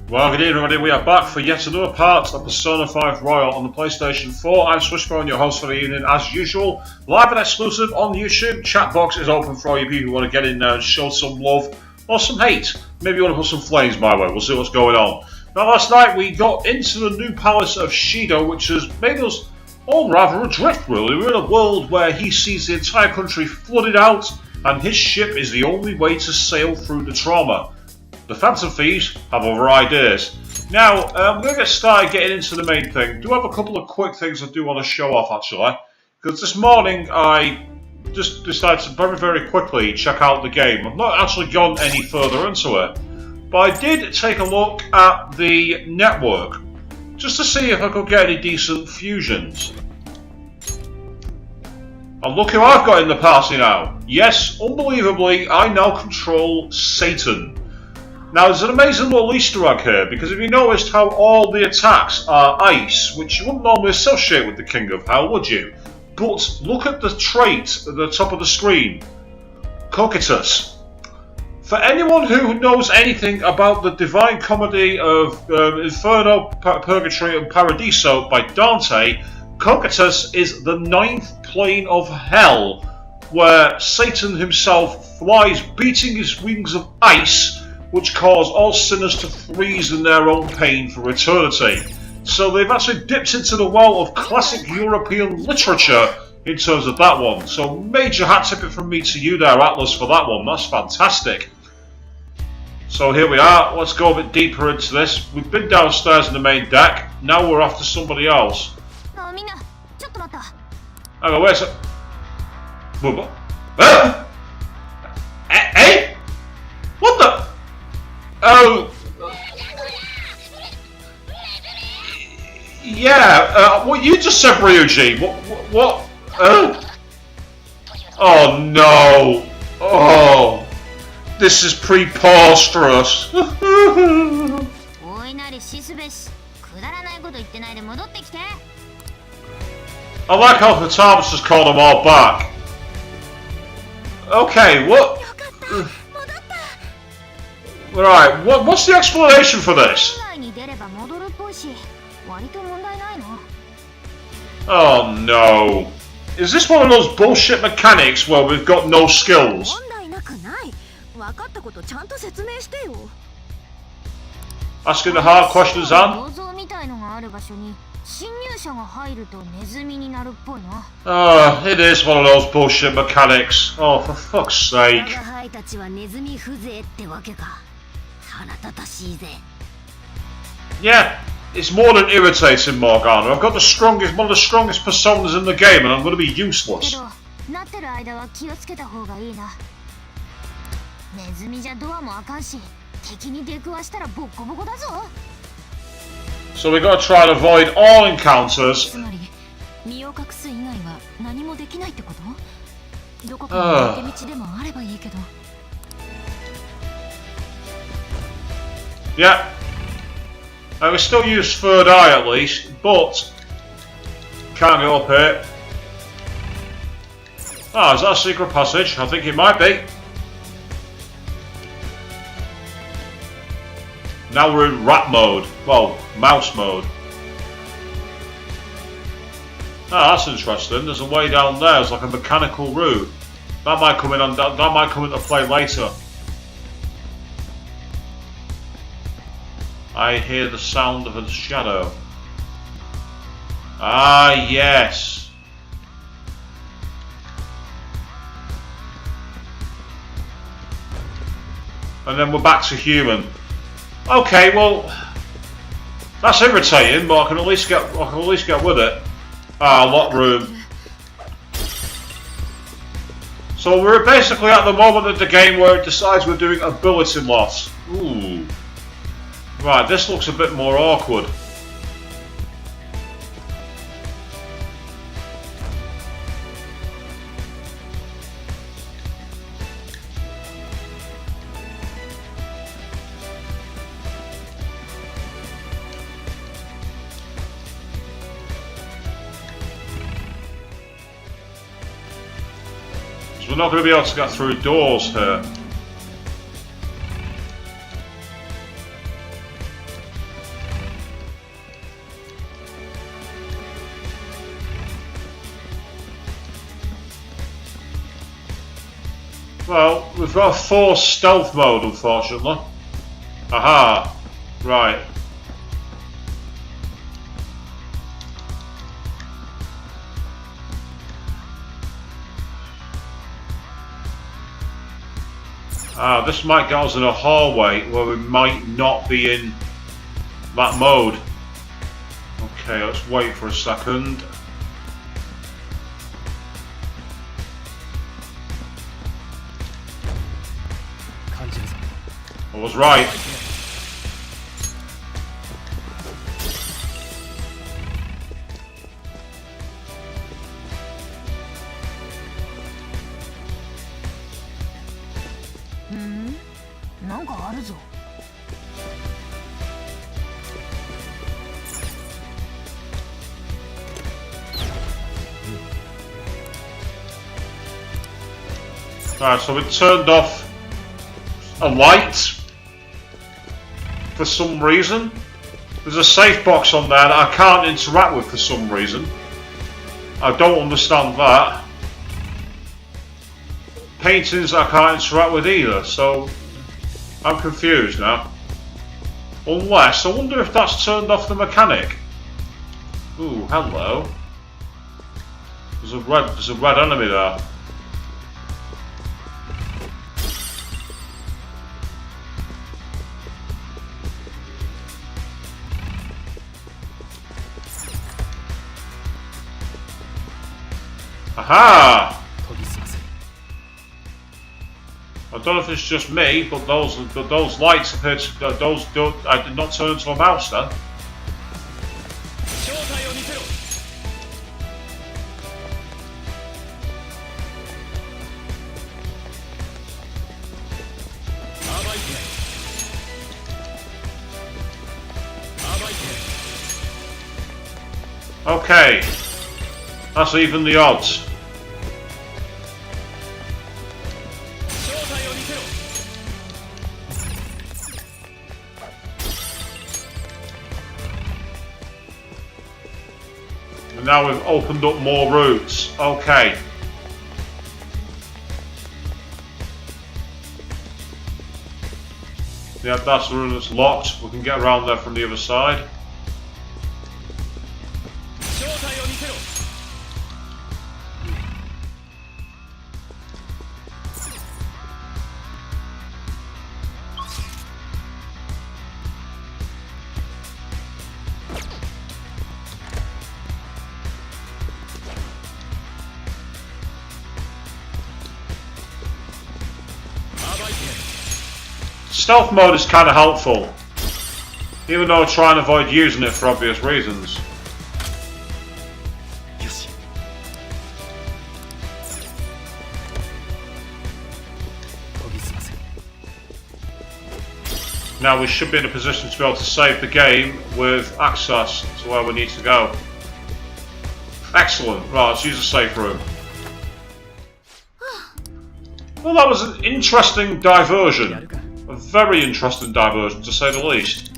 Well, good evening everybody, we are back for yet another part of Persona 5 Royal on the PlayStation 4. I'm Swishbone, your host for the evening, as usual. Live and exclusive on YouTube. Chat box is open for all you people who want to get in there and show some love or some hate. Maybe you want to put some flames my way, we'll see what's going on. Now, last night we got into the new palace of Shido, which has made us all rather adrift, really. We're in a world where he sees the entire country flooded out, and his ship is the only way to sail through the trauma. The Phantom Thieves have other ideas. Now, I'm going to get started getting into the main thing. I do have a couple of quick things I do want to show off, actually. Because this morning, I just decided to very, very quickly check out the game. I've not actually gone any further into it. But I did take a look at the network, just to see if I could get any decent fusions. And look who I've got in the party now. Yes, unbelievably, I now control Satan. Now, there's an amazing little Easter egg here, because if you noticed how all the attacks are ice, which you wouldn't normally associate with the King of Hell, would you? But look at the trait at the top of the screen. Cocytus. For anyone who knows anything about the Divine Comedy of Inferno, Purgatory and Paradiso by Dante, Cocytus is the 9th plane of hell, where Satan himself flies beating his wings of ice, which cause all sinners to freeze in their own pain for eternity. So they've actually dipped into the well of classic European literature in terms of that one. So major hat tip from me to you there, Atlas, for that one. That's fantastic. So here we are. Let's go a bit deeper into this. We've been downstairs in the main deck. Now we're after somebody else. Hang on, where's it? Hey? What the? Oh, yeah. What you just said, Ryuji? What? Oh no! Oh, this is preposterous. I like how Hatamas has called them all back. Okay, what? Right, what's the explanation for this? Oh no. Is this one of those bullshit mechanics where we've got no skills? Asking the hard questions, Anne? It is one of those bullshit mechanics. Oh, for fuck's sake. Yeah, it's more than irritating, Morgana. I've got one of the strongest personas in the game, and I'm going to be useless. So we got to try and avoid all encounters. Yeah. I will still use third eye at least, but can't get up here. Ah, is that a secret passage? I think it might be. Now we're in rat mode. Well, mouse mode. Ah, that's interesting. There's a way down there. It's like a mechanical route. That might come into play later. I hear the sound of a shadow. Ah, yes. And then we're back to human. Okay, well, that's irritating, but I can at least get with it. Ah, lock room. So we're basically at the moment of the game where it decides we're doing ability loss. Ooh. Right, this looks a bit more awkward. So we're not going to be able to get through doors here. Well, we've got a forced stealth mode, unfortunately. Aha! Right. This might get us in a hallway where we might not be in that mode. Okay, let's wait for a second. I was right. Alright, so we turned off a light for some reason. There's a safe box on there that I can't interact with for some reason. I don't understand that. Paintings I can't interact with either, so I'm confused now. Unless, I wonder if that's turned off the mechanic. Ooh, hello. There's a red enemy there. Aha! I don't know if it's just me, but those lights appear to, I did not turn into a mouse then. Okay, that's even the odds. And now we've opened up more routes. Okay. Yeah, that's the room that's locked. We can get around there from the other side. Stealth mode is kind of helpful, even though I try and avoid using it for obvious reasons. Now we should be in a position to be able to save the game with access to where we need to go. Excellent. Right, let's use a safe room. Well, that was an interesting diversion. A very interesting diversion, to say the least.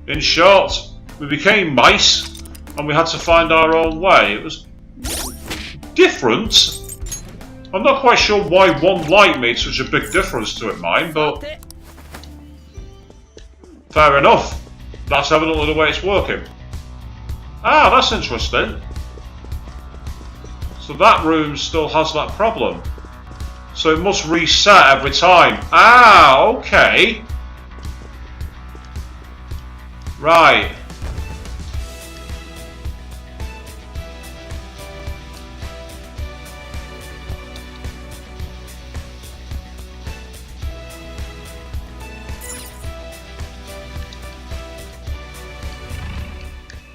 In short, we became mice, and we had to find our own way. It was different. I'm not quite sure why one light made such a big difference to it, mine, but fair enough. That's evidently the way it's working. Ah, that's interesting. So that room still has that problem. So it must reset every time. Ah, okay. Right.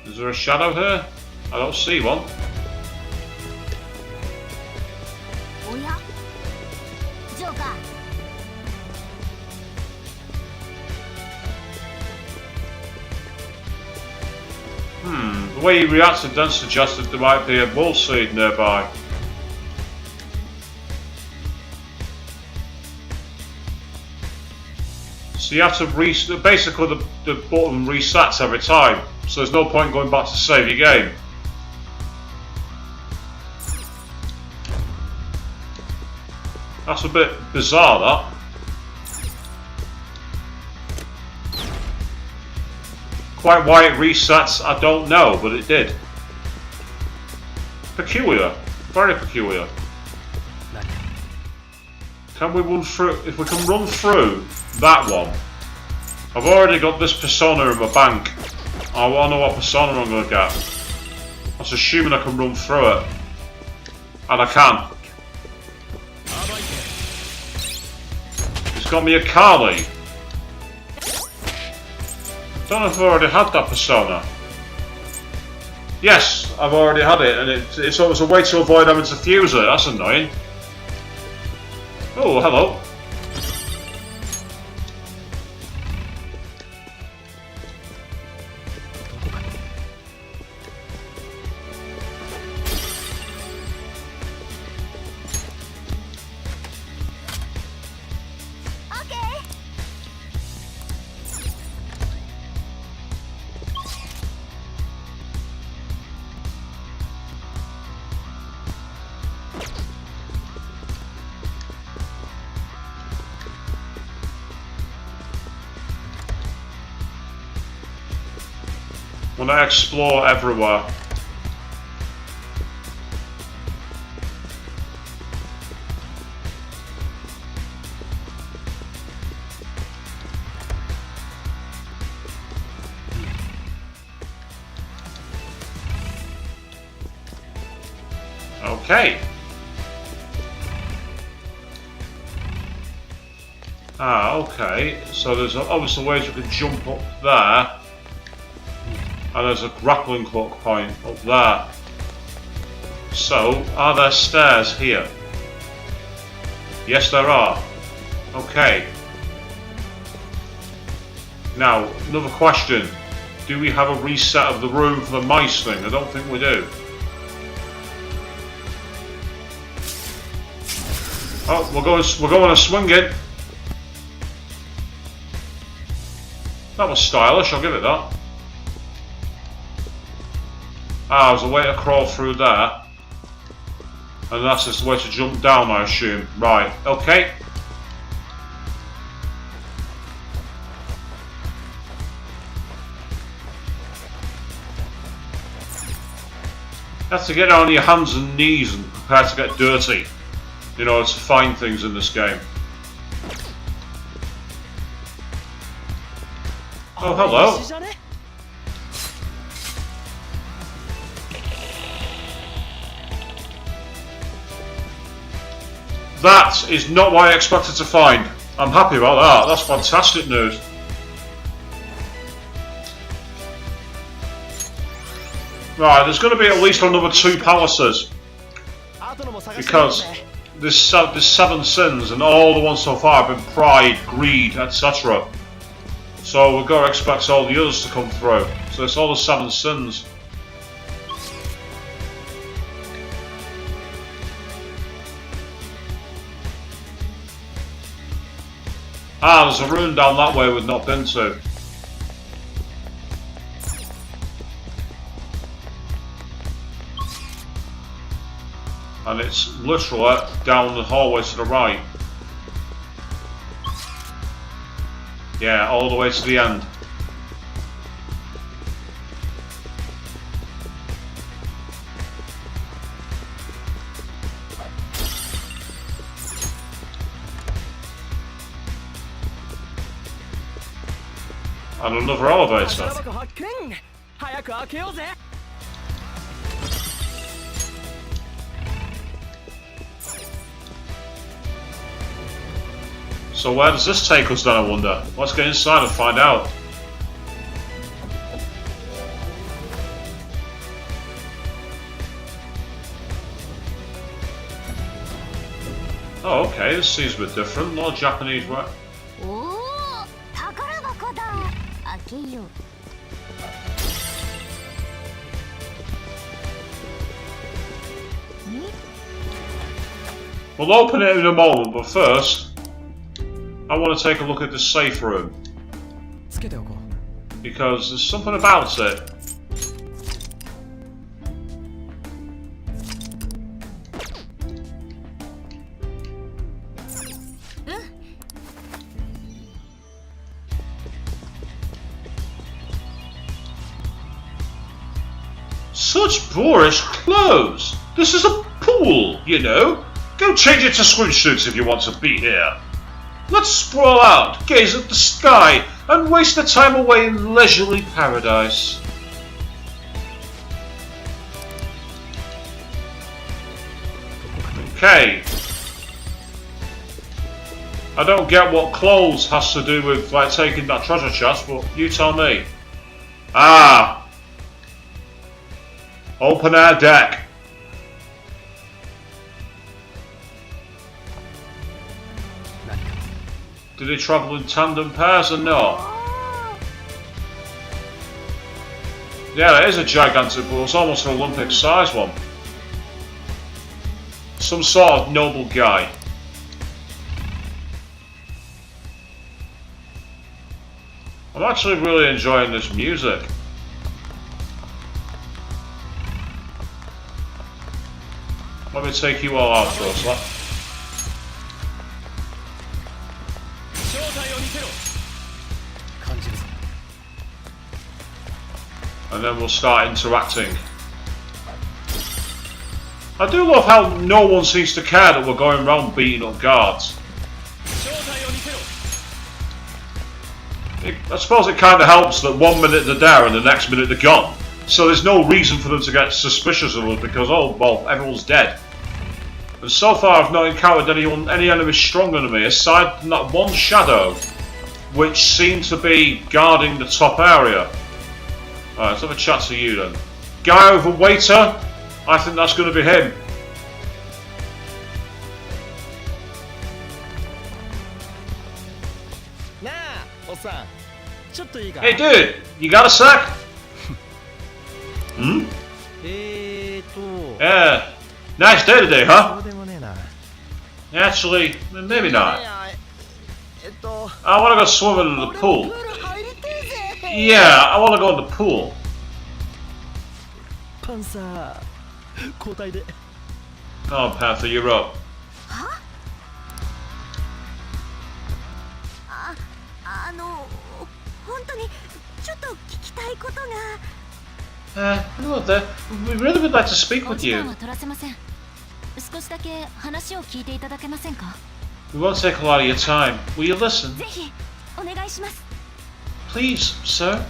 Is there a shadow here? I don't see one. The way he reacted then suggested there might be a bull seed nearby. So you have to basically the button resets every time, so there's no point going back to save your game. That's a bit bizarre, that. Quite why it resets, I don't know, but it did. Peculiar. Very peculiar. Can we run through... If we can run through that one... I've already got this persona in my bank. I want to know what persona I'm going to get. That's assuming I can run through it. And I can. It's got me a Kali. Don't know if I've already had that persona. Yes, I've already had it, and it's always a way to avoid having to fuse it. That's annoying. Oh, hello. When I explore everywhere. Okay. Ah, okay. So there's obviously ways we can jump up there. And there's a grappling hook point up there. So, are there stairs here? Yes, there are. Okay. Now, another question. Do we have a reset of the room for the mice thing? I don't think we do. Oh, we're going to swing it. That was stylish, I'll give it that. Ah, there's a way to crawl through there. And that's just the way to jump down, I assume. Right, okay. You have to get on your hands and knees and prepare to get dirty. You know, to find things in this game. Oh, hello. That is not what I expected to find. I'm happy about that. That's fantastic news. Right, there's going to be at least another 2 palaces. Because there's 7 sins, and all the ones so far have been pride, greed, etc. So we've got to expect all the others to come through. So it's all the 7 sins. Ah, there's a room down that way we've not been to. And it's literally down the hallway to the right. Yeah, all the way to the end. And another elevator. So where does this take us then, I wonder? Let's get inside and find out. Oh, okay, this seems a bit different. Not Japanese work. We'll open it in a moment, but first, I want to take a look at the safe room. Because there's something about it. Such boorish clothes. This is a pool, you know. Go change it to swimsuits if you want to be here. Let's sprawl out, gaze at the sky, and waste the time away in leisurely paradise. Okay. I don't get what clothes has to do with like taking that treasure chest, but you tell me. Ah! Open air deck. Did they travel in tandem pairs or not? Yeah, that is a gigantic pool. It's almost an Olympic size one. Some sort of noble guy. I'm actually really enjoying this music. Let me take you all out first. And then we'll start interacting. I do love how no one seems to care that we're going around beating up guards. I suppose it kind of helps that one minute they're there and the next minute they're gone. So there's no reason for them to get suspicious of us because, oh, well, everyone's dead. And so far I've not encountered any enemies stronger than me, aside from that one shadow, which seemed to be guarding the top area. Alright, let's have a chat to you then. Guy over waiter? I think that's going to be him. Hey dude, you got a sec? Hmm? Yeah, nice day today, huh? Actually, maybe not. I want to go swimming in the pool. Yeah, I want to go in the pool. Come on, Panther, you're up. Hello there. We really would like to speak with you. We won't take a lot of your time. Will you listen? Please, sir.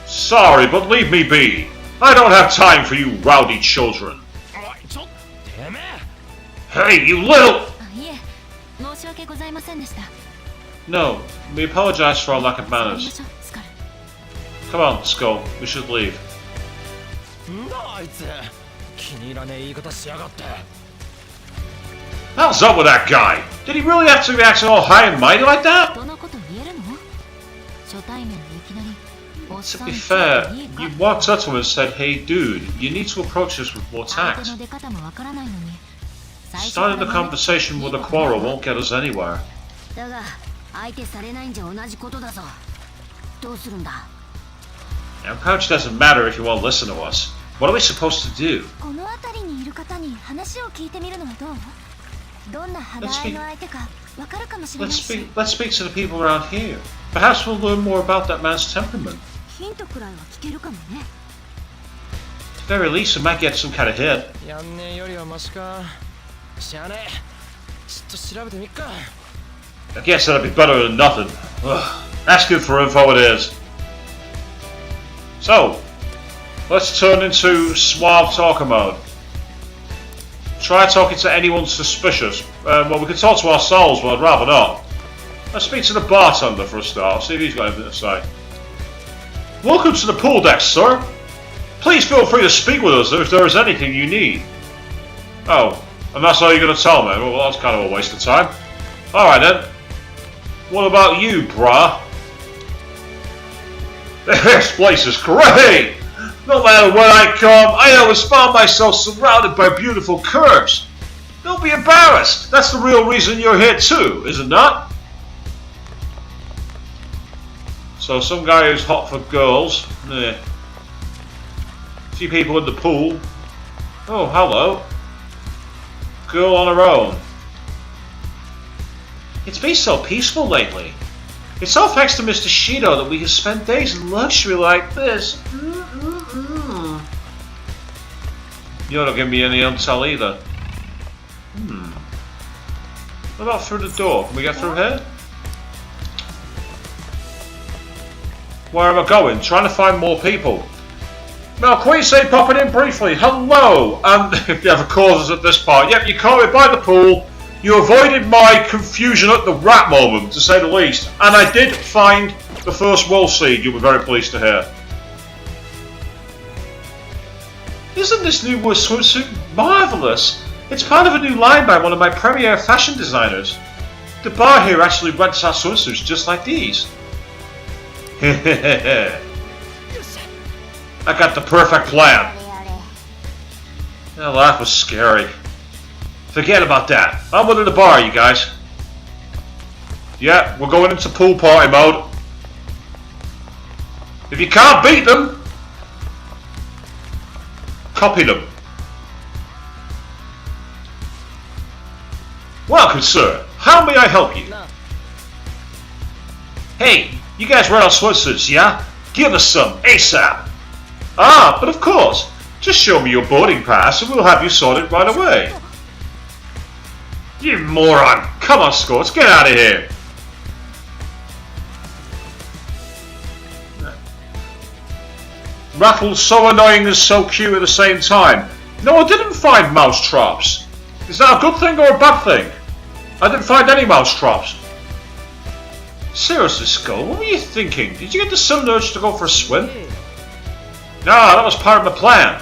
Sorry, but leave me be. I don't have time for you rowdy children. Hey, you little... No, we apologize for our lack of manners. Come on, Skull, we should leave. How's up with that guy? Did he really have to be acting all high and mighty like that? To be fair, you walked up to him and said, hey dude, you need to approach us with more tact. Starting the conversation with a quarrel won't get us anywhere. Approach doesn't matter if you won't listen to us. What are we supposed to do? Let's speak to the people around here. Perhaps we'll learn more about that man's temperament. At the very least, we might get some kind of hint. I guess that'd be better than nothing. Ugh. Asking for info it is. So, let's turn into suave talker mode. Try talking to anyone suspicious. Well, we can talk to ourselves, but I'd rather not. Let's speak to the bartender for a start, see if he's got anything to say. Welcome to the pool deck, sir. Please feel free to speak with us if there is anything you need. Oh, and that's all you're going to tell me? Well, that's kind of a waste of time. Alright then. What about you, brah? This place is great! No matter where I come, I always found myself surrounded by beautiful curves. Don't be embarrassed. That's the real reason you're here too, is it not? So some guy who's hot for girls. Yeah. A few people in the pool. Oh, hello. Girl on her own. It's been so peaceful lately. It's all thanks to Mr. Shido that we can spend days in luxury like this. You're not giving me any intel either. What about through the door? Can we get through here? Where am I going? Trying to find more people. Now, please say popping in briefly. Hello! And if you have causes at this part. Yep, you caught me by the pool. You avoided my confusion at the rat moment, to say the least. And I did find the first wall seed, you'll be very pleased to hear. Isn't this new swimsuit marvellous? It's part of a new line by one of my premier fashion designers. The bar here actually rents our swimsuits just like these. I got the perfect plan. Well, that was scary. Forget about that. I'm within the bar, you guys. Yeah, we're going into pool party mode. If you can't beat them, copy them. Welcome, sir. How may I help you? Hey, you guys rent our swimsuits, yeah? Give us some, ASAP. Ah, but of course. Just show me your boarding pass and we'll have you sorted right away. You moron! Come on, Scorch, get out of here! Rattle's so annoying and so cute at the same time. No, I didn't find mouse traps. Is that a good thing or a bad thing? I didn't find any mouse traps. Seriously, Skull, what were you thinking? Did you get the sudden urge to go for a swim? No, that was part of my plan.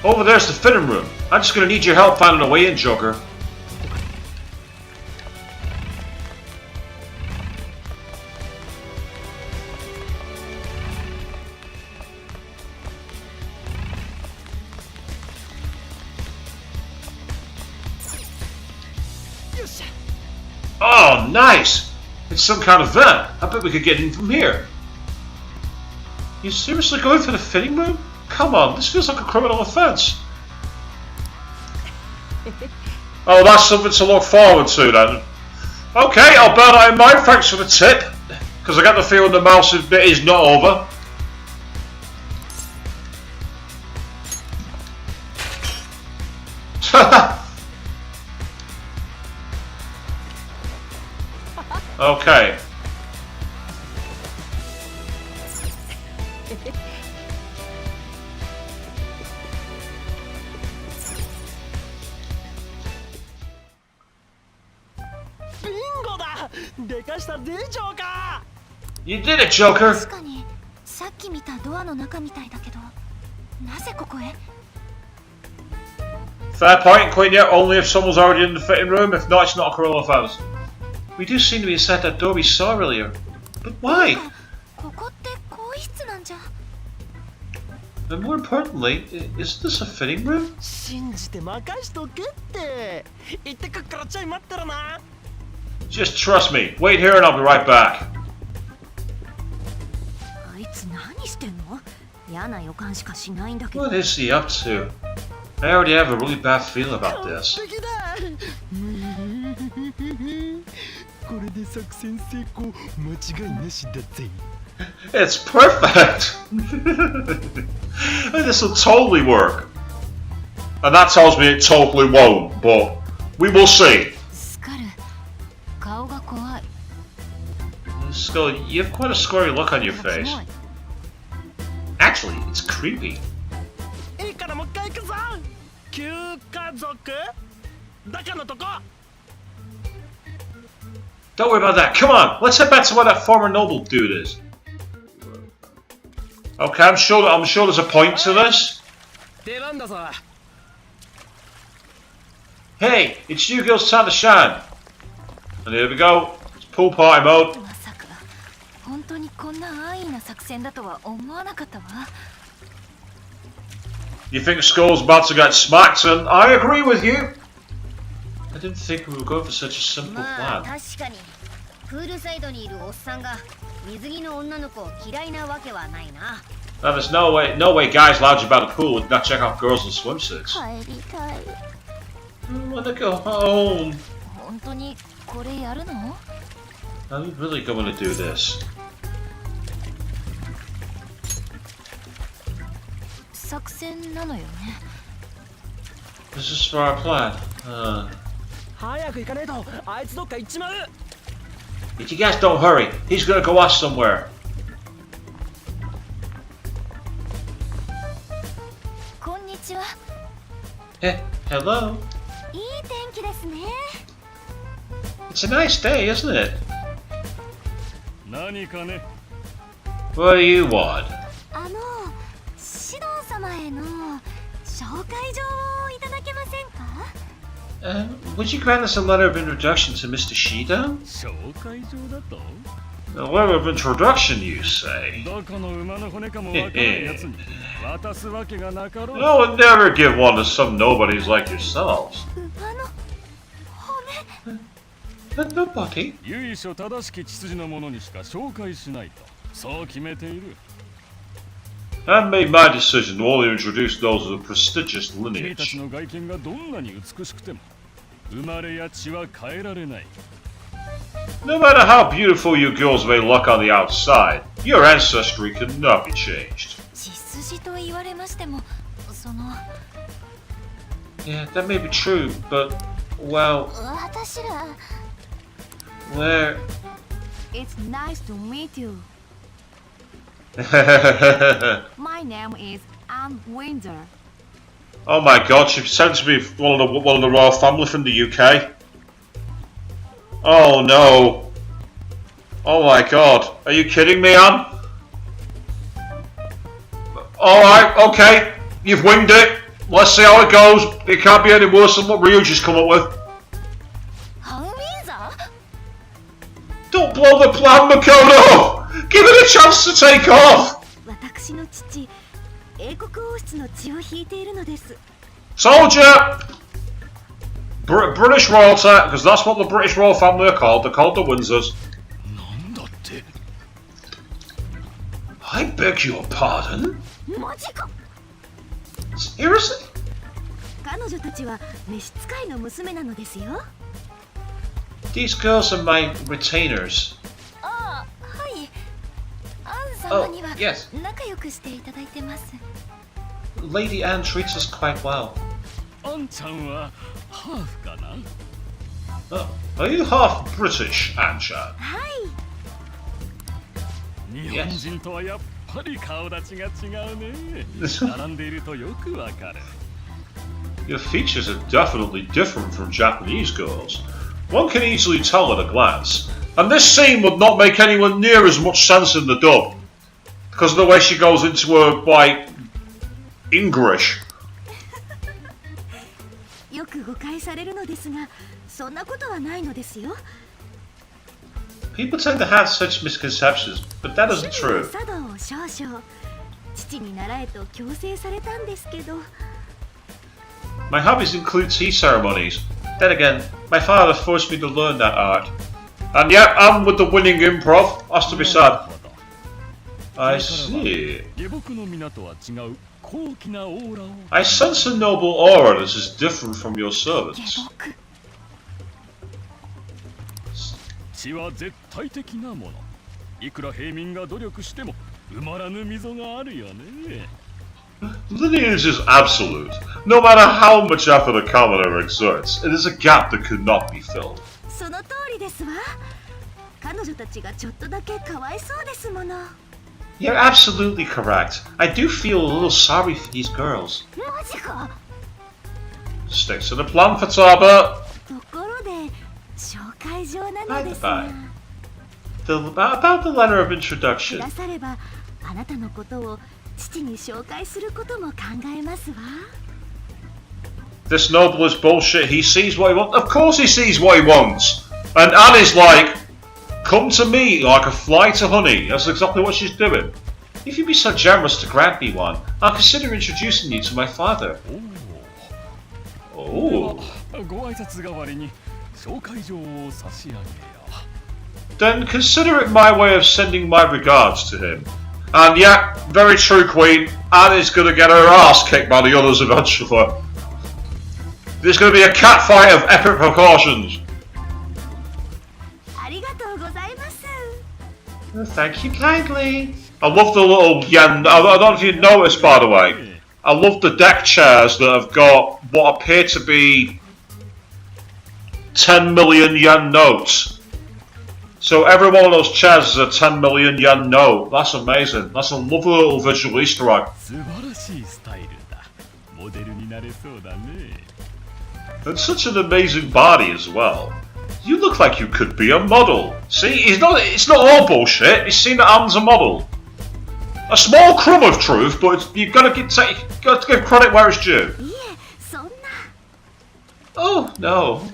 Over there's the fitting room. I'm just gonna need your help finding a way in, Joker. Oh, nice! It's some kind of vent. I bet we could get in from here. You seriously going for the fitting room? Come on, this feels like a criminal offence. Oh, that's something to look forward to then. Okay, I'll bear that in mind. Thanks for the tip. Because I get the feeling the mouse bit is not over. Okay. You did it, Joker! Fair point, Queen, yeah, only if someone's already in the fitting room. If not, it's not a criminal offence. We do seem to be inside that door we saw earlier. But why? And more importantly, is this a fitting room? Just trust me. Wait here and I'll be right back. What is he up to? I already have a really bad feeling about this. It's perfect! This will totally work. And that tells me it totally won't, but we will see. Skull, you have quite a scary look on your face. Actually, it's creepy. Don't worry about that. Come on, let's head back to where that former noble dude is. Okay, I'm sure there's a point to this. Hey, it's you girls' time to shine. And here we go. It's pool party mode. You think Skull's about to get smacked, and I agree with you. I didn't think we were going for such a simple plan. Now there's no way guys lounge about a pool would not check out girls in swimsuits. I wanna go home. Are we really going to do this? This is for our plan. If you guys don't hurry, he's gonna go off somewhere. Hello. It's a nice day, isn't it? What do you want? Would you grant us a letter of introduction to Mr. Shida? A letter of introduction, you say? I would never give one to some nobodies like yourselves. Nobody? I made my decision to only introduce those of a prestigious lineage. No matter how beautiful you girls may look on the outside, your ancestry cannot be changed. Yeah, that may be true, but, well... Where... It's nice to meet you. My name is Anne Windsor. Oh my god, she pretends to be one of the royal family from the UK. Oh no. Oh my god. Are you kidding me, Anne? Alright, okay. You've winged it. Let's see how it goes. It can't be any worse than what Ryu just come up with. Don't blow the plan, Makoto! Give it a chance to take off! Told ya! British royalty, because that's what the British royal family are called. They're called the Windsors. I beg your pardon? Seriously? These girls are my retainers. Oh, yes. Lady Anne treats us quite well. Oh, are you half British, Anne-chan? Yes. Your features are definitely different from Japanese girls. One can easily tell at a glance. And this scene would not make anyone near as much sense in the dub. Because of the way she goes into her, like, English. People tend to have such misconceptions, but that isn't true. My hobbies include tea ceremonies. Then again, my father forced me to learn that art. And yet, I'm with the winning improv. Has to be said. I see. I sense a noble aura that is different from your servants. Lineage is absolute. No matter how much effort a commoner exerts, it is a gap that could not be filled. You're absolutely correct. I do feel a little sorry for these girls. Stick to the plan, Futaba. By the by, about the letter of introduction. This noble is bullshit. He sees what he wants. Of course he sees what he wants. And Annie's like, come to me like a fly to honey. That's exactly what she's doing. If you'd be so generous to grant me one, I'll consider introducing you to my father. Oh. Then consider it my way of sending my regards to him. And yeah, very true, Queen. Annie's gonna get her ass kicked by the others eventually. There's gonna be a catfight of epic proportions. Thank you kindly. I love the little yen. I don't know if you noticed, by the way. I love the deck chairs that have got what appear to be 10 million yen notes. So every one of those chairs is a 10 million yen note. That's amazing. That's a lovely little visual Easter egg. And such an amazing body as well. You look like you could be a model. See, it's not all bullshit. He's seen that Anne's a model. A small crumb of truth, but you've got to give credit where it's due. Oh no.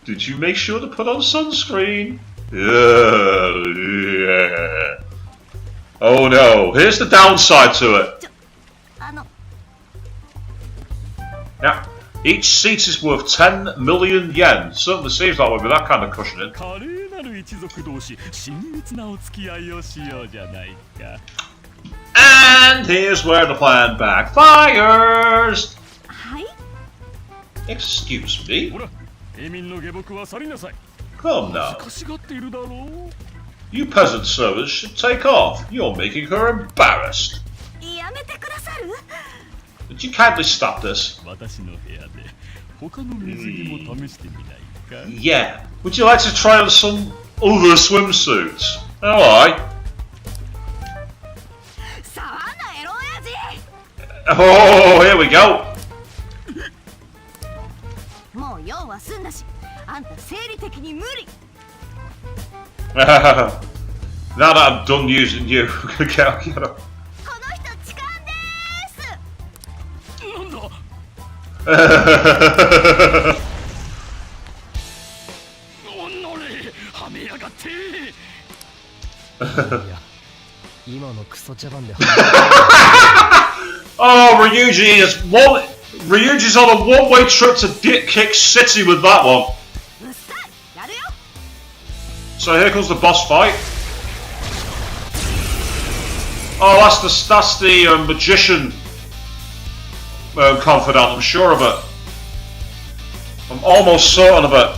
Did you make sure to put on sunscreen? Yeah. Oh no, here's the downside to it. Yeah. Each seat is worth 10 million yen. Certainly seems that way with that kind of cushioning. And here's where the plan backfires. Excuse me? Come now. You peasant servants should take off. You're making her embarrassed. Would you kindly stop this? Yeah. Would you like to try on some other swimsuits? Alright. Oh, here we go. Now that I'm done using you, we're gonna get up. Oh, Ryuji's on a one-way trip to Dick Kick City with that one. So here comes the boss fight. Oh, that's the magician confidant. I'm sure of it. I'm almost certain of it.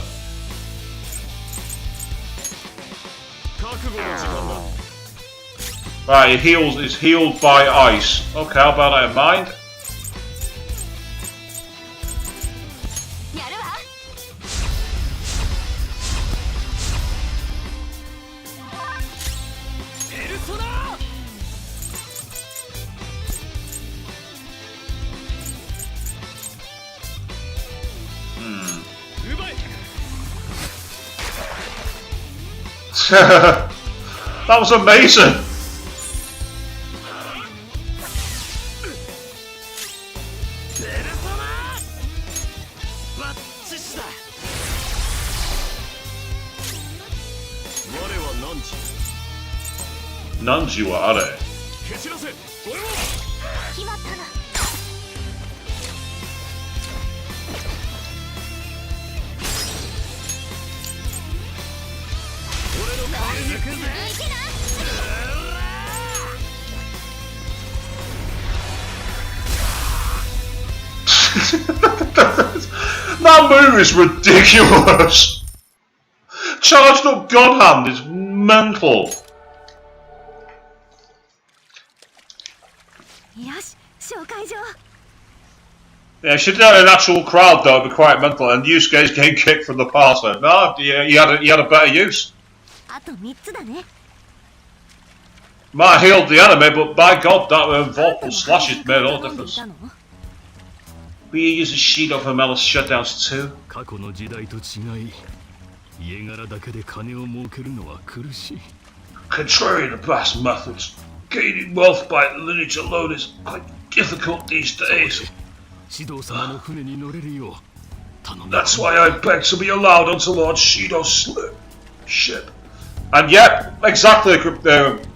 Right, he's healed by ice. Okay, I'll bear that in mind. That was amazing. Nanji wa are. That move is ridiculous. Charged up God Hand is mental. Yeah, should do it in an actual crowd though, it'd be quite mental. And Yusuke's getting kicked from the parser. No, he had a better use. Might have healed the enemy, but by God, that vocal slashes made all the difference. Will you use a sheet of Melis shutdowns too? Contrary to past methods, gaining wealth by lineage alone is quite difficult these days. That's why I beg to be allowed onto Lord Shido's ship. And yet, exactly,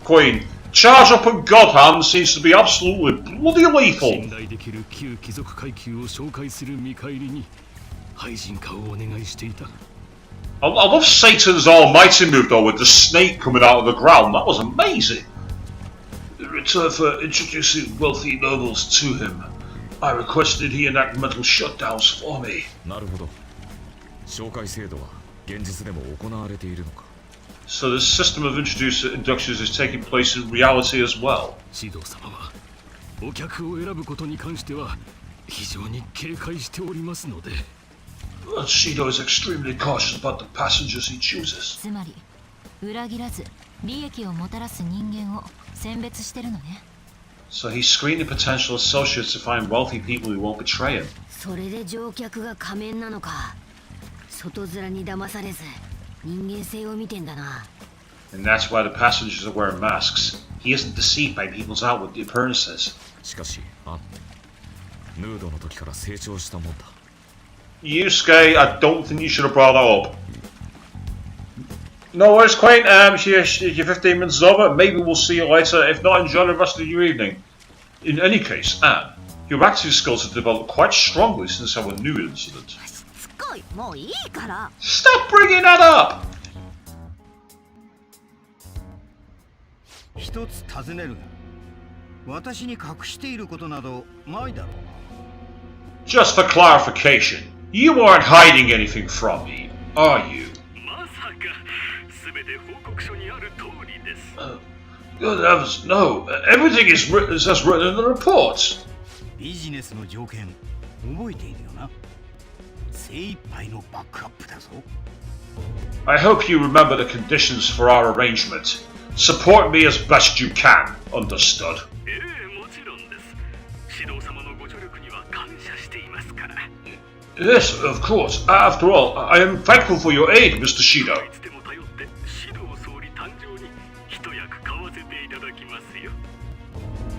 Queen. Charge up and God Hand seems to be absolutely bloody lethal. I love Satan's almighty move though, with the snake coming out of the ground. That was amazing. In return for introducing wealthy nobles to him, I requested he enact mental shutdowns for me. 現実でも行われているのか。 So this system of inductions is taking place in reality as well. 指導様はお客を選ぶことに関しては非常に警戒しておりますので。 Shido is extremely cautious about the passengers he chooses. つまり裏切らず利益をもたらす人間を選別してるのね。 So he's screening potential associates to find wealthy people who won't betray him. それで乗客が仮面なのか。外面に騙されず人間性を見てんだな。 And that's why the passengers are wearing masks. He isn't deceived by people's outward appearances. しかしヌードの時から成長したもんだ。 Yusuke, I don't think you should have brought that up. No worries, Quaint. Your 15 minutes is over. Maybe we'll see you later. If not, enjoy the rest of your evening. In any case, Anne, your acting skills have developed quite strongly since our new incident. しつこい、もういいから。 Stop bringing that up! 一つ尋ねるが、私に隠していることなどないだろう。 Just for clarification, you aren't hiding anything from me, are you? まさか全て報告書にある通りです。 Good heavens, no. Everything is as written in the reports. ビジネスの条件覚えているよな。精一杯のバックアップだぞ。 I hope you remember the conditions for our arrangement. Support me as best you can, understood? ええ、もちろんです。指導様のご助力には感謝していますから。 Yes, of course. After all, I am thankful for your aid, Mr. Shido. いつでも頼って指導総理誕生に一役買わせていただきますよ。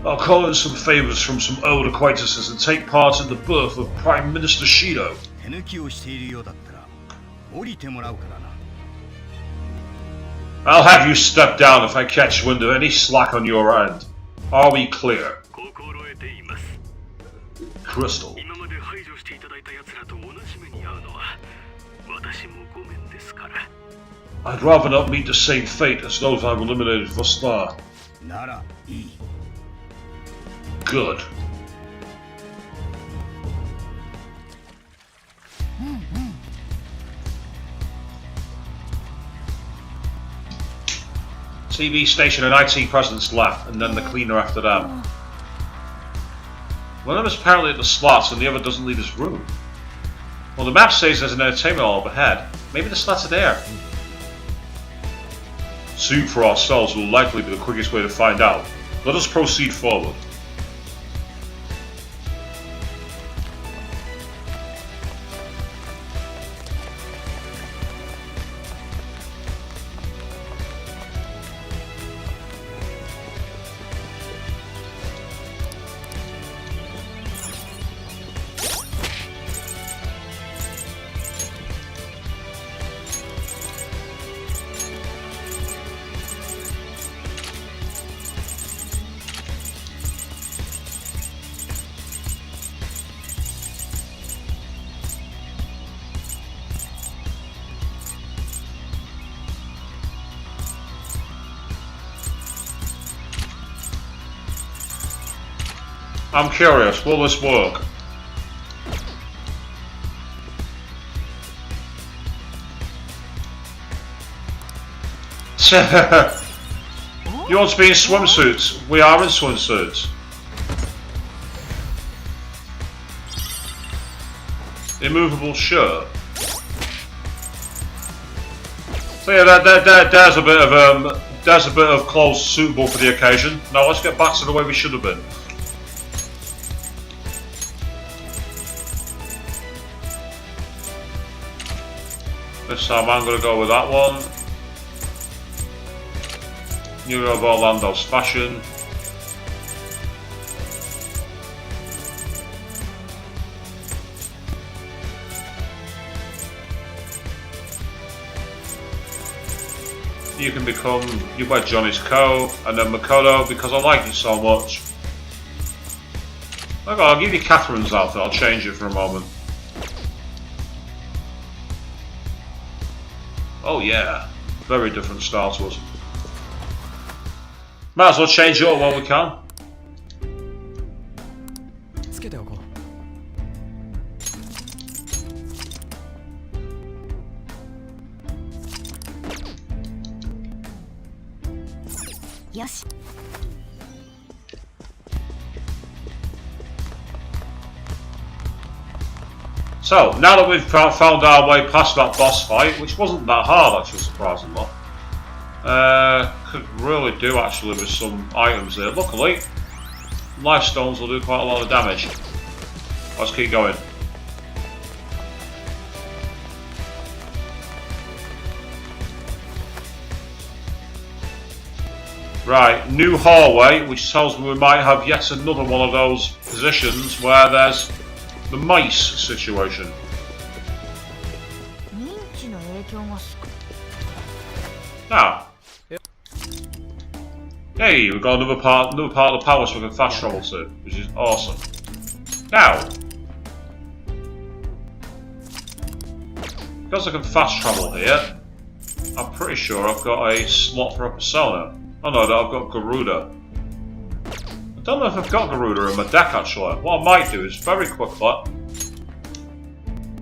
I'll call in some favors from some old acquaintances and take part in the birth of Prime Minister Shido. 手抜きをしているようだったら降りてもらうからな。 I'll have you step down if I catch wind of any slack on your end. Are we clear? 心得ています。 Crystal. 今まで排除していただいた奴らと同じ目に遭うのは私もごめんですから。 I'd rather not meet the same fate as those I've eliminated thus far. ならいい。 Good. TV station and IT presidents left, and then the cleaner after them. One of them is apparently at the slots, and the other doesn't leave his room. Well, the map says there's an entertainment hall overhead. Maybe the slots are there. Seeing for ourselves will likely be the quickest way to find out. Let us proceed forward. I'm curious, will this work? You want to be in swimsuits? We are in swimsuits. Immovable shirt. So yeah, there's a bit of clothes suitable for the occasion. Now let's get back to the way we should have been. This time I'm going to go with that one. New of Orlando's fashion. You wear Johnny's coat, and then Makoto, because I like you so much. Okay, I'll give you Catherine's outfit, I'll change it for a moment. Oh yeah, very different style to us. Might as well change it up while we can. つけておこう。よし。 So, now that we've found our way past that boss fight, which wasn't that hard actually, surprisingly, could really do actually with some items there. Luckily, life stones will do quite a lot of damage. Let's keep going. Right, new hallway, which tells me we might have yet another one of those positions where there's the mice situation. Now, hey, we've got another part of the palace we can fast travel to, which is awesome. Now, because I can fast travel here, I'm pretty sure I've got a slot for a persona. Oh no, I've got Garuda. I don't know if I've got Garuda in my deck actually. What I might do is very quickly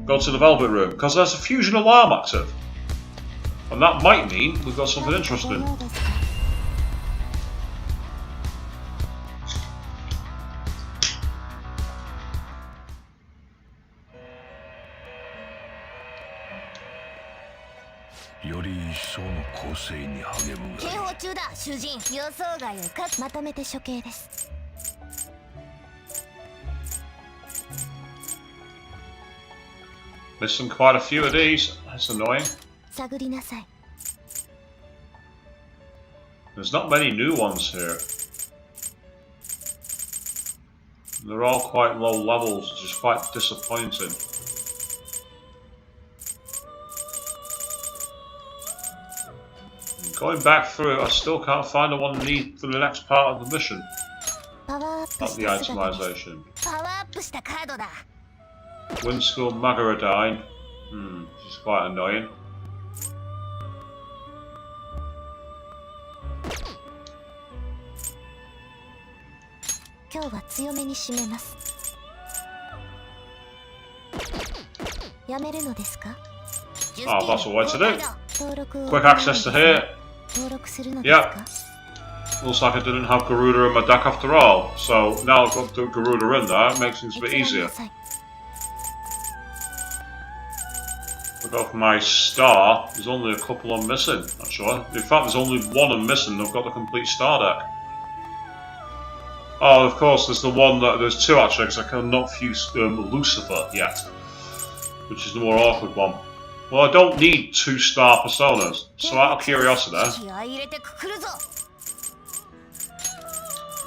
go to the Velvet Room, because there's a fusion alarm active. And that might mean we've got something interesting. Missing quite a few of these. That's annoying. There's not many new ones here. They're all quite low levels, which is quite disappointing. Going back through it, I still can't find the one needed for the next part of the mission. Not the itemization. Windschool Magaradine. Which is quite annoying. Oh, that's all right to do. Quick access to here. Yep. Looks like I didn't have Garuda in my deck after all. So now I've got Garuda in there, it makes things a bit easier. But off my star, there's only a couple I'm missing, actually. In fact, there's only one I'm missing, I've got the complete star deck. Oh, of course, there's the one that, there's two actually, because I cannot fuse Lucifer yet. Which is the more awkward one. Well, I don't need 2-star personas, so out of curiosity,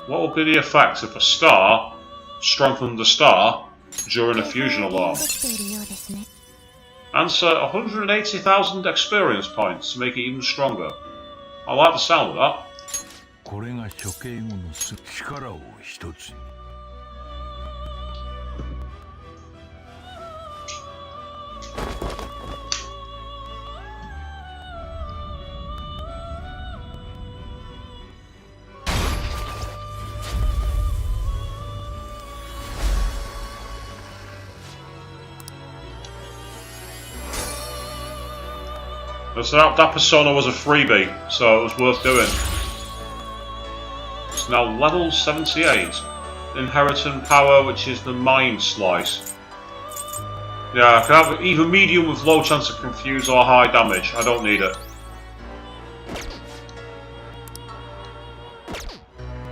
what would be the effect if a star strengthened the star during a fusion alarm? Answer 180,000 experience points to make it even stronger. I like the sound of that. So that persona was a freebie, so it was worth doing. It's now level 78. Inheriting power, which is the mind slice. Yeah, I can have either medium with low chance of confuse or high damage. I don't need it.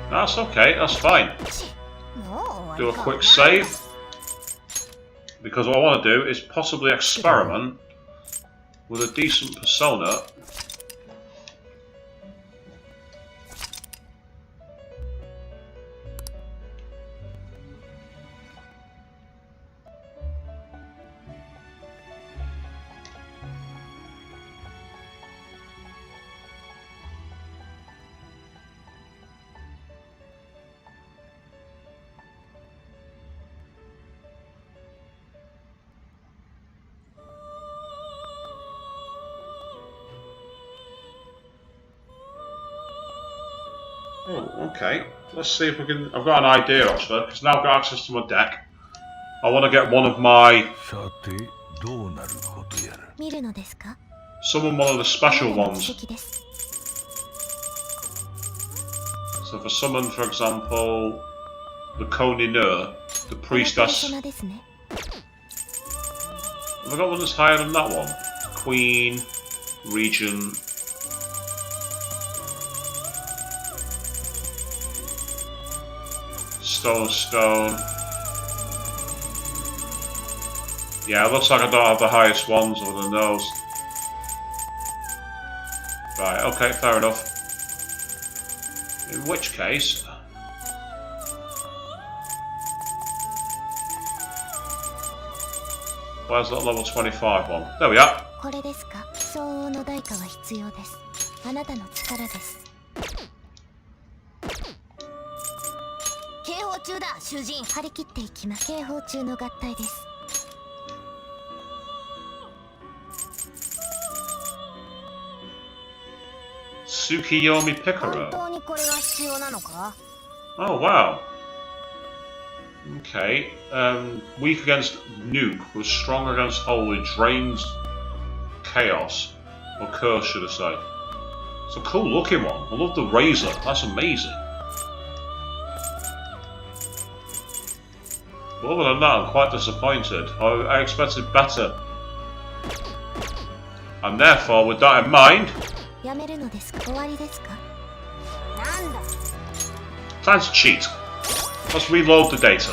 That's okay, that's fine. Do a quick save. Because what I want to do is possibly experiment with a decent persona. Oh, okay. Let's see if we can. I've got an idea actually, because now I've got access to my deck. I want to get one of my. Summon one of the special ones. So for summon, for example, the Koninur, the priestess. Have I got one that's higher than that one? Queen, Regent. Stone. Yeah, it looks like I don't have the highest ones other than those. Right, okay, fair enough. In which case... Where's that level 25 one? There we are. Tsukiyomi Picaro. Oh wow. Okay. Weak against Nuke, was strong against Holy, drains Chaos. Or Curse, should I say. It's a cool looking one. I love the Razor. That's amazing. But other than that, I'm quite disappointed. I expected better. And therefore, with that in mind, time to cheat. Let's reload the data.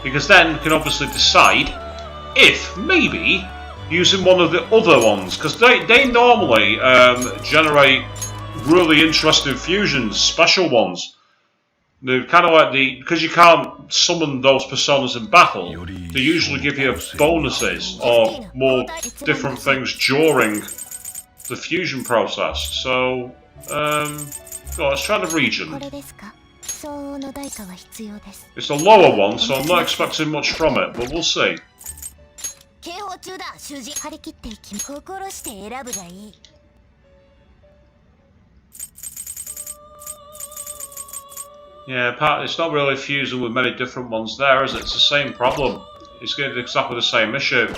Because then we can obviously decide if, maybe, using one of the other ones. Because they normally generate really interesting fusions, special ones. They're kind of like because you can't summon those personas in battle, they usually give you bonuses or more different things during the fusion process. So, let's try the region. It's a lower one, so I'm not expecting much from it, but we'll see. Yeah, it's not really fusing with many different ones there, is it? It's the same problem. It's getting exactly the same issue.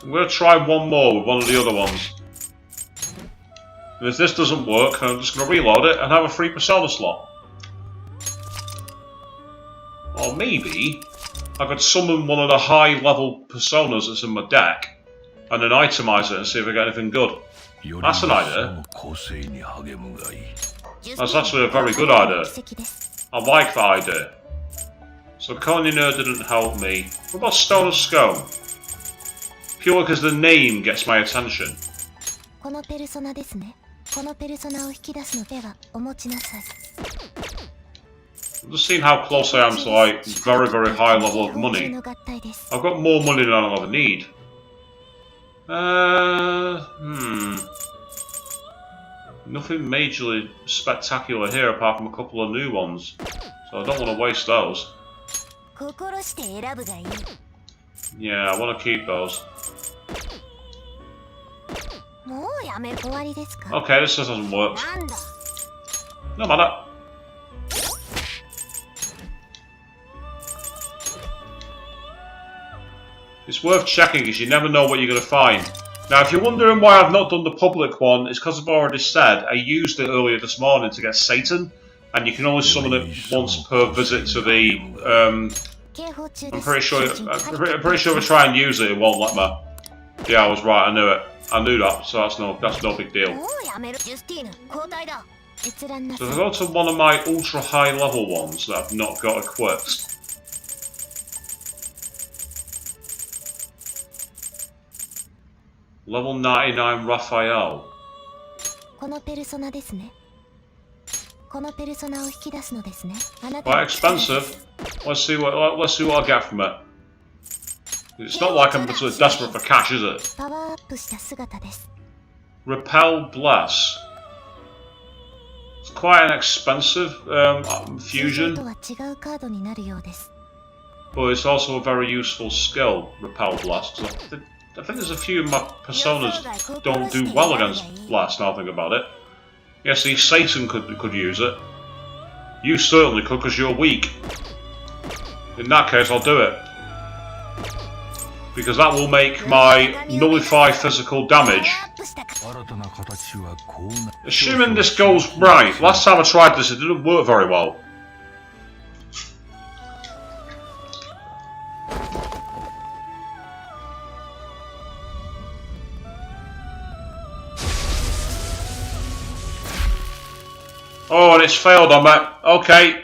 I'm going to try one more with one of the other ones. And if this doesn't work, I'm just going to reload it and have a free persona slot. Or maybe I could summon one of the high level personas that's in my deck and then itemize it and see if I get anything good. That's an idea. That's actually a very good idea. I like that idea. So Koninur didn't help me. What about Stone of Scone? Purely because the name gets my attention. I'm just seeing how close I am to like very, very high level of money. I've got more money than I'll ever need. Nothing majorly spectacular here apart from a couple of new ones. So I don't want to waste those. Yeah, I want to keep those. Okay, this doesn't work. No matter. It's worth checking because you never know what you're going to find. Now, if you're wondering why I've not done the public one, it's because I've already said I used it earlier this morning to get Satan, and you can only summon it once per visit to the. I'm pretty sure if I try and use it, it won't let me. Yeah, I was right. I knew it. I knew that, so that's no big deal. So if I go to one of my ultra high level ones that I've not got equipped. Level 99 Raphael. Quite expensive. Let's see what I get from it. It's not like I'm sort of desperate for cash, is it? Repel Bless. It's quite an expensive fusion, but it's also a very useful skill. Repel Blast. I think there's a few of my personas don't do well against Blast, now I think about it. Yeah, see, Satan could use it. You certainly could, because you're weak. In that case, I'll do it. because that will make my nullify physical damage. 新たな形はこうな Assuming this goes right, last time I tried this it didn't work very well. Oh, and it's failed on me. Okay.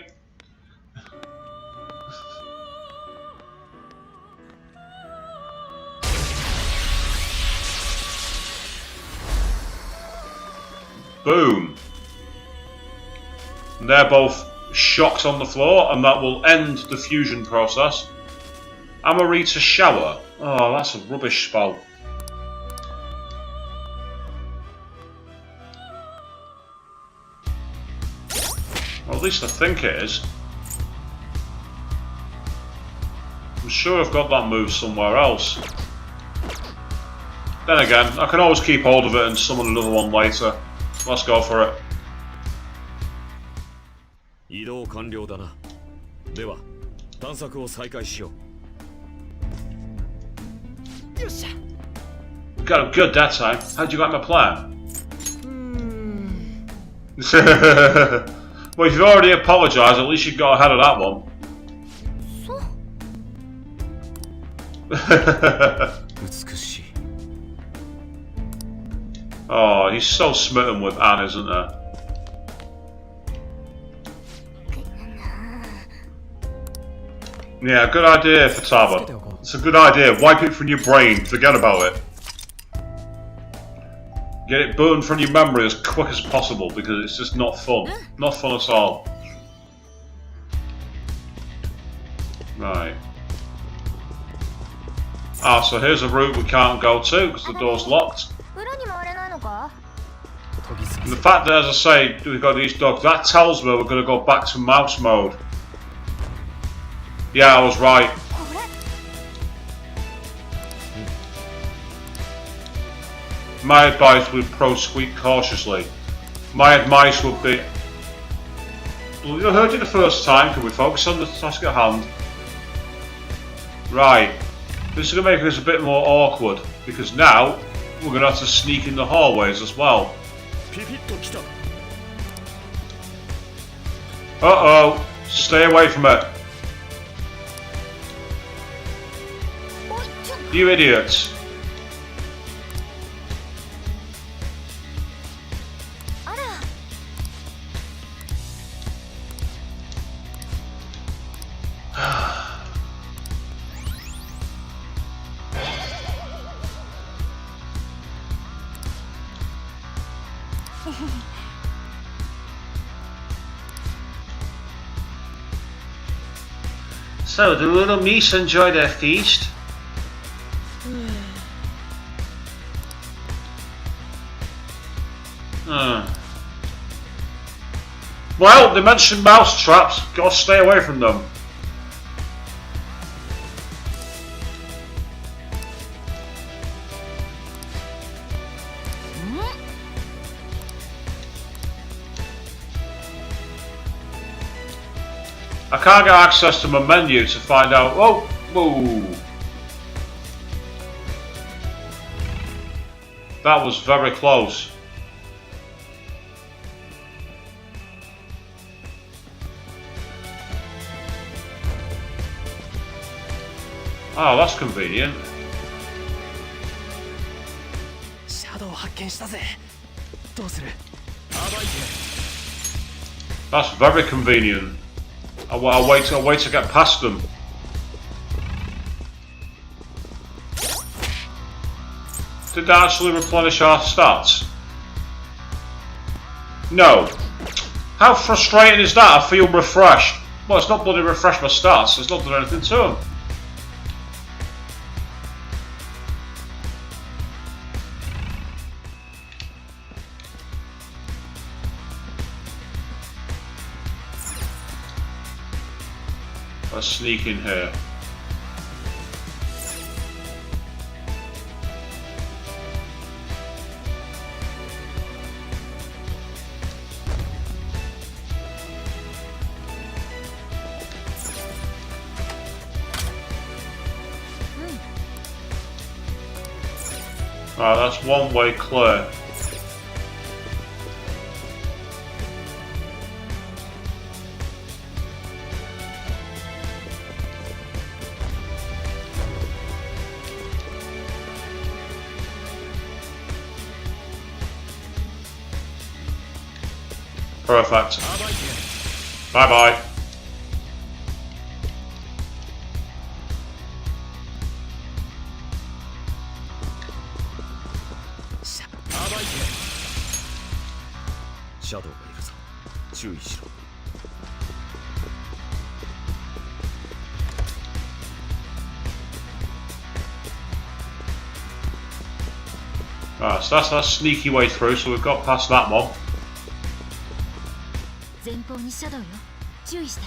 Boom. And they're both shocked on the floor, and that will end the fusion process. Amarita Shower. Oh, that's a rubbish spell. Well, at least I think it is. I'm sure I've got that move somewhere else. Then again, I can always keep hold of it and summon another one later. Let's go for it. 移動完了だな。では、探索を再開しよう。よっしゃ。Got him good that time. How'd you like my plan? Well, if you've already apologised, at least you got ahead of that one. 美しい Oh, he's so smitten with Anne, isn't he? Yeah, good idea, Futaba. It's a good idea. Wipe it from your brain. Forget about it. Get it burned from your memory as quick as possible because it's just not fun. Not fun at all. Right. Ah, so here's a route we can't go to because the door's locked. And the fact that, as I say, we've got these dogs, that tells me we're going to go back to mouse mode. Yeah, I was right. My advice would proceed cautiously. My advice would be... Well, I heard you the first time, can we focus on the task at hand? Right. This is going to make this a bit more awkward, because now we're going to have to sneak in the hallways as well. Uh-oh. Stay away from it. You idiots. So, the little meese enjoy their feast? Well, they mentioned mouse traps. Gotta stay away from them. I can't get access to my menu to find out. Oh, whoa! That was very close. Oh, that's convenient. That's very convenient. I'll wait to get past them. Did that actually replenish our stats? No. How frustrating is that? I feel refreshed. Well, it's not bloody refreshed my stats. It's not done anything to them. Let's sneak in here. Right, that's one way clear. Perfect. Bye bye. Right, so that's that sneaky way through, so we've got past that one. 前方にシャドウよ。注意して。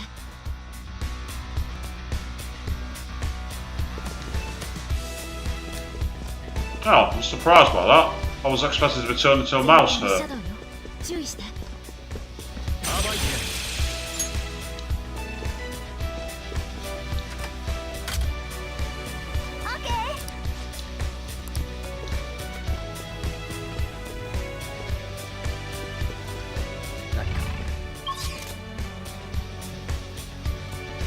Oh, I'm surprised by that. I was expecting to be turned into a mouse シャ here. ドウよ。注意して。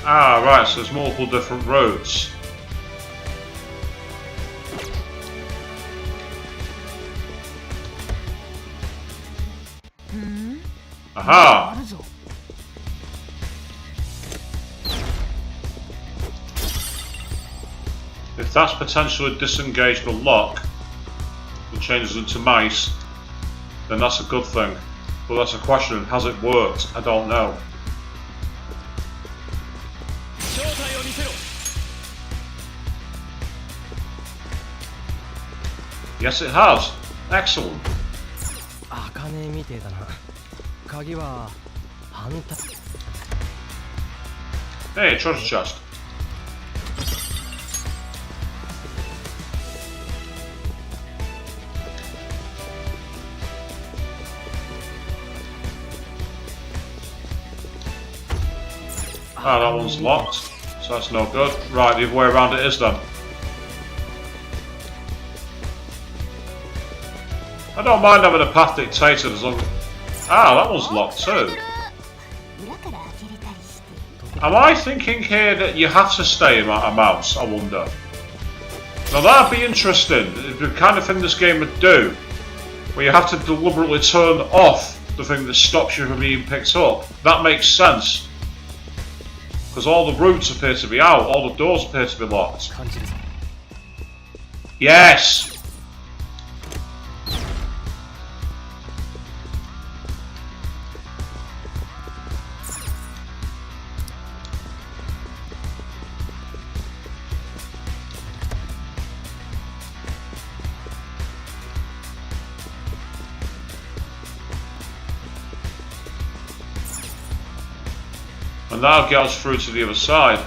Ah, right, so there's multiple different roads. Aha! If that's potentially disengaged the lock and changes into mice, then that's a good thing. But that's a question, has it worked? I don't know. Yes, it has. Excellent. 茜みてえだな。鍵は反対。 Hey, treasure chest. Ah, that one's locked, so that's no good. Right, the other way around it is then. I don't mind having a path dictated as long as... Ah, that one's locked too. Am I thinking here that you have to stay a mouse, I wonder? Now that'd be interesting, the kind of thing this game would do, where you have to deliberately turn off the thing that stops you from being picked up. That makes sense. Because all the routes appear to be out, all the doors appear to be locked. Yes! And that'll get us through to the other side.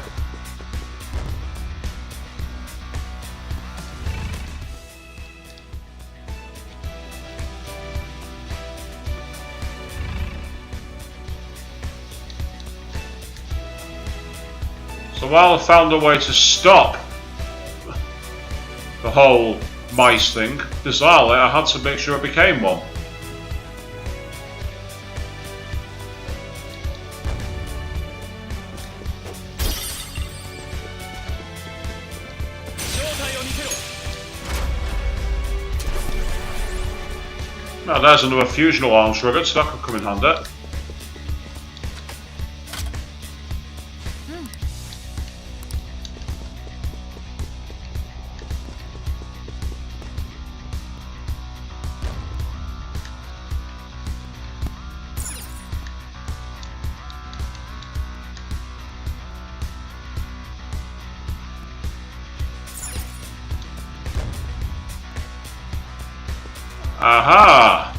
So while I found a way to stop the whole mice thing, bizarrely I had to make sure it became one. Now there's another fusion alarm triggered, so that could come in handy. Aha!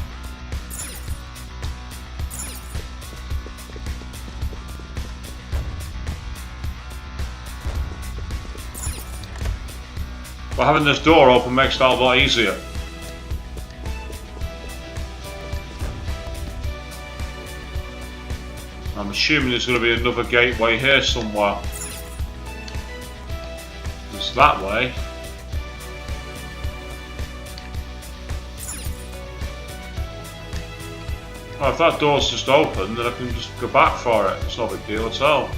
Well, having this door open makes that a lot easier. I'm assuming there's going to be another gateway here somewhere. It's that way. Well, if that door's just open, then I can just go back for it. It's no big deal at all.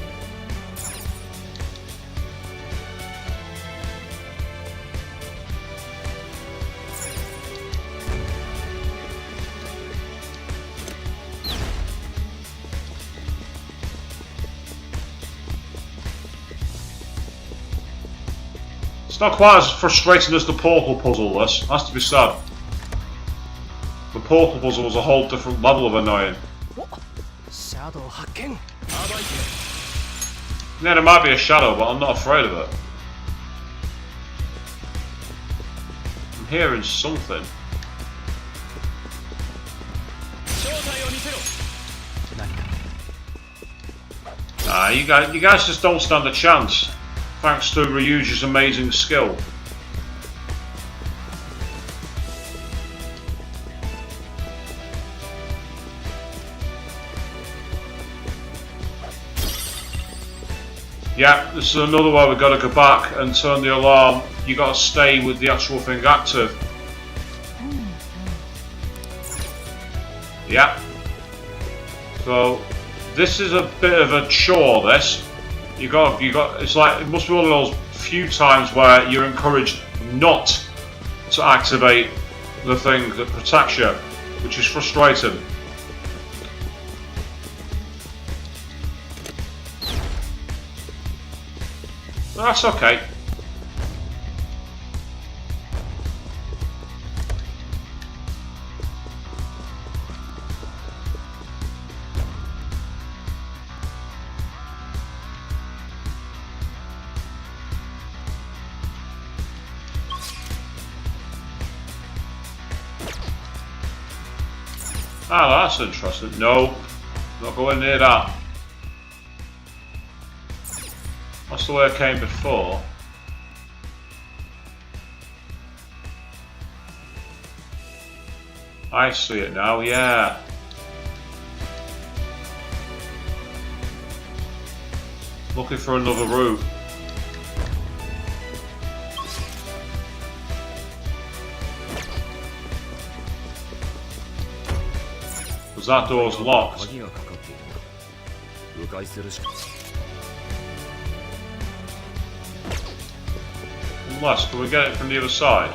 It's not quite as frustrating as the portal puzzle, this has to be said. The portal puzzle was a whole different level of annoying. シャドウ発見。 Yeah, there might be a shadow, but I'm not afraid of it. I'm hearing something. 正体を見せろ。 Nah, you guys just don't stand a chance. Thanks to Ryuji's amazing skill. Yeah, this is another way we've got to go back and turn the alarm. You got to stay with the actual thing active. Yeah. So this is a bit of a chore. This you got. It's like it must be one of those few times where you're encouraged not to activate the thing that protects you, which is frustrating. That's okay. Ah, that's interesting. No, not going near that. That's the way I came before. I see it now, yeah. Looking for another route. Because that door's locked. 鍵がかかっているな。迂回するしか。 Unless, can we get it from the other side?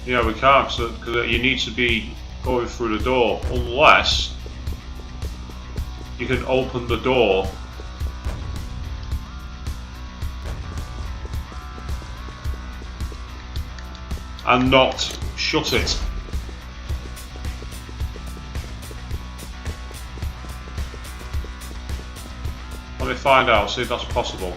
Yeah, we can't, because you need to be going through the door, unless you can open the door and not shut it. Let me find out, see if that's possible.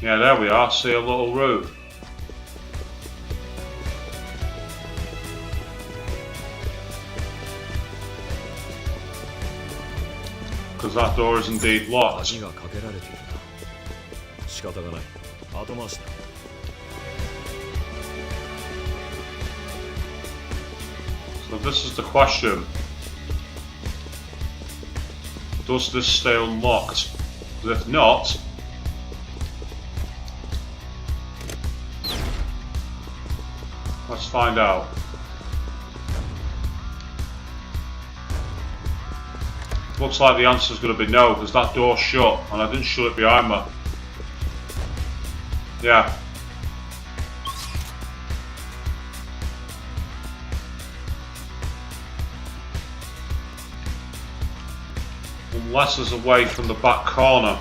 Yeah, there we are, see a little route. Because that door is indeed locked. 鍵がかけられているな。仕方がない。後回しだ。 So this is the question. Does this stay unlocked? Because if not, let's find out. Looks like the answer is going to be no, because that door's shut, and I didn't shut it behind me. Yeah. Unless there's a way from the back corner.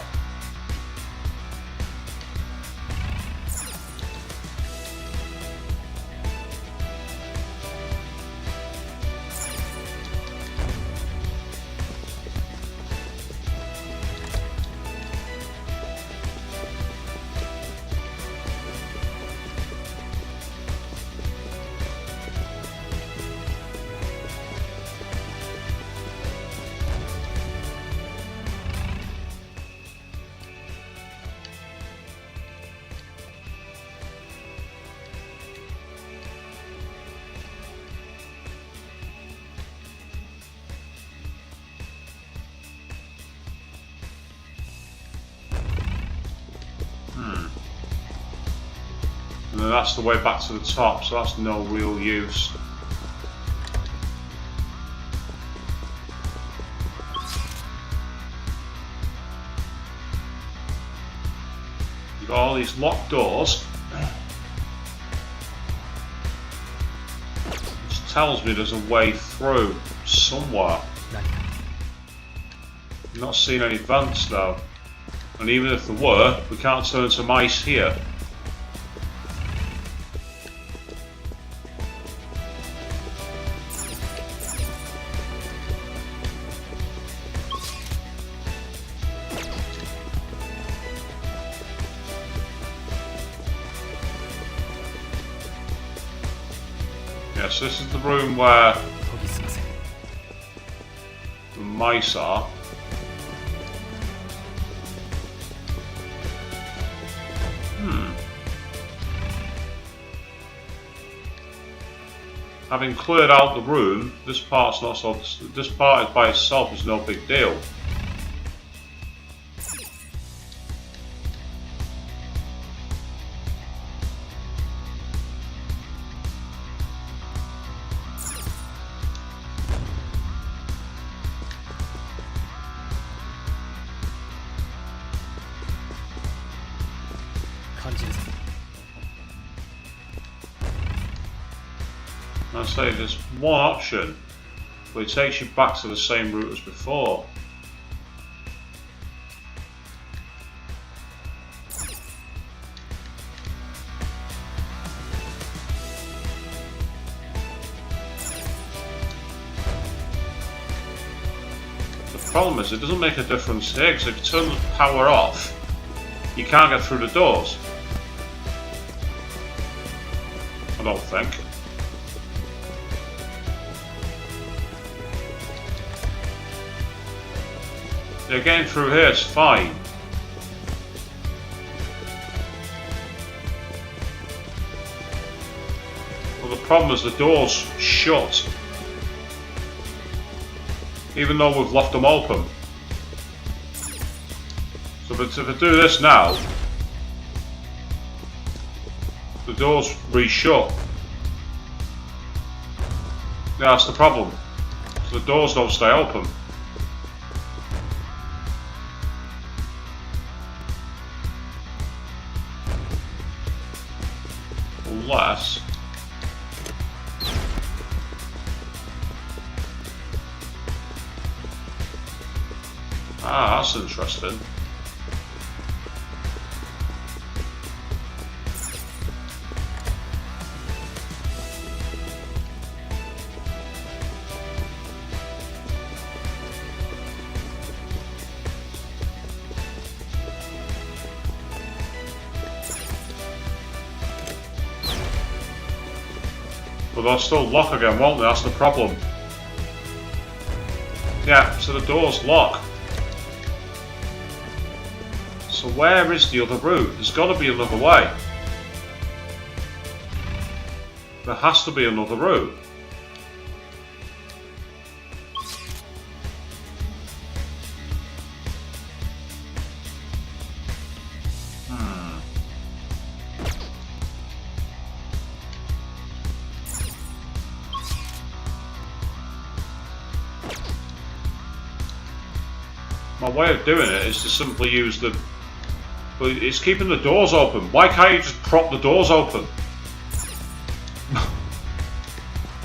then that's the way back to the top, so that's no real use. You've got all these locked doors. Which tells me there's a way through somewhere. I'm not seeing any vents though. And even if there were, we can't turn to mice here. Yes, this is the room where the mice are. Having cleared out the room, this part's not so. This part by itself is no big deal. I say there's one option, but it takes you back to the same route as before. The problem is it doesn't make a difference here, because if you turn the power off, you can't get through the doors. I don't think. Yeah, getting through here is fine. Well, the problem is the door's shut. Even though we've left them open. So if I do this now, the door's re-shut. Yeah, that's the problem. So the doors don't stay open. Unless that's interesting. But they'll still lock again, won't they? That's the problem. Yeah, so the doors lock. So where is the other route? There's got to be another way. There has to be another route. My way of doing it is to simply use the... But it's keeping the doors open. Why can't you just prop the doors open?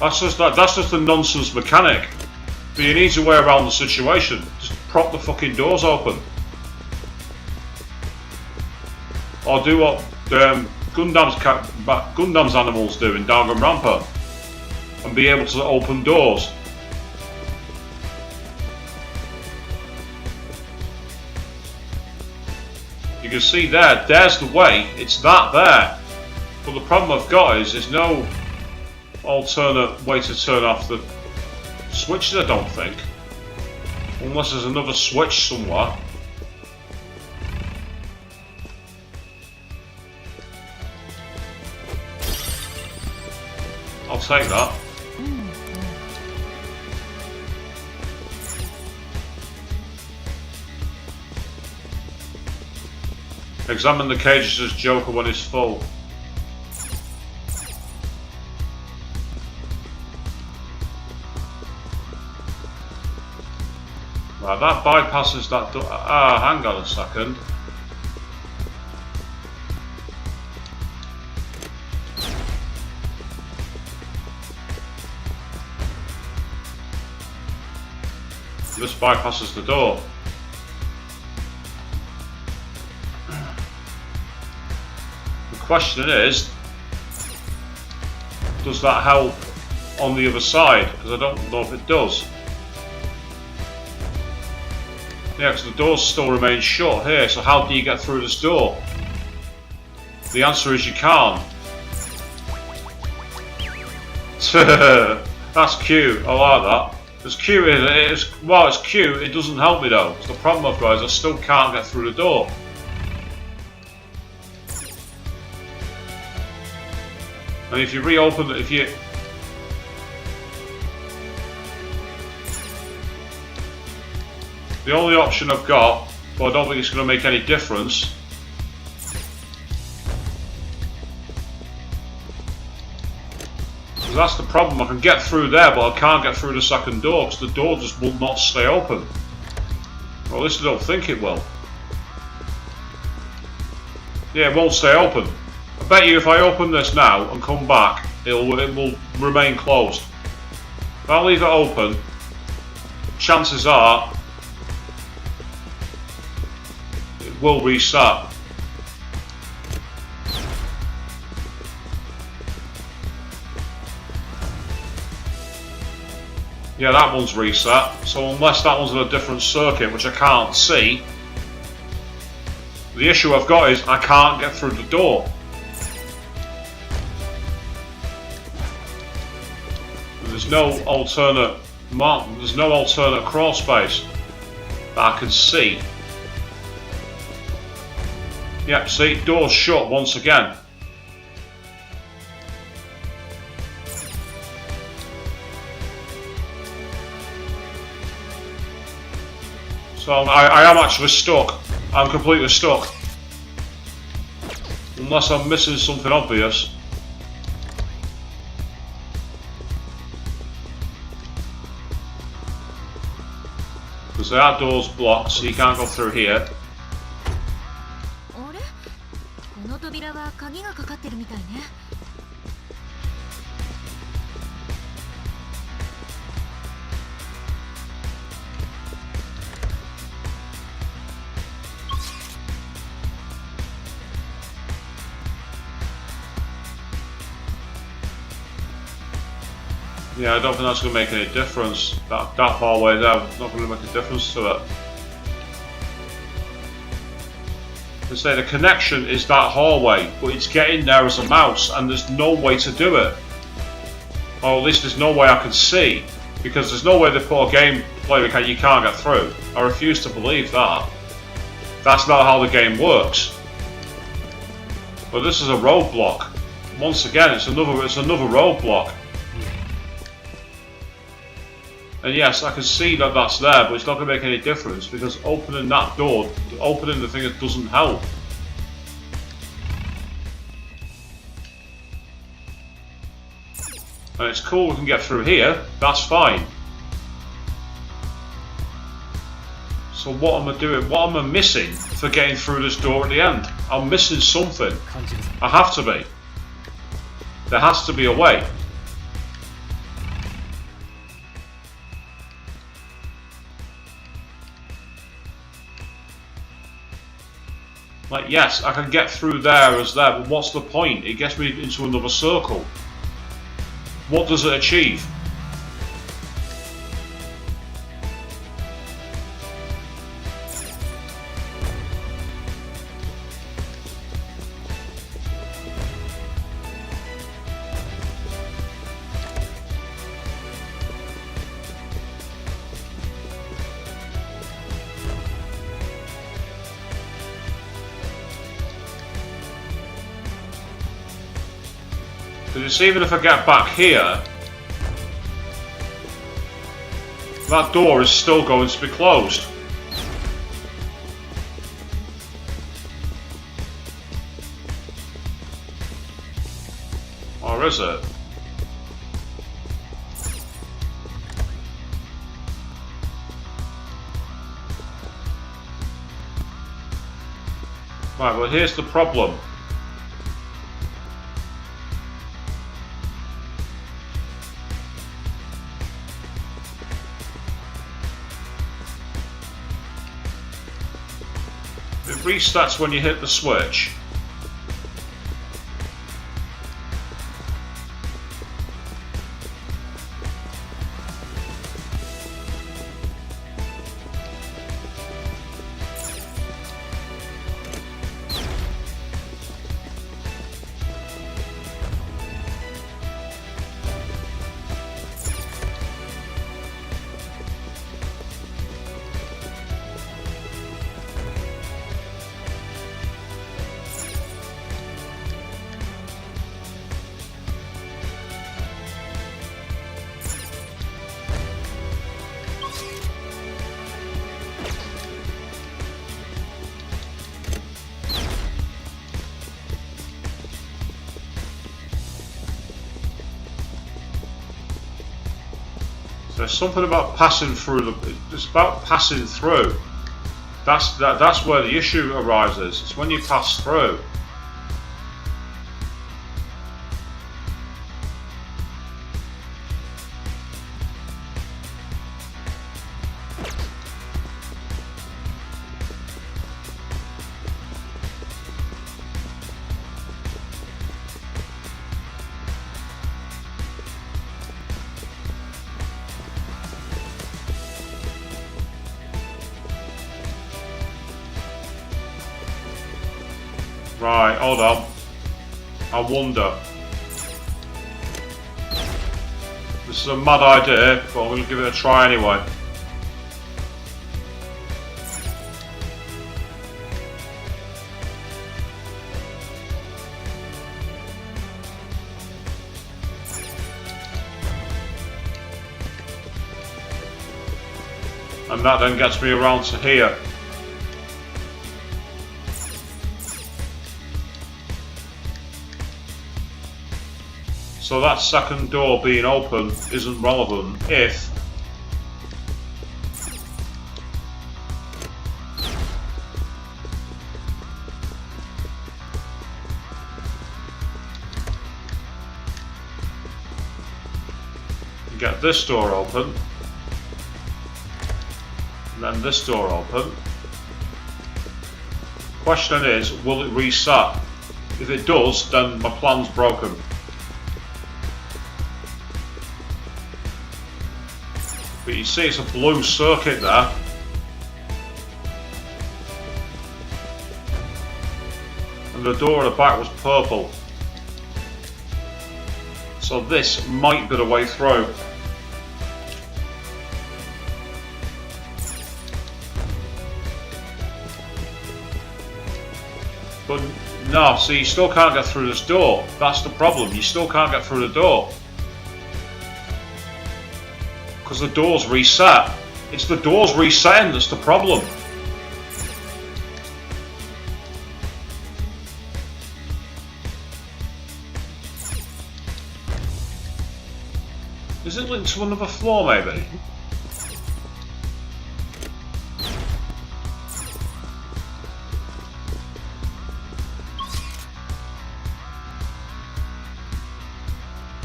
That's just a nonsense mechanic. But you need a way around the situation. Just prop the fucking doors open. Or do what Gundam's animals do in Danganronpa. And be able to open doors. You can see there's the way, it's that there. But the problem I've got is there's no alternate way to turn off the switches, I don't think. Unless there's another switch somewhere. I'll take that. Examine the cages as Joker when it's full. Right, that bypasses that door. Hang on a second. This bypasses the door. The question is, does that help on the other side? Because I don't know if it does. Yeah, because the door still remains shut here, so how do you get through this door? The answer is you can't. That's cute, I like that. It's cute, well, it's cute, it doesn't help me though. The problem I've got is I still can't get through the door. And if you reopen it, the only option I've got, but I don't think it's going to make any difference, because that's the problem. I can get through there, but I can't get through the second door because the door just will not stay open. Or at least I don't think it will. Yeah, it won't stay open. I bet you if I open this now and come back, it will remain closed. If I leave it open, chances are it will reset. Yeah, that one's reset. So unless that one's in a different circuit, which I can't see, the issue I've got is I can't get through the door. There's no alternate there's no alternate crawl space that I can see. Yep, see, door's shut once again. So I am actually stuck. I'm completely stuck. Unless I'm missing something obvious. Because that door's blocked, so you can't go through here. あれ？この扉は鍵がかかってるみたいね。Yeah, I don't think that's going to make any difference. That hallway there, not going to make a difference to it. They say the connection is that hallway, but it's getting there as a mouse, and there's no way to do it. Or at least there's no way I can see, because there's no way they put a gameplay mechanic you can't get through. I refuse to believe that. That's not how the game works. But this is a roadblock. Once again, it's another roadblock. And yes, I can see that that's there, but it's not going to make any difference because opening that door, opening the thing, it doesn't help. And it's cool we can get through here, that's fine. So what am I doing? What am I missing for getting through this door at the end? I'm missing something. I have to be. There has to be a way. Like, yes, I can get through there as there, but what's the point? It gets me into another circle. What does it achieve? Because even if I get back here, that door is still going to be closed. Or is it? Right, well here's the problem. It restarts when you hit the switch. There's something about passing through it's about passing through. That's where the issue arises. It's when you pass through. Right, hold on. I wonder. This is a mad idea, but I'm going to give it a try anyway. And that then gets me around to here. So that second door being open isn't relevant if you get this door open and then this door open. Question is, will it reset? If it does, then my plan's broken. But you see it's a blue circuit there. And the door at the back was purple. So this might be the way through. But no, see, you still can't get through this door. That's the problem, you still can't get through the door. Because the door's reset. It's the door's resetting that's the problem. Is it linked to another floor maybe?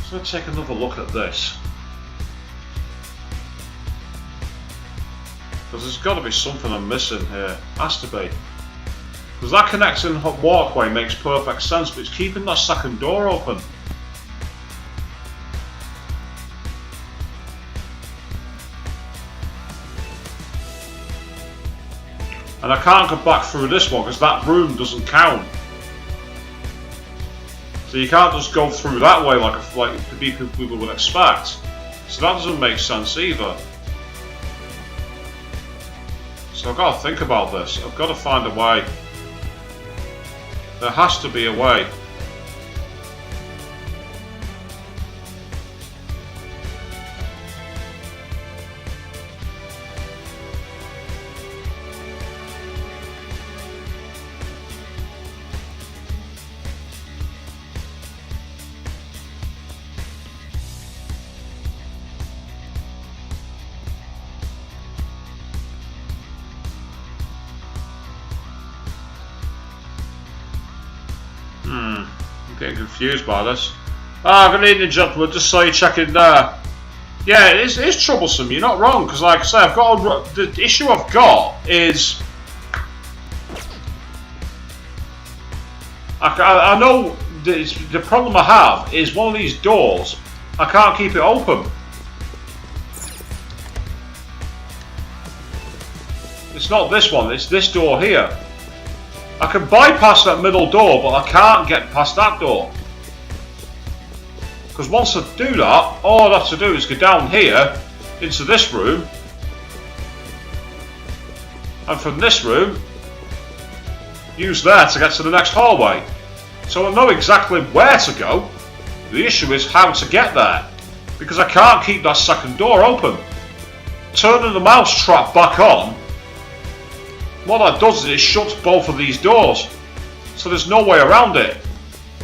So let's take another look at this. Because there's got to be something I'm missing here. Has to be. Because that connecting walkway makes perfect sense, but it's keeping that second door open. And I can't go back through this one because that room doesn't count. So you can't just go through that way like people would expect. So that doesn't make sense either. So I've got to think about this. I've got to find a way. There has to be a way. Getting confused by this. Ah, good evening, gentlemen. Just saw you checking there. Yeah, it is troublesome. You're not wrong, because like I say, I've got the issue I've got is I know the problem I have is one of these doors. I can't keep it open. It's not this one. It's this door here. I can bypass that middle door, but I can't get past that door. Because once I do that, all I have to do is go down here into this room, and from this room use there to get to the next hallway. So I know exactly where to go. The issue is how to get there, because I can't keep that second door open. Turning the mouse trap back on, what that does is it shuts both of these doors, so there's no way around it.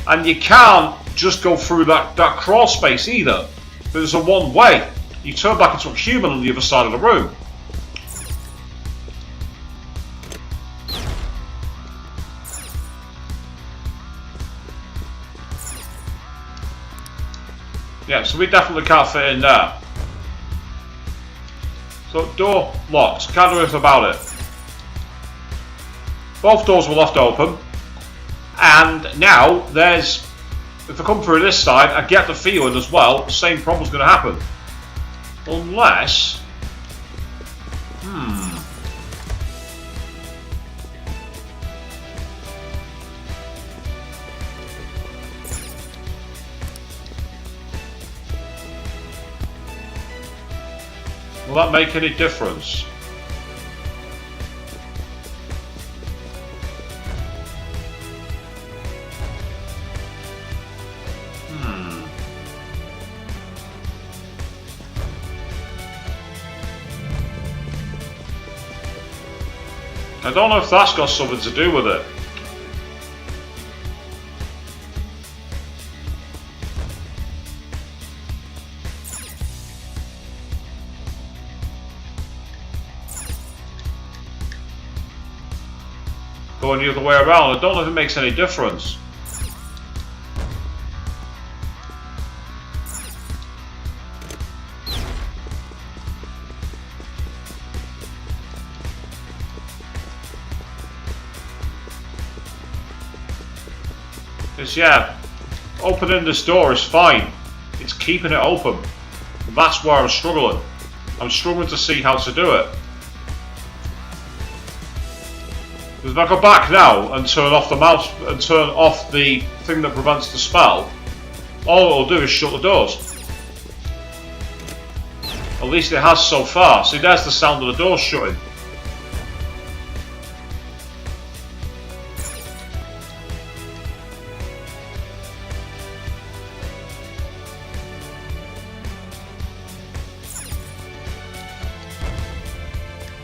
And you can't just go through that crawl space either. There's a one way. You turn back into a human on the other side of the room. Yeah, so we definitely can't fit in there. So door locked. Can't do anything about it. Both doors were left open. And now there's, if I come through this side, I get the feeling as well the same problem's going to happen. Unless... Will that make any difference? I don't know if that's got something to do with it. Going the other way around, I don't know if it makes any difference. Because yeah, opening this door is fine. It's keeping it open. That's where I'm struggling. I'm struggling to see how to do it. Because if I go back now and turn off the mouse and turn off the thing that prevents the spell, all it'll do is shut the doors. At least it has so far. See, there's the sound of the doors shutting.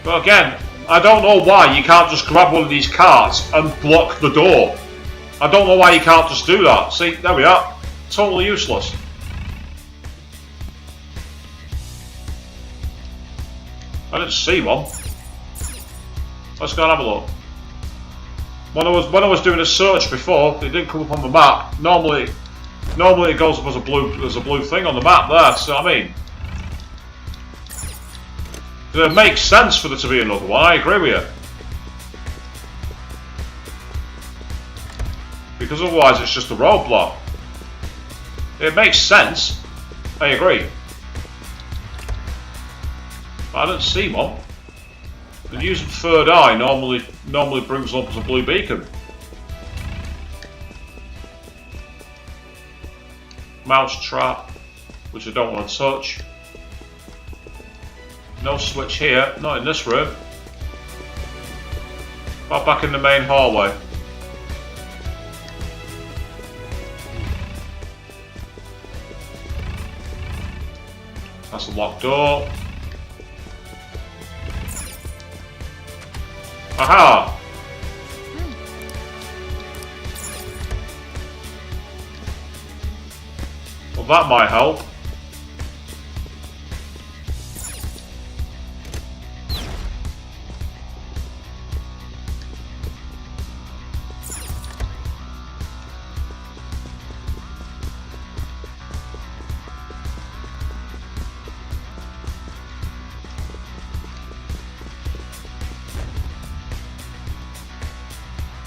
But again, I don't know why you can't just grab one of these carts and block the door. I don't know why you can't just do that. See, there we are. Totally useless. I didn't see one. Let's go and have a look. When I was doing a search before, it didn't come up on the map. Normally it goes up as a blue thing on the map there. So I mean, it makes sense for there to be another one. I agree with you. Because otherwise it's just a roadblock. It makes sense. I agree. But I didn't see one. And using third eye normally brings up as a blue beacon. Mouse trap, which I don't want to touch. No switch here, not in this room. But back in the main hallway. That's a locked door. Aha! Well, that might help.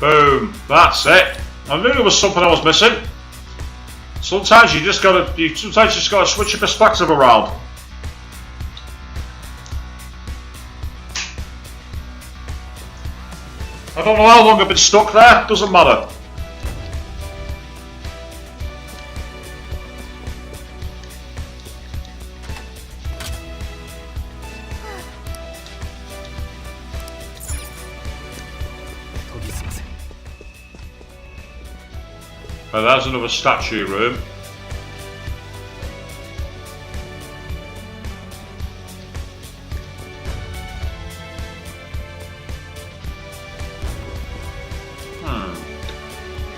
Boom. That's it. I knew there was something I was missing. Sometimes you just gotta switch your perspective around. I don't know how long I've been stuck there, doesn't matter. Well, there's another statue room.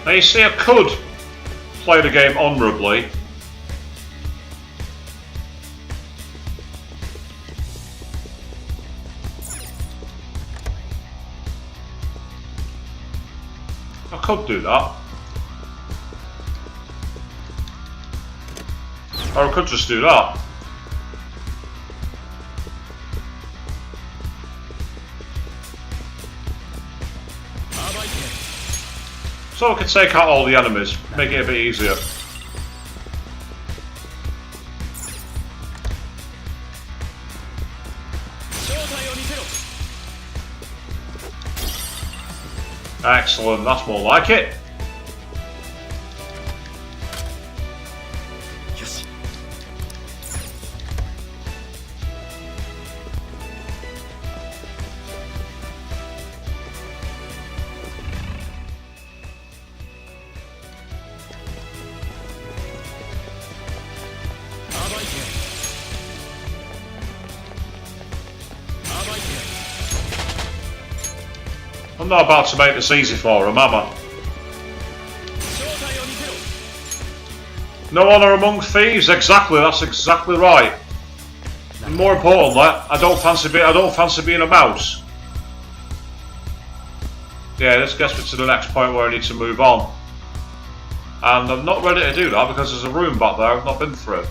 Now you see, I could play the game honourably. I could do that. Or I could just do that. So I could take out all the enemies, make it a bit easier. Excellent, that's more like it. I'm not about to make this easy for him, am I? No honour among thieves, exactly, that's exactly right. And more importantly, I don't fancy being a mouse. Yeah, this gets me to the next point where I need to move on. And I'm not ready to do that because there's a room back there I've not been through.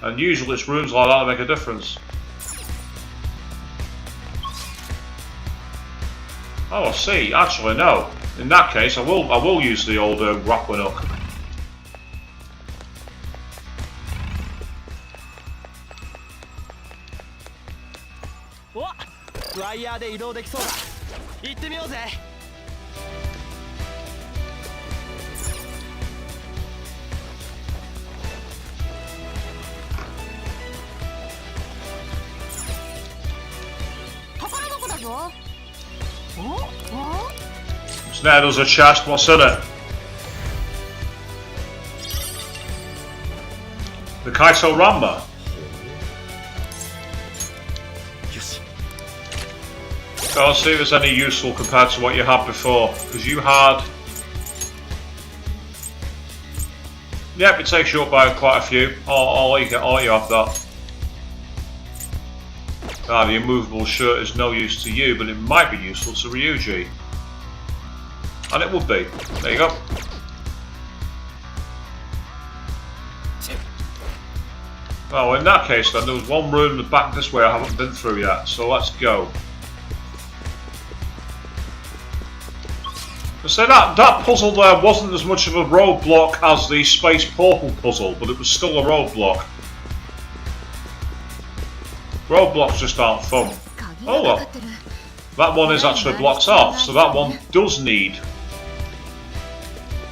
And usually it's rooms like that that make a difference. Oh, I see. Actually, no. In that case, I will use the old grappling hook. Snare does a chest, what's in it? The Kaito Ramba. So I'll see if it's any useful compared to what you had before. Because you had... Yep, it takes you up by quite a few. I'll let you have that. Ah, the immovable shirt is no use to you, but it might be useful to Ryuji. And it would be. There you go. Oh, in that case then, there was one room in the back this way I haven't been through yet, so let's go. So that puzzle there wasn't as much of a roadblock as the space portal puzzle, but it was still a roadblock. Roadblocks just aren't fun. Oh well. That one is actually blocked off, so that one does need.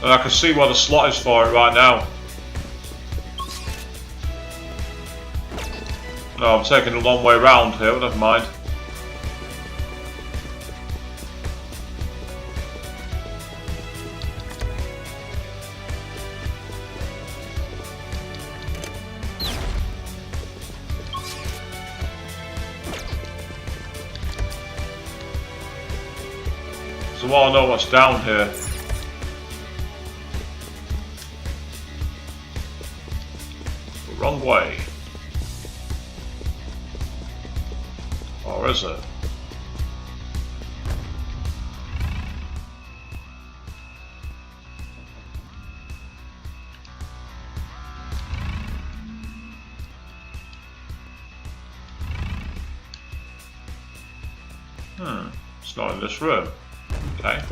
And I can see where the slot is for it right now. No, I'm taking a long way round here, but never mind. So I want to know what's down here. Wrong way. Or is it? It's not in this room. Okay.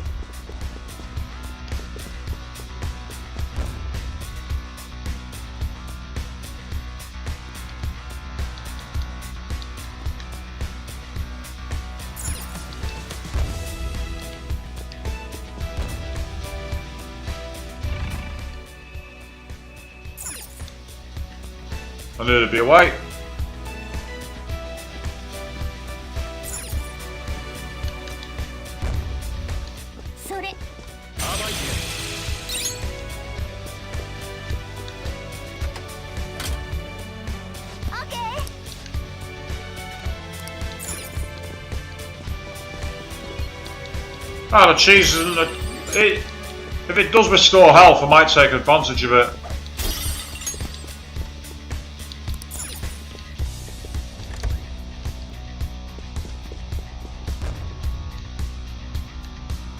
I knew to be away. Ah, the cheese isn't if it does restore health, I might take advantage of it.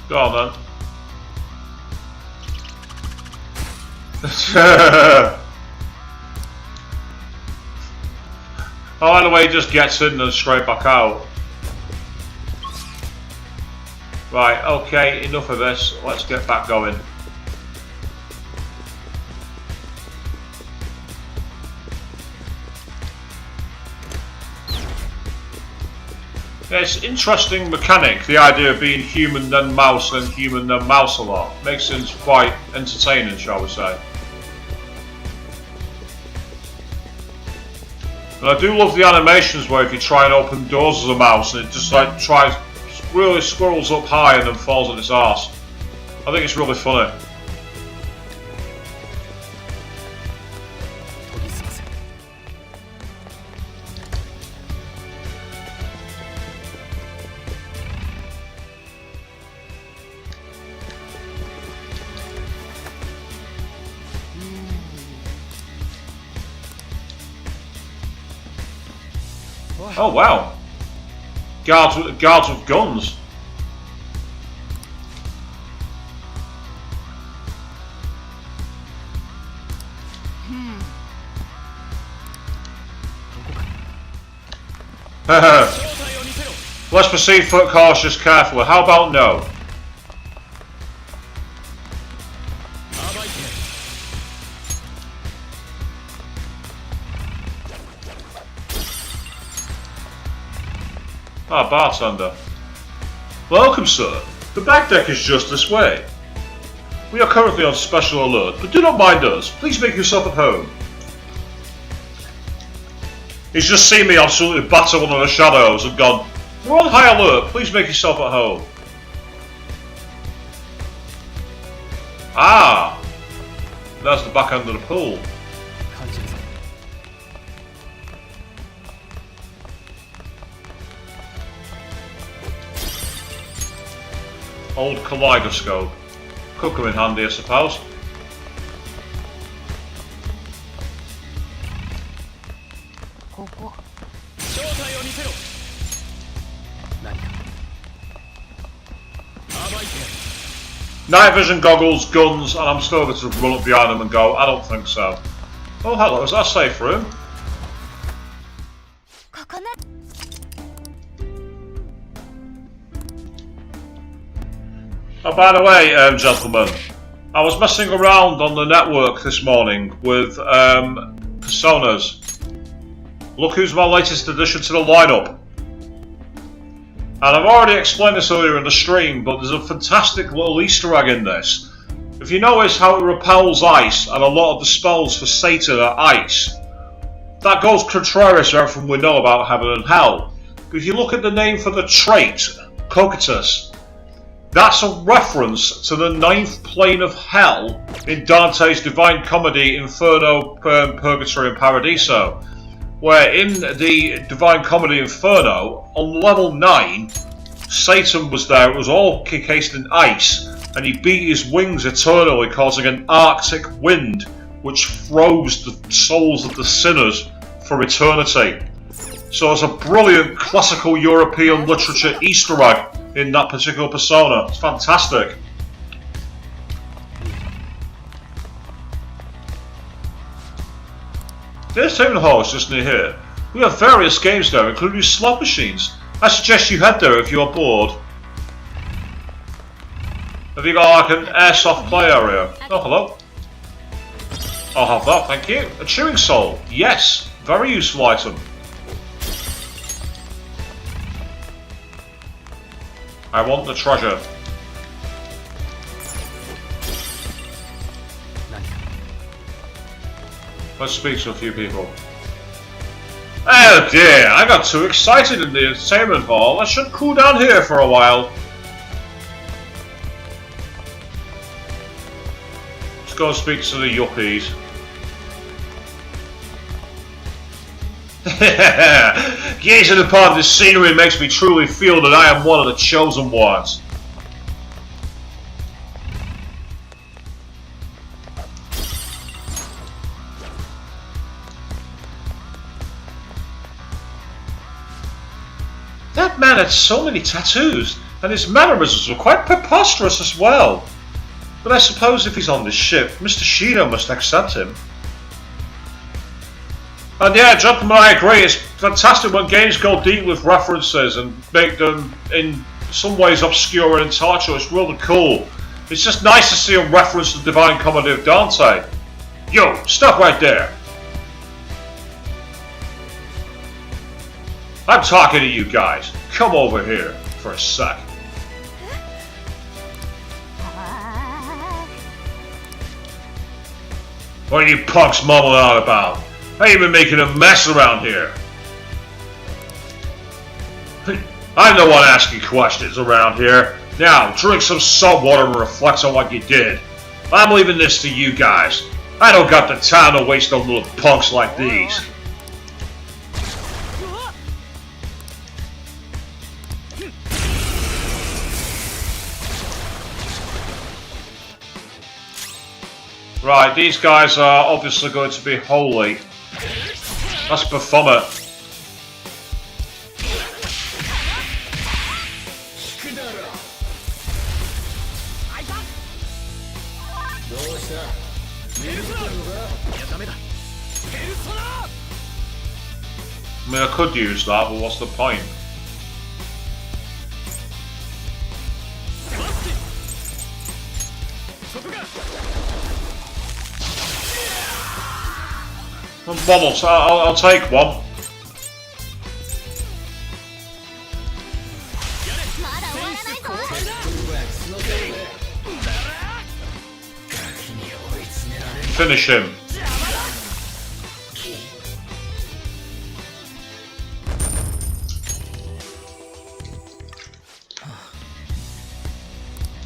Go on then. Oh, by the way, he just gets in and straight back out. Right, okay, enough of this. Let's get back going. Yeah, it's an interesting mechanic, the idea of being human then mouse then human then mouse a lot. Makes things quite entertaining, shall we say. And I do love the animations where if you try and open doors as a mouse and it just like really squirrels up high and then falls on its arse. I think it's really funny. Oh wow! Guards with guns. Let's proceed foot cautious carefully. How about no? Ah, bartender. Welcome, sir. The back deck is just this way. We are currently on special alert, but do not mind us. Please make yourself at home. He's just seen me absolutely batter one of the shadows and gone, we're on high alert, please make yourself at home. Ah! There's the back end of the pool. Old kaleidoscope. Could come in handy, I suppose. Night vision goggles, guns, and I'm still going to run up behind them and go, I don't think so. Oh hello, is that a safe room? Oh, by the way, gentlemen, I was messing around on the network this morning with personas. Look who's my latest addition to the lineup. And I've already explained this earlier in the stream, but there's a fantastic little Easter egg in this. If you notice how it repels ice, and a lot of the spells for Satan are ice, that goes contrary to everything we know about heaven and hell. But if you look at the name for the trait, Cocytus, that's a reference to the ninth plane of hell in Dante's Divine Comedy, Inferno, Purgatory and Paradiso, where in the Divine Comedy Inferno, on level 9, Satan was there, it was all encased in ice, and he beat his wings eternally, causing an arctic wind which froze the souls of the sinners for eternity. So it's a brilliant classical European literature Easter egg in that particular persona. It's fantastic. The entertainment hall is just near here. We have various games there, including slot machines. I suggest you head there if you're bored. Have you got like an airsoft play area? Oh, hello. I'll have that, thank you. A chewing soul. Yes, very useful item. I want the treasure. Let's speak to a few people. Oh dear, I got too excited in the entertainment hall. I should cool down here for a while. Let's go and speak to the yuppies. Gazing upon this scenery makes me truly feel that I am one of the chosen ones. That man had so many tattoos, and his mannerisms were quite preposterous as well. But I suppose if he's on this ship, Mr. Shido must accept him. And yeah, gentlemen, I agree, it's fantastic when games go deep with references and make them in some ways obscure and tortuous. It's really cool. It's just nice to see a reference to the Divine Comedy of Dante. Yo, stop right there. I'm talking to you guys. Come over here for a sec. What are you punks mumbling on about? I ain't been making a mess around here. I'm the one asking questions around here. Now, drink some salt water and reflect on what you did. I'm leaving this to you guys. I don't got the time to waste on little punks like these. Right, these guys are obviously going to be holy. Let's perform it. I mean, I could use that, but what's the point? Bubbles, I'll take one. Finish him.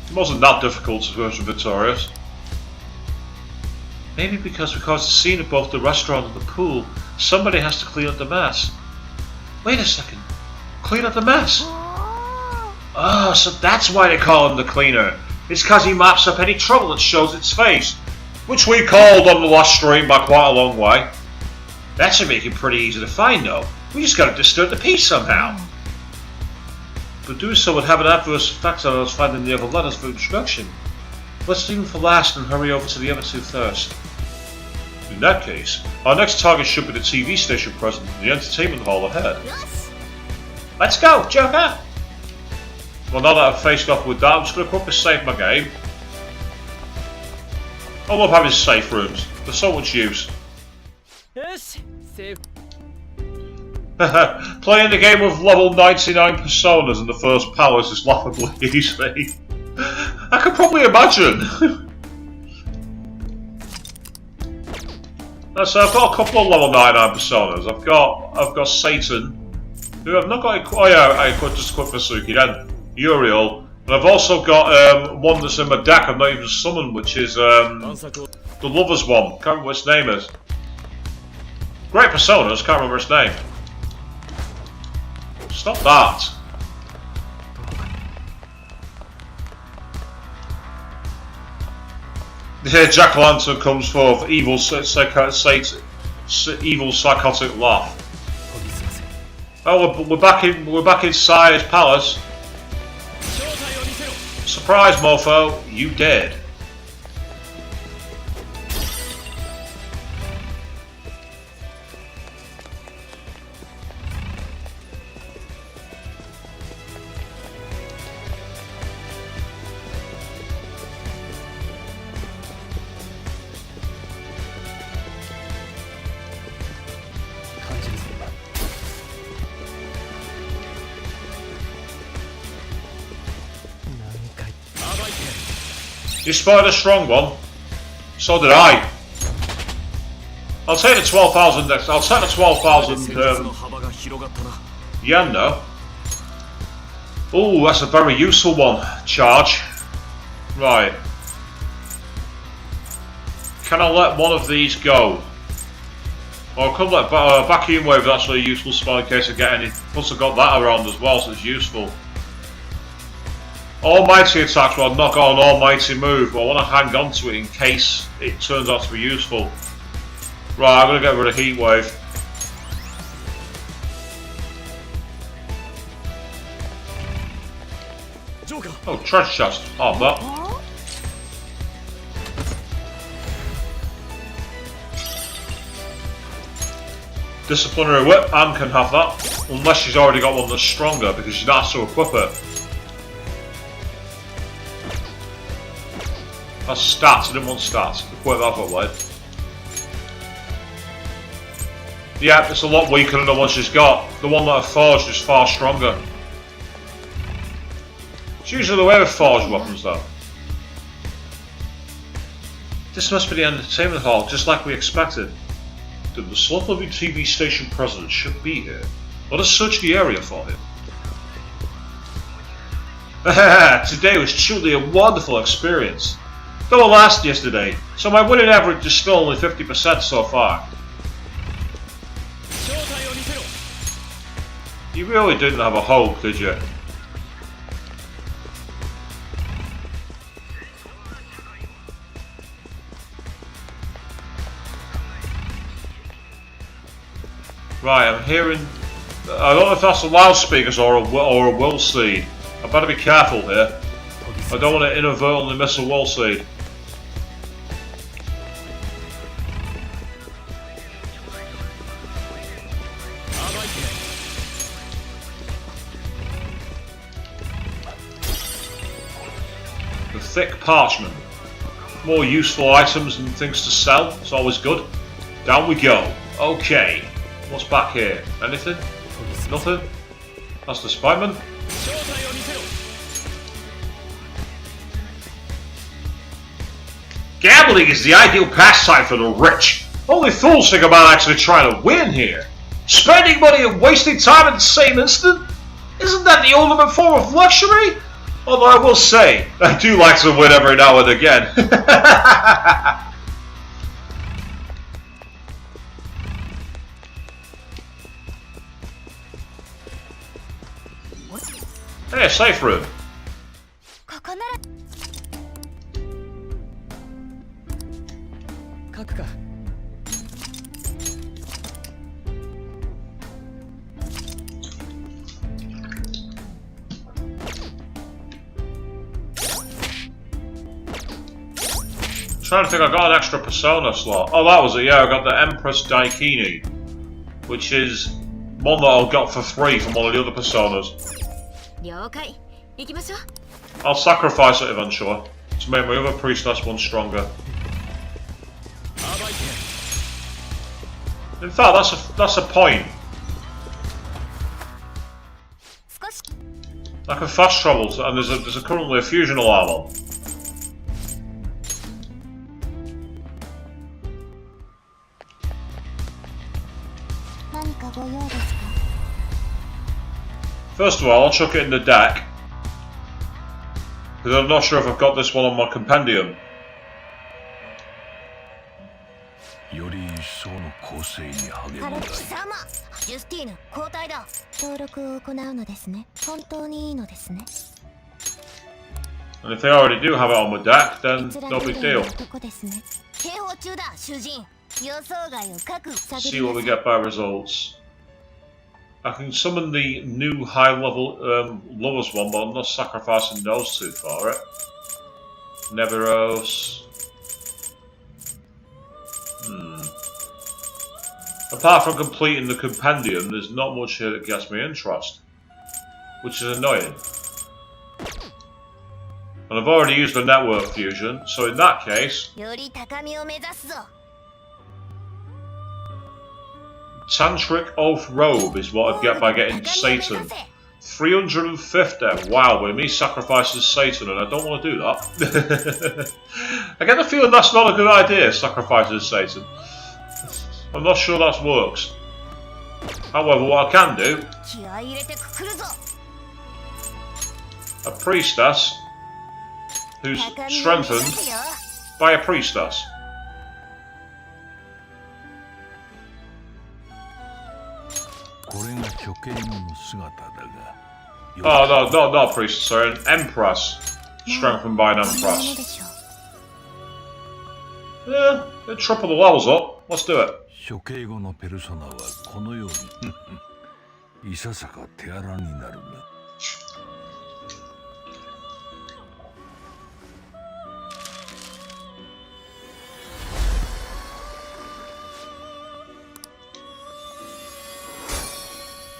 It wasn't that difficult to go to Victorious. Maybe because we caused a scene at both the restaurant and the pool, somebody has to clean up the mess. Wait a second. Clean up the mess? Oh, so that's why they call him the cleaner. It's because he mops up any trouble that shows its face. Which we called on the last stream by quite a long way. That should make it pretty easy to find though. We just gotta disturb the piece somehow. But doing so would have an adverse effect on us finding the other letters for instruction. Let's leave them for last and hurry over to the other two first. In that case, our next target should be the TV station present in the entertainment hall ahead. Let's go, Joker! Well, now that I've faced off with that, I'm just going to quickly save my game. I love having safe rooms. They're so much use. Playing the game with level 99 personas in the first palace is laughably easy. I could probably imagine. So I've got a couple of level 99 personas. I've got Satan, who I've not got. Oh yeah, I could just quit Masuki then. Uriel, and I've also got one that's in my deck I've not even summoned, which is the Lovers one. Can't remember what its name is. Great personas, can't remember its name. Stop that. Here, Jack-o'-lantern comes forth, evil psychotic laugh. Oh, we're back inside his palace. Surprise, mofo! You dead. You spotted a strong one. So did I. I'll take the 12,000 next. I'll take the 12,000 yen though. Oh, that's a very useful one. Charge. Right. Can I let one of these go? Or I could let vacuum wave, that's a useful spell in case I get any. Plus I've got that around as well, so it's useful. Almighty attacks, well, knock on an almighty move, but I want to hang on to it in case it turns out to be useful. Right, I'm going to get rid of heat wave. Oh, treasure chest. Oh, that. Disciplinary whip, Anne can have that. Unless she's already got one that's stronger, because she's not to equip it. That's stats, I didn't want stats. Equip that for way. Yeah, it's a lot weaker than the one she's got. The one that I forged is far stronger. It's usually the way with forged weapons though. This must be the entertainment hall, just like we expected. The slow-living TV station president should be here. Let us search the area for him. Today was truly a wonderful experience. Though it lasted yesterday, so my winning average is still only 50% so far. You really didn't have a hope, did you? Right, I'm hearing. I don't know if that's the loudspeakers or a will seed. I better be careful here. I don't want to inadvertently miss a will seed. The thick parchment. More useful items and things to sell. It's always good. Down we go. Okay. What's back here? Anything? Nothing? That's the Spyman. Gambling is the ideal pastime for the rich. Only fools think about actually trying to win here. Spending money and wasting time at the same instant? Isn't that the ultimate form of luxury? Although I will say, I do like to win every now and again. Hey, a safe room. Trying to think, I got an extra persona slot. Oh, that was it, yeah, I got the Empress Daikini, which is one that I got for free from one of the other personas. I'll sacrifice it eventually to make my other priestess one stronger. In fact, that's a point. I can fast travel, and there's currently a fusion alarm on. First of all, I'll chuck it in the deck, because I'm not sure if I've got this one on my compendium. And if they already do have it on my deck, then no big deal. See what we get by results. I can summon the new high level lovers one, but I'm not sacrificing those two for it. Neveros. Apart from completing the compendium, there's not much here that gets me interest, which is annoying. And I've already used the network fusion, so in that case, Tantric Oath Robe is what I'd get by getting Satan. 350. Wow, with me sacrificing Satan, and I don't want to do that. I get the feeling that's not a good idea, sacrificing Satan. I'm not sure that works. However, what I can do, a priestess who's strengthened by a priestess. Oh, no, not a priestess, sorry, an empress. Strengthened by an empress. Yeah, let's triple the levels up. Let's do it.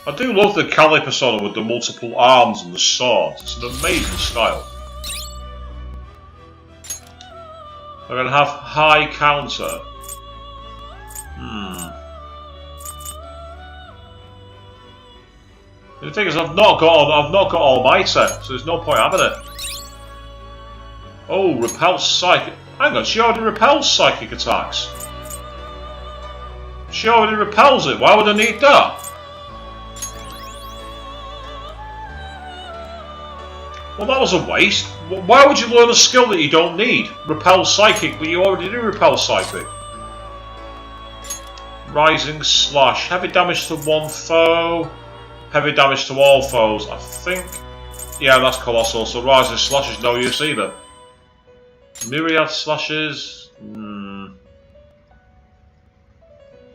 I do love the Kali persona with the multiple arms and the sword. It's an amazing style. We're going to have high counter. The thing is, I've not got Almighty, so there's no point having it. Oh, repel psychic. Hang on, she already repels psychic attacks. She already repels it. Why would I need that? Well, that was a waste. Why would you learn a skill that you don't need? Repel Psychic, but you already do Repel Psychic. Rising Slash. Heavy damage to one foe. Heavy damage to all foes. I think... Yeah, that's Colossal, so Rising Slash is no use either. Myriad Slashes...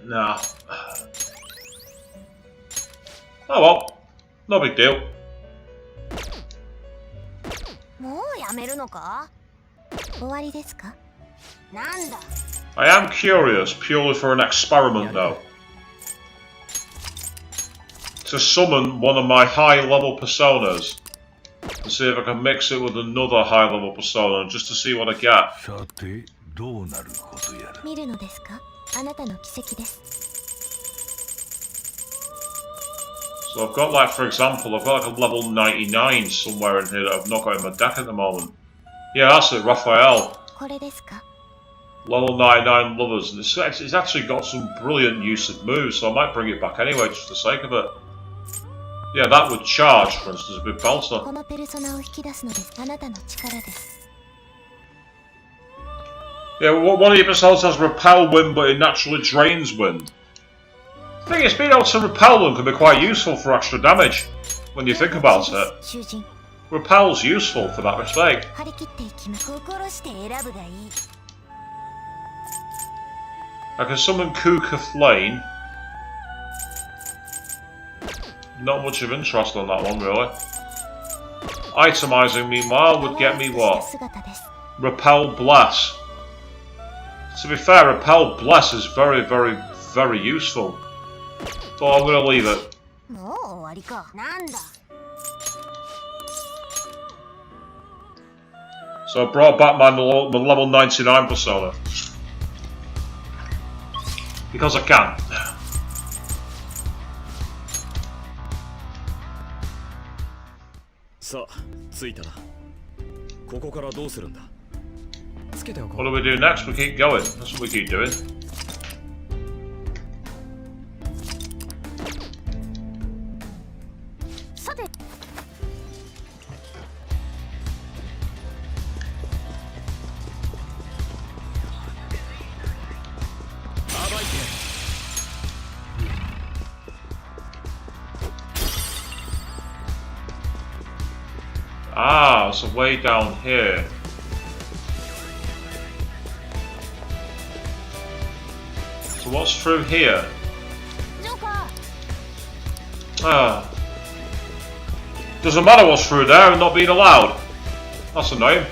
Nah. Oh well. No big deal. I am curious, purely for an experiment though, to summon one of my high level personas and see if I can mix it with another high level persona just to see what I get. So I've got, like, for example, I've got like a level 99 somewhere in here that I've not got in my deck at the moment. Yeah, that's it, Raphael. Level 99 Lovers. And it's actually got some brilliant use of moves, so I might bring it back anyway, just for the sake of it. Yeah, that would charge, for instance, a big belter. Yeah, one of your personas has Repel Wind, but it naturally drains Wind. The thing is, being able to repel them can be quite useful for extra damage, when you think about it. Repel's useful for that mistake. I can summon Kuketh Lane. Not much of interest on that one, really. Itemizing, meanwhile, would get me what? Repel Bless. To be fair, Repel Bless is very, very, very useful. But I'm going to leave it. So I brought back my level 99 persona. Because I can. What do we do next? We keep going. That's what we keep doing. Ah, it's way down here. So what's through here? Ah. Doesn't matter what's through there and not being allowed. That's annoying.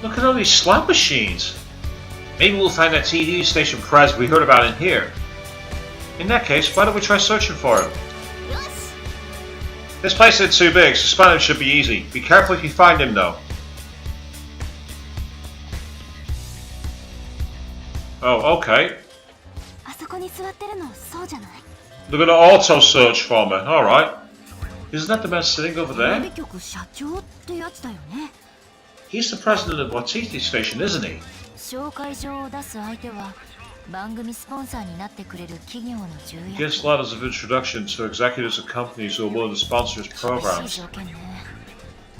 Look at all these slot machines. Maybe we'll find that TV station Prez we heard about in here. In that case, why don't we try searching for him? This place isn't too big, so spotting him should be easy. Be careful if you find him, though. Oh, okay. あそこに座ってるのそうじゃない？ They're gonna auto search for me. Alright. Isn't that the man sitting over テレ there? ビ局社長ってやつだよね。 He's the president of Watiti Station, isn't he? 紹介状を出す相手は番組スポンサーになってくれる企業の重役。 Gives letters of introduction to executives of companies who are willing to sponsor his 厳しい programs. 条件ね。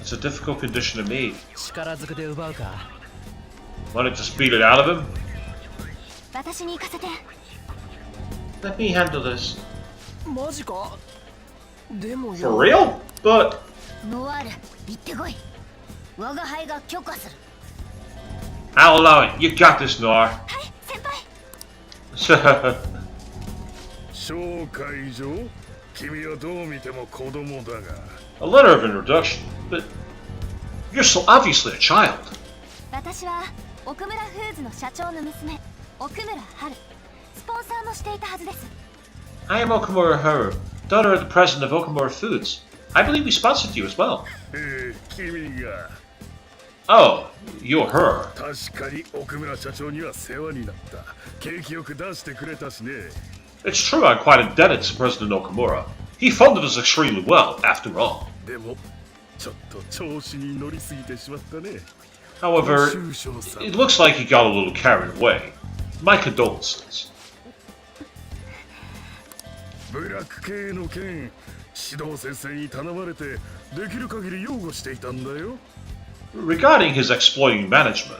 It's a difficult condition to meet. 力ずくで奪うか。 Want it to speed it out of him? 私に行かせて。 Let me handle this. マジか。でも For real? But ノワール行ってこい。我が輩が許可する。 I'll allow it. You got this, Noir. はい先輩。紹介状君はどう見ても子供だが A letter of introduction? But you're so obviously a child. 私は奥村フーズの社長の娘奥村春。スポンサーもしていたはずです。 I am Okamura Haru, daughter of the president of Okamura Foods. I believe we sponsored you as well. 君が Oh, you're her. 確かに奥村社長には世話になった景気よく出してくれたしね It's true I'm quite indebted to President Okamura. He funded us extremely well, after all. でもちょっと調子に乗りすぎてしまったね However, 優勝さ it looks like he got a little carried away. My condolences. ブラック系の件指導先生に頼まれてできる限り擁護していたんだよ Regarding his exploiting management,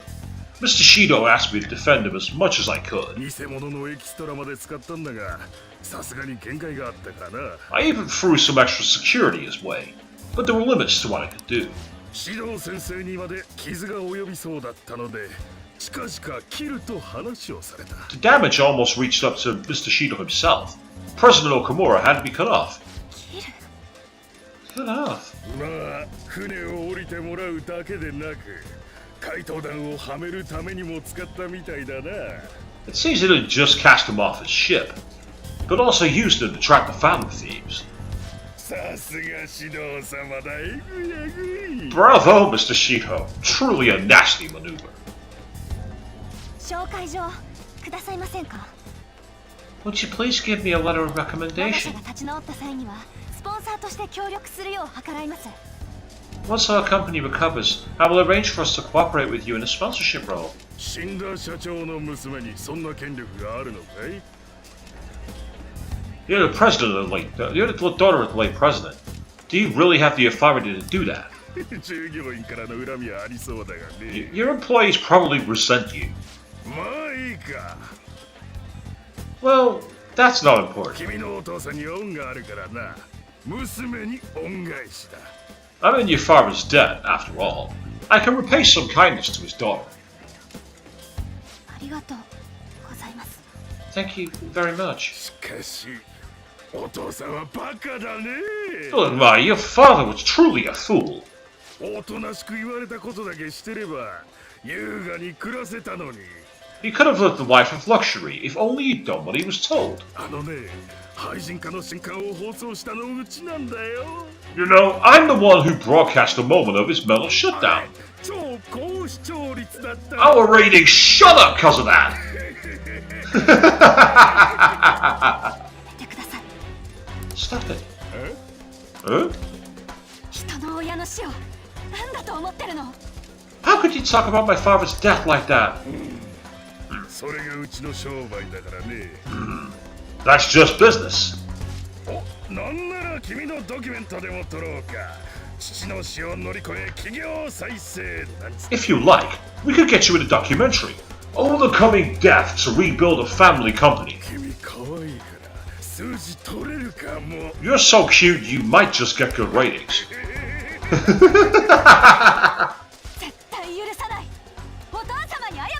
Mr. Shido asked me to defend him as much as I could. 偽物のエキストラまで使ったんだがさすがに限界があったからな I even threw some extra security his way, but there were limits to what I could do. 指導先生にまで傷が及びそうだったので近々切ると話をされた The damage almost reached up to Mr. Shido himself. President Okamura had to be cut off. Cut off? まあ船を降りてもらうだけでなく怪盗団をはめるためにも使ったみたいだな It seems he didn't just cast him off his ship, but also used him to track the Phantom Thieves. さすが指導様だえぐいえぐい Bravo, Mr. Shido. Truly a nasty maneuver. 紹介状くださいませんか？ Would you please give me a letter of 我が社 recommendation? が立ち直った際にはスポンサーとして協力するよう計らいます。 Once our company recovers, I will arrange for us to cooperate with you in a sponsorship role. 死んだ社長の娘にそんな権力があるのかい You're the president of the late. You're the daughter of the late president. Do you really have the authority to do that? 従業員からの恨みはありそうだがね Your employees probably resent you. まあいいか Well, that's not important. 君のお父さんに恩があるからな娘に恩返しだ I'm in your father's debt, after all. I can repay some kindness to his daughter. ありがとうございます。 Thank you very much. しかしお父さんはバカだね Oh my, your father was truly a fool. おとなしく言われたことだけしてれば優雅に暮らせたのに He could have lived a life of luxury if only he'd done what he was told. あのね廃人化の瞬間を放送したのうちなんだよ You know, I'm the one who broadcast the moment of his mental shutdown. 超高視聴率だった Our ratings shut up because of that. 見てください。 Stop it. Huh? 人の親の死を何だと思ってるの？ How could you talk about my father's death like that? それがうちの商売だからね That's just business. おなんなら君のドキュメントでも撮ろうか父の死を乗り越え企業再生なんつ If you like, we could get you in a documentary. Overcoming death to rebuild a family company. 君可愛いから数字取れるかも You're so cute, you might just get good ratings. 絶対許さない。お父様に謝れ。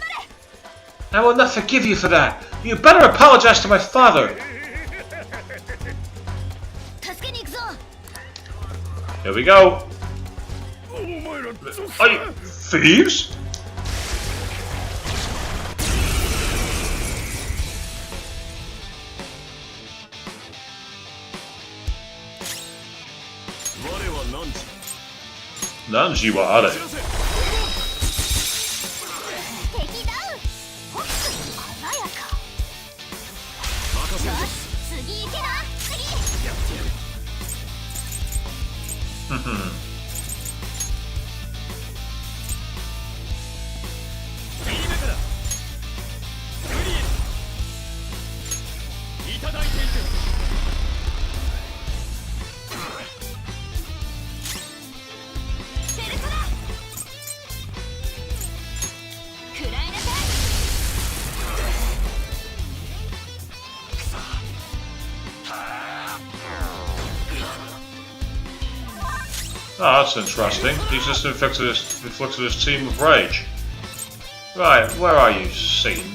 I will not forgive you for that. You better apologize to my father. 助けに行くぞ。 Here we go. お前らゾ Are you thieves? 我は何時 Nanji wa are. 敵ダウン。ほっあらや。Oh, that's interesting. He's just inflicted his team with rage. Right, where are you, Satan?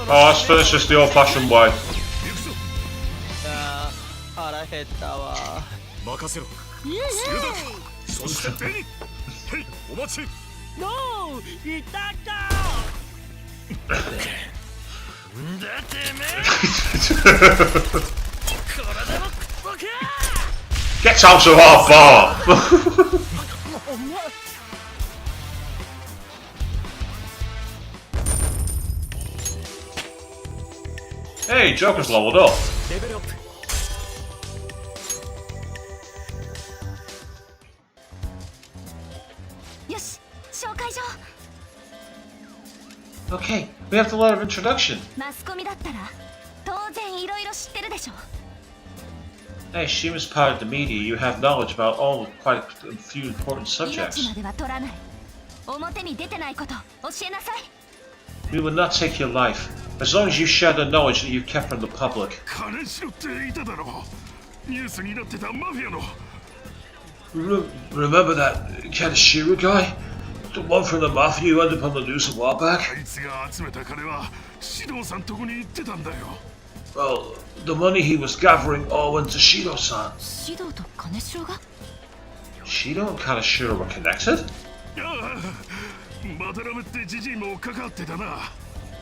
Oh, let's finish this the old-fashioned way. あー腹減ったわ。任せろ。そしてベニ。へい、お待ち。ノー、いたか。んだてめえ。これでも食っとけ。Get out of our bar! Hey, Joker's leveled up. レベルアップ。よし、紹介状。 Okay, we have the letter of introduction. マスコミだったら当然いろいろ知ってるでしょ。 I assume as part of the media you have knowledge about all quite a few important 命 subjects. までは取らない。表に出てないこと教えなさい。 We will not take your life, as long as you share the knowledge that you've kept from the public. 金城っていただろう。ニュースになってたマフィアの。Remember that Kaneshiro guy? The one from the mafia who ended up on the news a while back? あいつが集めた金はシドさんとこに行ってたんだよ。Well, the money he was gathering all went to Shido-san. 指導と金城が Shido and Kaneshiro were connected? いやあ、マダラムってジジイも関わってたな。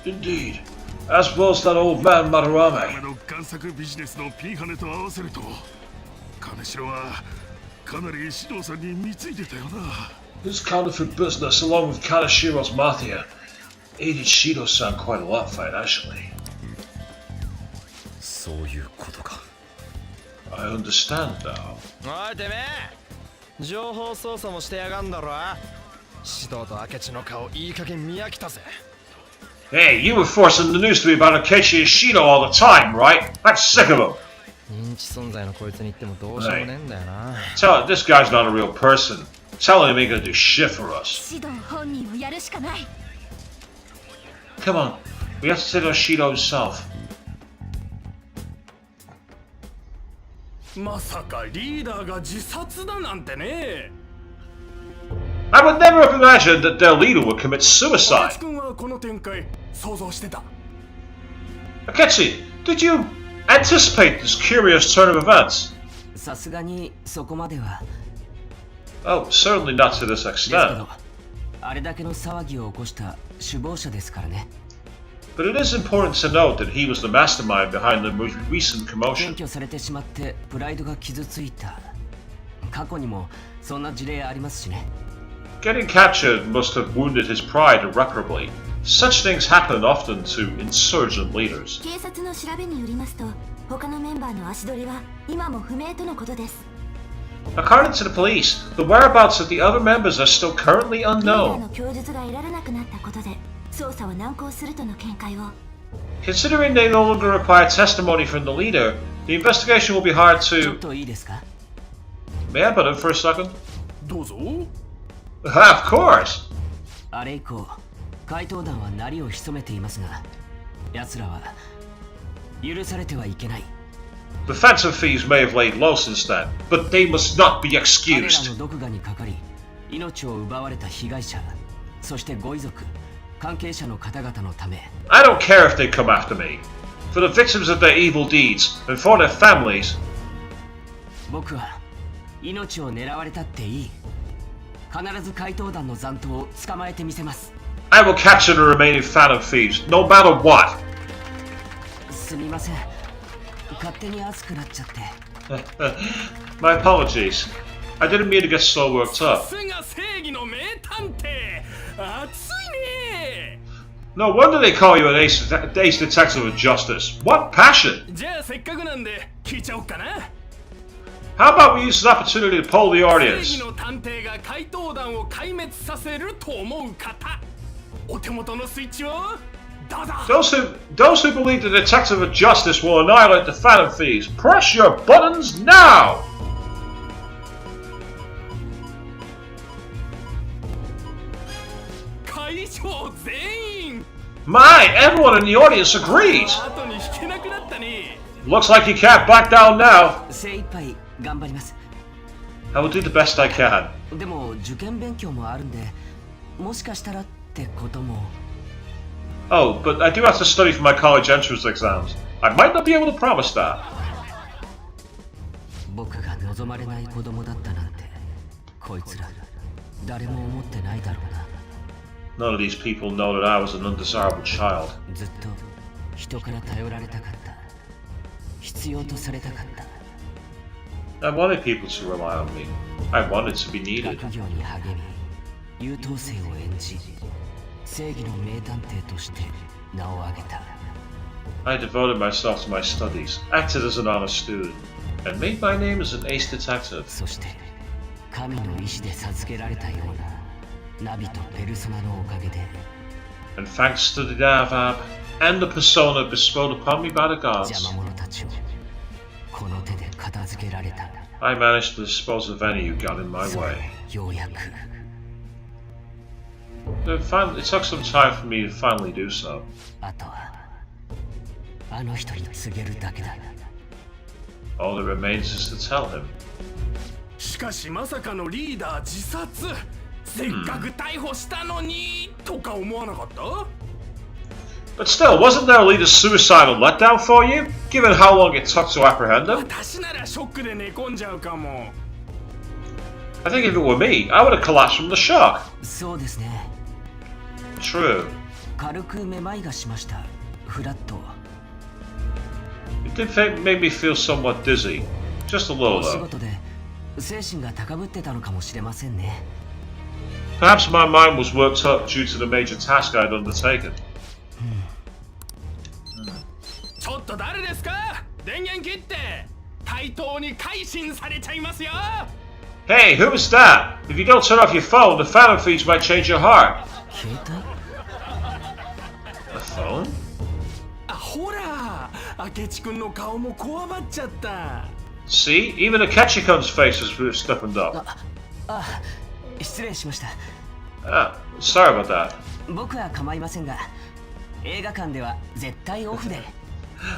Indeed. As well as that old man 彼 Madarame. の贋作ビジネスのピンハネと合わせると、金城はかなりシドさんに貢いでたよな。His counterfeit business, along with Kaneshiro's mafia, aided Shido-san quite a lot financially. そういうことか。I understand now. おいてめえ、情報操作もしてやがんだろ。指導と明智の顔いい加減見飽きたぜ。 Hey, you were forcing the news to be about Akechi and Shido all the time, right? I'm sick of him. 認知存在のこいつに言ってもどうしようもねえんだよな。Tell this guy's not a real person. Telling him he ain't gonna do shit for us. 指導本人をやるしかない。 Come on, we have to take on Shido himself. まさかリーダーが自殺だなんてね。 I would never have imagined that their leader would commit suicide. 君はこの展開想像してた。 Akechi, did you anticipate this curious turn of events? さすがにそこまでは。 Oh, certainly not to this ですけ extent. ど、あれだけの騒ぎを起こした首謀者ですからね。 But it is important to note that he was the mastermind behind the most recent 検 commotion. 挙されてしまってプライドが傷ついた。過去にもそんな事例ありますしね。 Getting captured must have wounded his pride irreparably. Such things happen often to insurgent leaders. 警察の調べによりますと、他のメンバーの足取りは今も不明とのことです。 According to the police, the whereabouts of the other members are still currently リーダー unknown. の供述が得られなくなったことで、捜査は難航するとの見解を。 Considering they no longer require testimony from the leader, the investigation will be hard ちょっ to... といいですか。 May I butt in for a second? どうぞ。 Of course! あれ以降、怪盗団は鳴りを潜めていますが、奴らは許されてはいけない。 The Phantom Thieves may have laid low since then, but they must not be 彼ら excused. の毒牙にかかり、命を奪われた被害者、そしてご遺族、関係者の方々のため。I don't care if they come after me. For the victims of their evil deeds and for their families. 僕は命を狙われたっていい。必ず怪盗団の残党を捕まえてみせます。I will capture the remaining Phantom Thieves, no matter what. すみません。勝手に熱くなっちゃって。My apologies. I didn't mean to get so worked up. さすが正義の名探偵。熱いね。No wonder they call you an ace detective of justice. What passion! じゃあせっかくなんで聞いちゃおっかな。How about we use this opportunity to poll the 正 audience? 義の探偵が怪盗団を壊滅させると思う方、お手元のスイッチをどうぞ。 Those who believe the detective of justice will annihilate the Phantom Thieves, press your buttons now! 会場全員 My, everyone in the audience agrees! 後に引けなくなったね。 Looks like you can't back down now. 精一杯頑張ります。 I will do the best I can. でも受験勉強もあるんで、もしかしたらってことも。Oh, but I do have to study for my college entrance exams. I might not be able to promise that. 僕が望まれない子供だったなんて、こいつら誰も思ってないだろうな。 None of these people know that I was an undesirable child. ずっと人から頼られたかった。必要とされたかった。 I wanted people to rely on me. I wanted to be needed. 学業に励み、優等生を演じ、正義の名探偵として名を挙げた。 I devoted myself to my studies, acted as an honest student, and made my name as an ace detective. そして神の意志で授けられたようなナビとペルソナのおかげで And thanks to the Davab and the persona bestowed upon me by the gods, 邪魔者たちをこの手で片付けられた。 I managed to dispose of any who got in my それ way. ようやく It took some time for me to finally do so. あとはあの人に告げるだけだ。 All that remains is to tell him. しかしまさかのリーダー自殺。せっかく逮捕したのにとか思わなかった？ But still, wasn't their leader's suicidal letdown for you, given how long it took to apprehend him? 私ならショックで寝込んじゃうかも。 I think if it were me, I would have collapsed from the shock. そうですね。 True. 軽くめまいがしました。フラット。 It did make me feel somewhat dizzy. Just a little お仕 though. 事で精神が高ぶってたのかもしれませんね。 Perhaps my mind was worked up due to the major task I'd undertaken. ちょっと誰ですか？電源切って対等に改心されちゃいますよ。 Hey, who was that? If you don't turn off your phone, the Phantom Thieves might change your heart. 携帯 A phone? あ、ほら、明智くんの顔もこわばっちゃった。 See, even Akechikun's face was stiffened up. あ、失礼しました。 Ah, sorry about that. 僕は構いませんが、映画館では絶対オフで。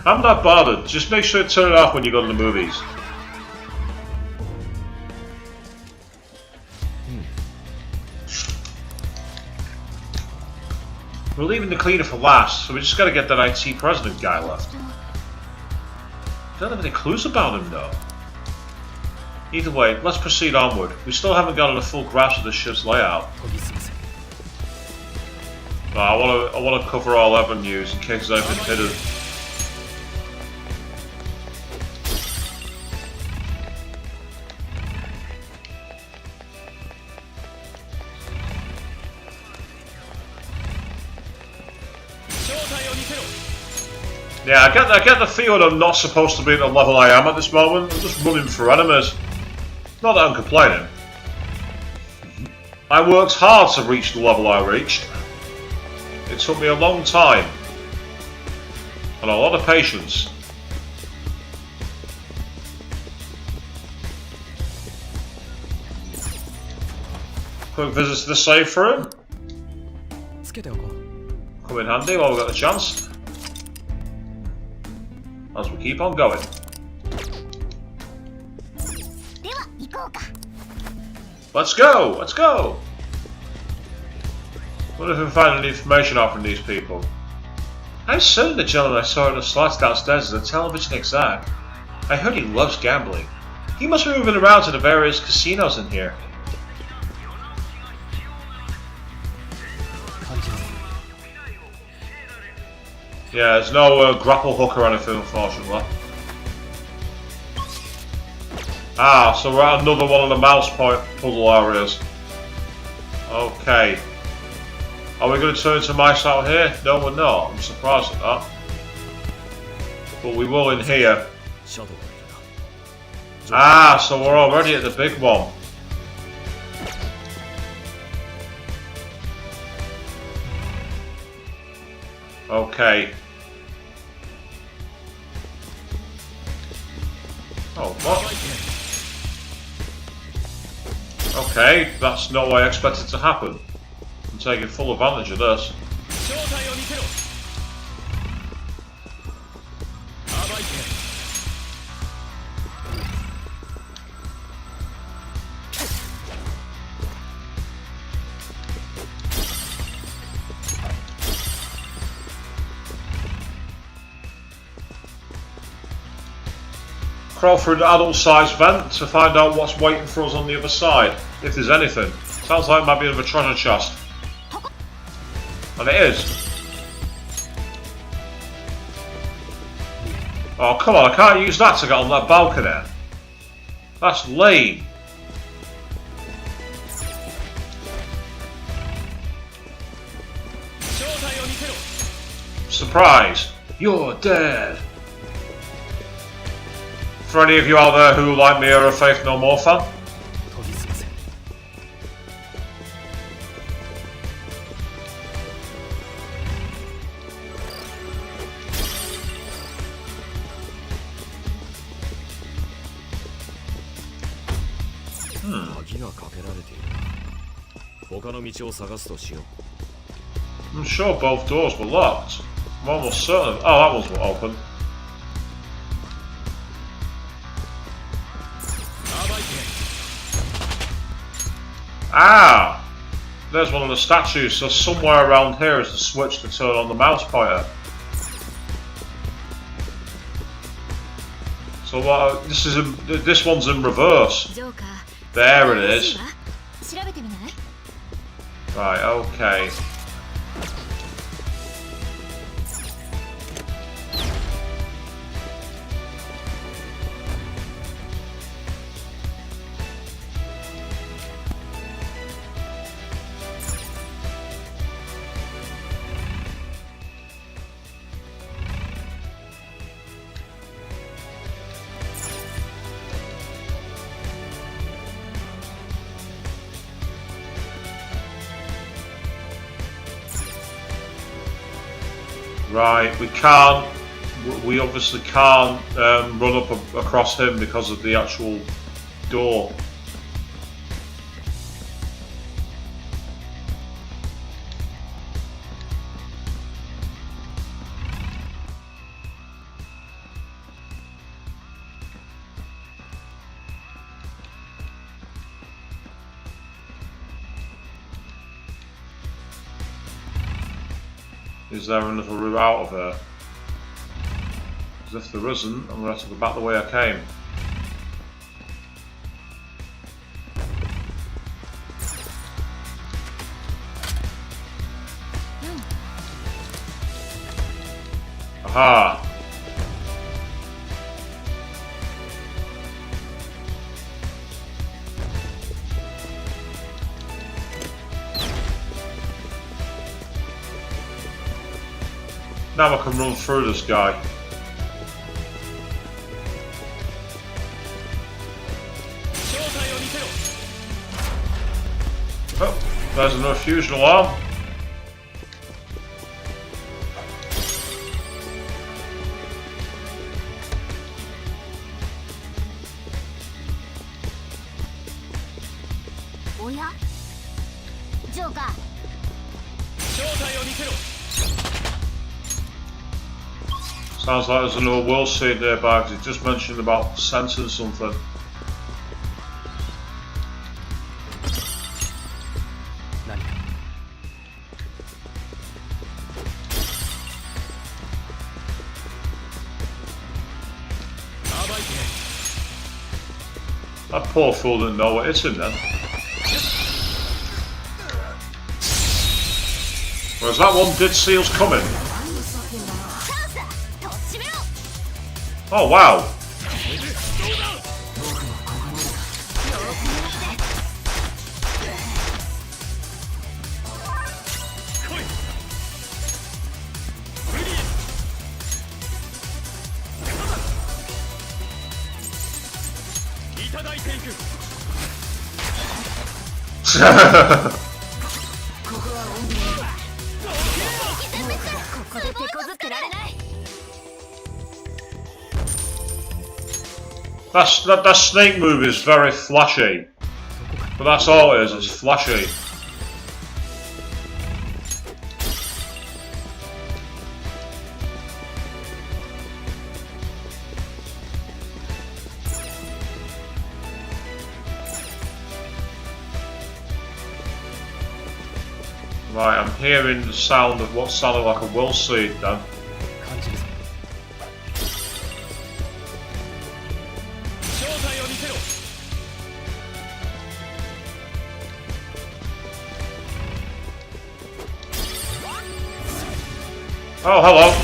I'm not bothered. Just make sure to turn it off when you go to the movies. We're leaving the cleaner for last, so we just gotta get that IT president guy left. Don't have any clues about him though. Either way, let's proceed onward. We still haven't gotten a full grasp of the ship's layout. No, I wanna cover all avenues in case I've been hidden. Yeah, I get the feeling I'm not supposed to be at the level I am at this moment. I'm just running through enemies. Not that I'm complaining. I worked hard to reach the level I reached. It took me a long time. And a lot of patience. Quick visit to the safe room. Come in handy while we've got the chance. As we keep on going. では行こうか。Let's go! Let's go! Wonder if we can find any information out from these people. I'm certain the gentleman I saw in the slots downstairs is a television exec. I heard he loves gambling. He must be moving around to the various casinos in here. Yeah, there's no grapple hook or anything, unfortunately. Ah, so we're at another one of the mouse point puzzle areas. Okay. Are we going to turn to mice out here? No, we're not. I'm surprised at that. But we will in here. Ah, so we're already at the big one. Okay. Oh, what? Okay, that's not what I expected to happen. I'm taking full advantage of this. Crawl through the adult-sized vent to find out what's waiting for us on the other side, if there's anything. Sounds like it might be another treasure chest. And it is. Oh, come on, I can't use that to get on that balcony. That's lame. Surprise! You're dead. For any of you out there who, like me, are a Faith No More fan. I'm sure both doors were locked. I'm almost certain. Oh, that one's open. Ah! There's one of the statues, so somewhere around here is the switch to turn on the mouse pointer. So this one's in reverse. There it is. Right, okay. Right, we obviously can't run up across him because of the actual door. Is there another route out of here? Because if there isn't, I'm going to have to go back the way I came. Aha! Now I can run through this guy. Oh, there's another fusion alarm. Sounds like there's another world seed nearby because he just mentioned about sensing something. That poor fool didn't know what hit him then. Whereas that one did see us coming. Oh wow! That snake move is very flashy. But that's all it is, it's flashy. Right, I'm hearing the sound of what sounded like a will seed then. Oh, hello.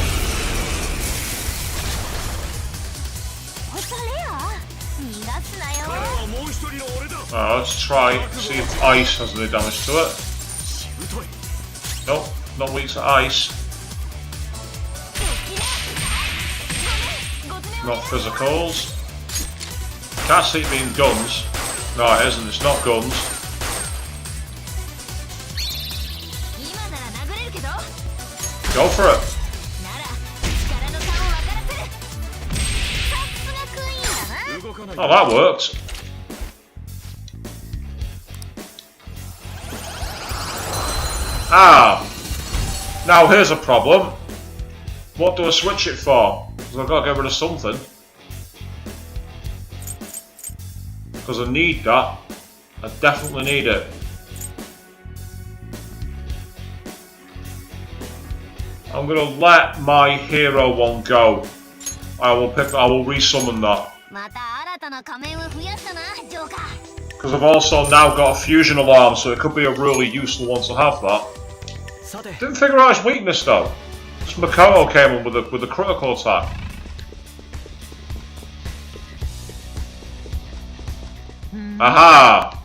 Let's try, see if ice has any damage to it. Nope, not weak to ice. Not physicals. Can't see it being guns. No, it isn't, it's not guns. Go for it. Oh, that worked. Ah! Now here's a problem. What do I switch it for? Because I've got to get rid of something. Because I need that. I definitely need it. I'm going to let my hero one go. I will resummon that. Because I've also now got a fusion alarm, so it could be a really useful one to have that. Didn't figure out his weakness though. Just Makoto came in with a critical attack. Aha!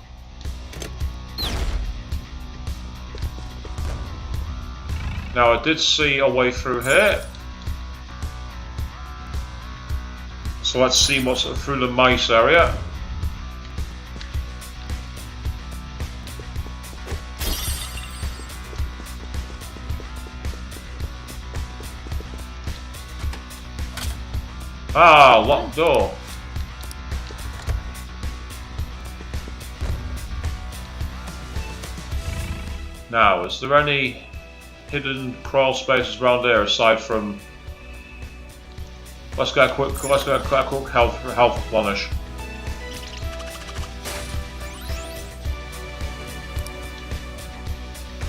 Now I did see a way through here. So let's see what's through the mice area. Ah, locked door. Now, is there any hidden crawl spaces around here aside from? Let's get a quick health replenish.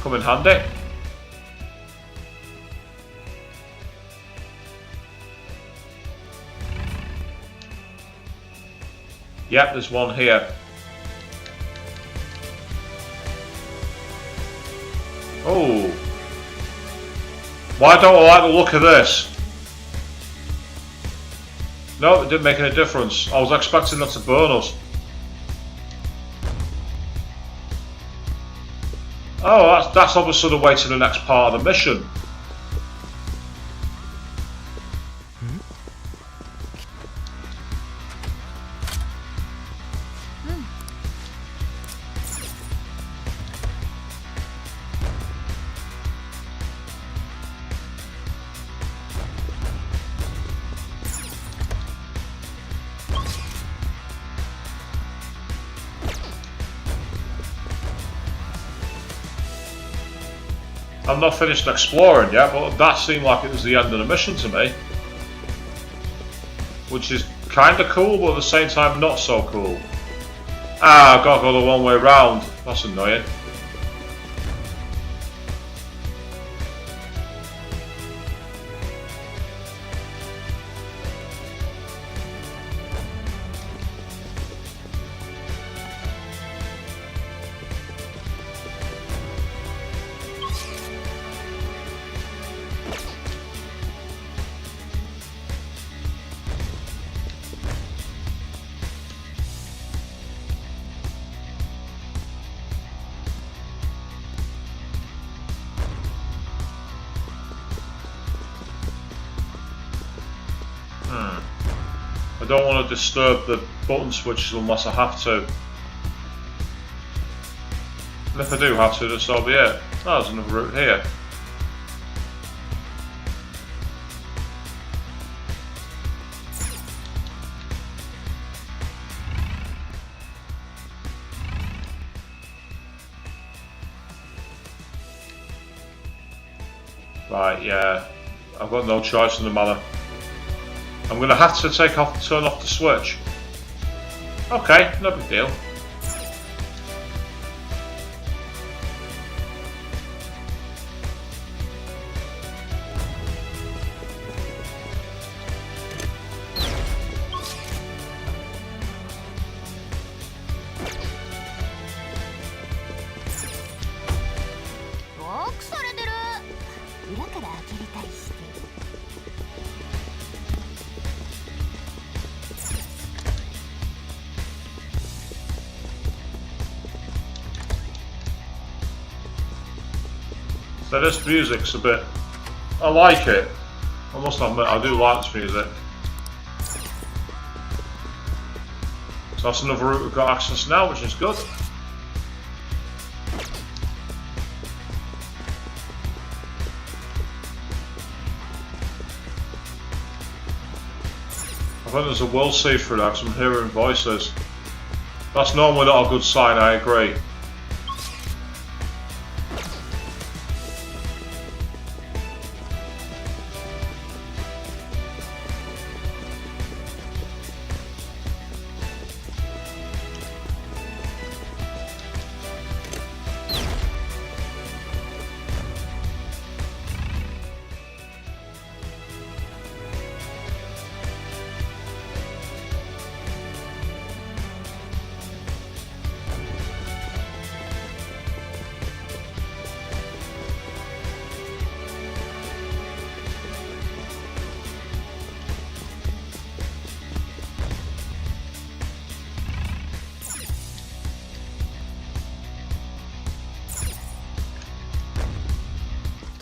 Come in handy. Yep, there's one here. Oh. Why don't I like the look of this? No, it didn't make any difference. I was expecting that to burn us. Oh, that's obviously the way to the next part of the mission. I'm not finished exploring yet, but that seemed like it was the end of the mission to me. Which is kinda cool, but at the same time not so cool. Ah, I've got to go the long way round. That's annoying. I don't want to disturb the button switches unless I have to. And if I do have to, then so be it. Oh, there's another route here. Right, yeah. I've got no choice in the matter. I'm going to have to turn off the switch. Okay, no big deal. So this music's a bit... I like it. I must admit, I do like this music. So that's another route we've got access now, which is good. I think there's a will save through that because I'm hearing voices. That's normally not a good sign, I agree.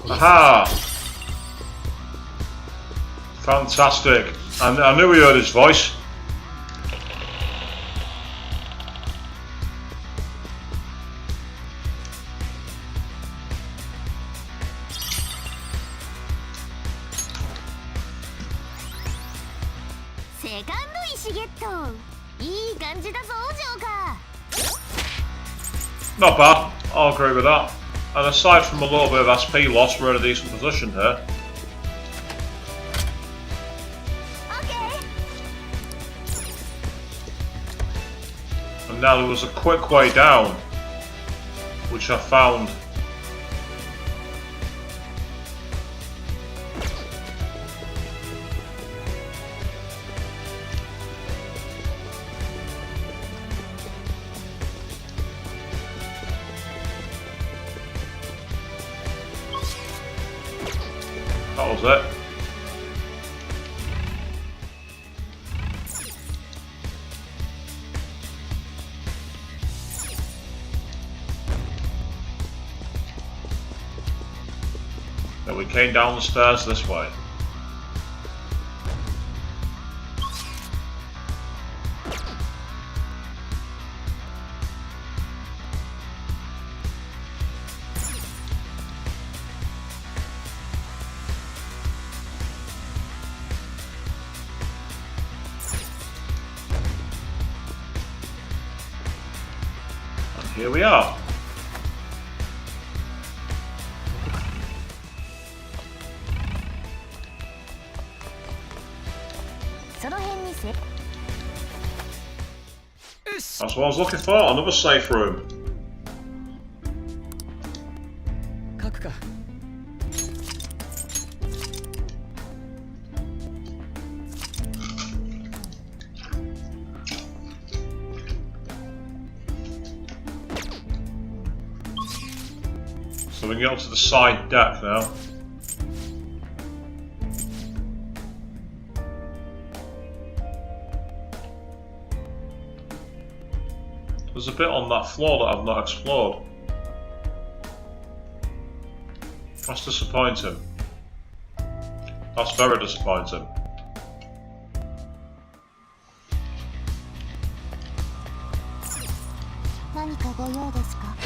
Aha! Fantastic. I knew we heard his voice. Not bad, I'll agree with that. And aside from a little bit of SP loss, we're in a decent position here. And now there was a quick way down, which I found. That was it. Then we came down the stairs this way. Here we are. That's what I was looking for, another safe room. So we can get onto the side deck now. There's a bit on that floor that I've not explored. That's disappointing. That's very disappointing. 何かご用ですか？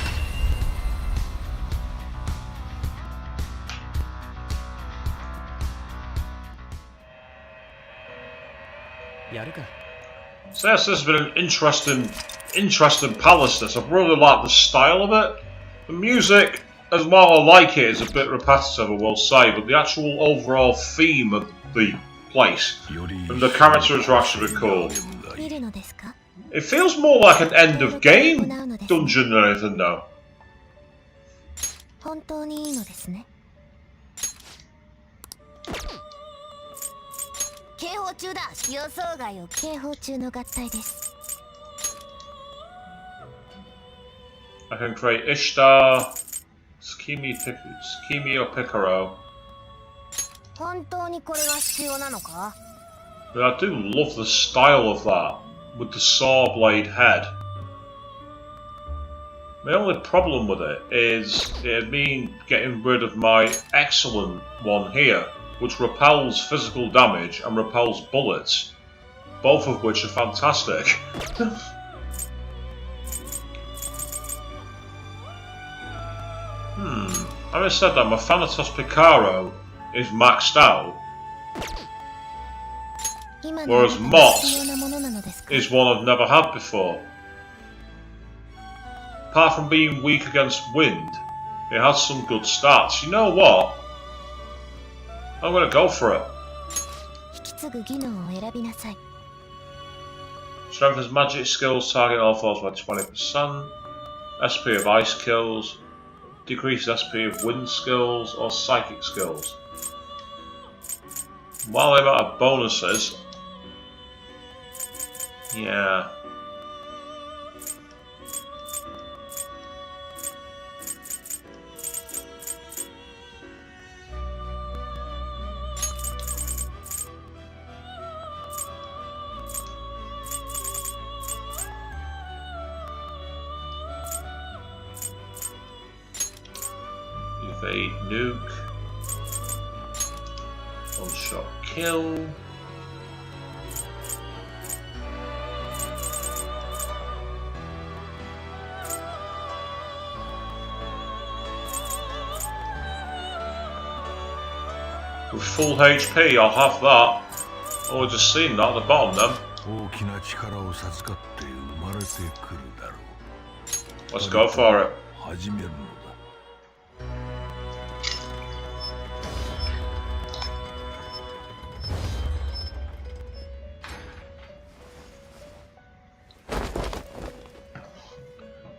やるか。 So yes, this has been an interesting palace. This, I really like the style of it. The music, as well I like it, is a bit repetitive, I will say, but the actual overall theme of the place and the character interaction are cool. 見るのですか？ It feels more like an end of game dungeon than anything, though. 本当にいいのですね。警報中だ。予想外を警報中の合体です。 I can create Ishtar, Skimi or Picaro. 本当にこれが必要なのか？ But I do love the style of that, with the saw blade head. My only problem with it is it'd mean getting rid of my excellent one here, which repels physical damage and repels bullets, both of which are fantastic. Having said that, my Thanatos Picaro is maxed out, whereas Mott is one I've never had before. Apart from being weak against wind, it has some good stats. You know what? I'm gonna go for it. 引き継ぐ技能を選びなさい。 Strengthens magic skills, target all foes by 20%. SP of ice kills. Decreases SP of wind skills or psychic skills. While I'm out of bonuses, yeah. Evade nuke. One shot kill. With full HP, I'll have that. Oh, I've just seen that at the bottom then. Let's go for it.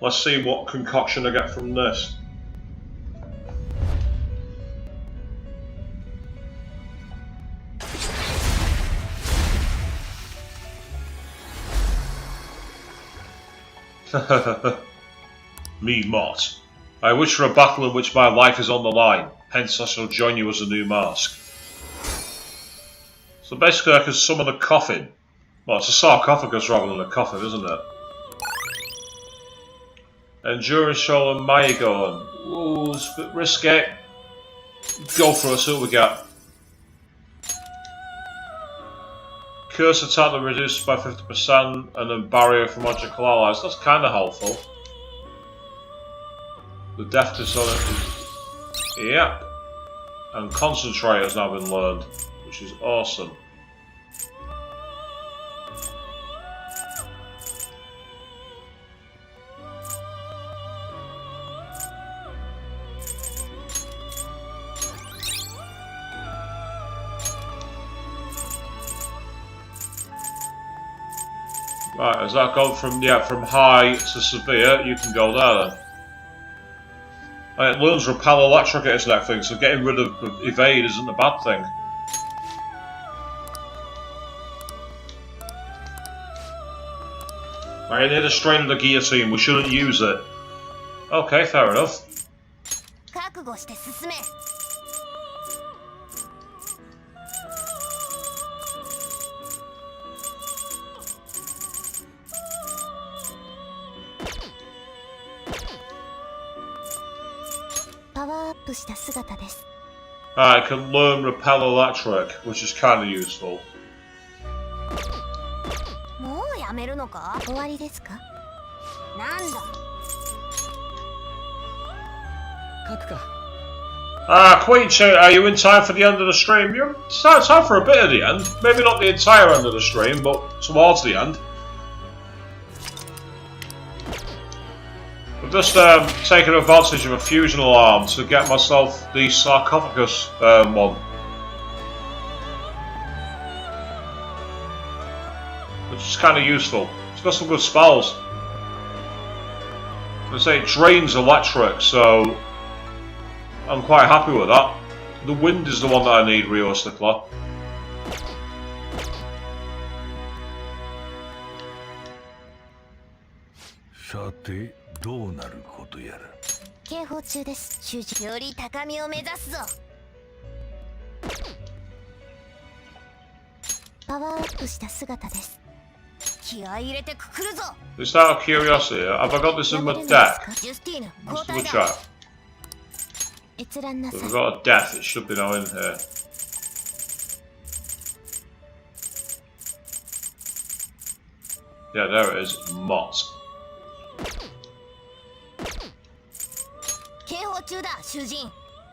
Let's see what concoction I get from this. Me, Mott. I wish for a battle in which my life is on the line, hence I shall join you as a new mask. So basically I can summon a coffin. Well, it's a sarcophagus rather than a coffin, isn't it? Endurance Shoal and Mayagon. Ooh, it's a bit risky. Go for it, see what we get. Curse attack that reduces by 50% and then barrier for magical allies. That's kind of helpful. The deftness on it. Yep. And concentrate has now been learned, which is awesome. Right, has that gone from high to severe? You can go there then. And it learns repel electric at its next thing, so getting rid of evade isn't a bad thing. Right, near the strain of the guillotine, we shouldn't use it. Okay, fair enough. 覚悟して進め。 パワーアップした姿です。 I can learn repel electric, which is kind of useful. もうやめるのか？終わりですか？なんだ。Queen, are you in time for the end of the stream? You're time for a bit of the end. Maybe not the entire end of the stream, but towards the end. I've just taken advantage of a fusion alarm to get myself the sarcophagus one. Which is kind of useful. It's got some good spells. I say it drains electric, so I'm quite happy with that. The wind is the one that I need realistically. さてどうなることやら。警報中です、主人。より高みを目指すぞ。パワーアップした姿です。気合い入れてくくるぞ。Just out of curiosity, have I got this in my deck? Let's double check. If we've got a death, it should be now in here. Yeah, there it is. Mott.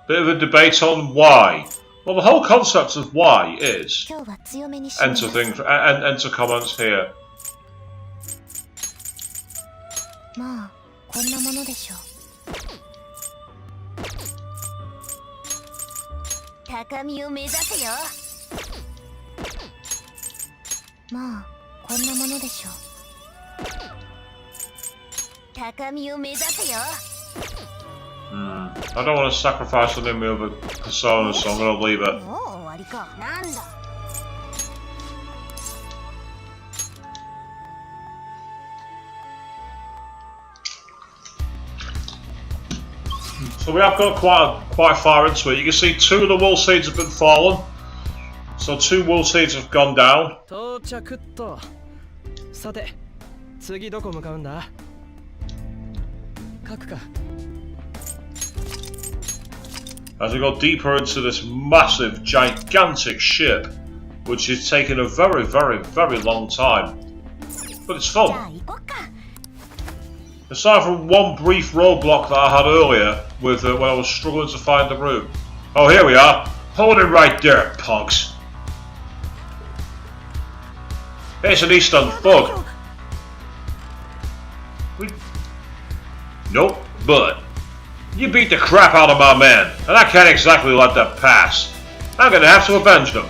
Bit of a debate on why. Well, the whole concept of why is enter comments here. まあこんなものでしょう。高みを目指せよ。まあこんなものでしょう。高みを目指せよ。I don't want to sacrifice on any other persona, so I'm going to leave it. もう終わりか。なんだ。So we have got quite far into it. You can see 2 of the wool seeds have been fallen. So 2 wool seeds have gone down. 到着と。さて、次どこ向かうんだ？書くか。As we go deeper into this massive, gigantic ship, which is taking a very, very, very long time. But it's fun. Aside from one brief roadblock that I had earlier with when I was struggling to find the route. Oh, here we are. Hold it right there, punks. It's an Eastern thug. Nope, but you beat the crap out of my men, and I can't exactly let that pass. I'm gonna have to avenge them.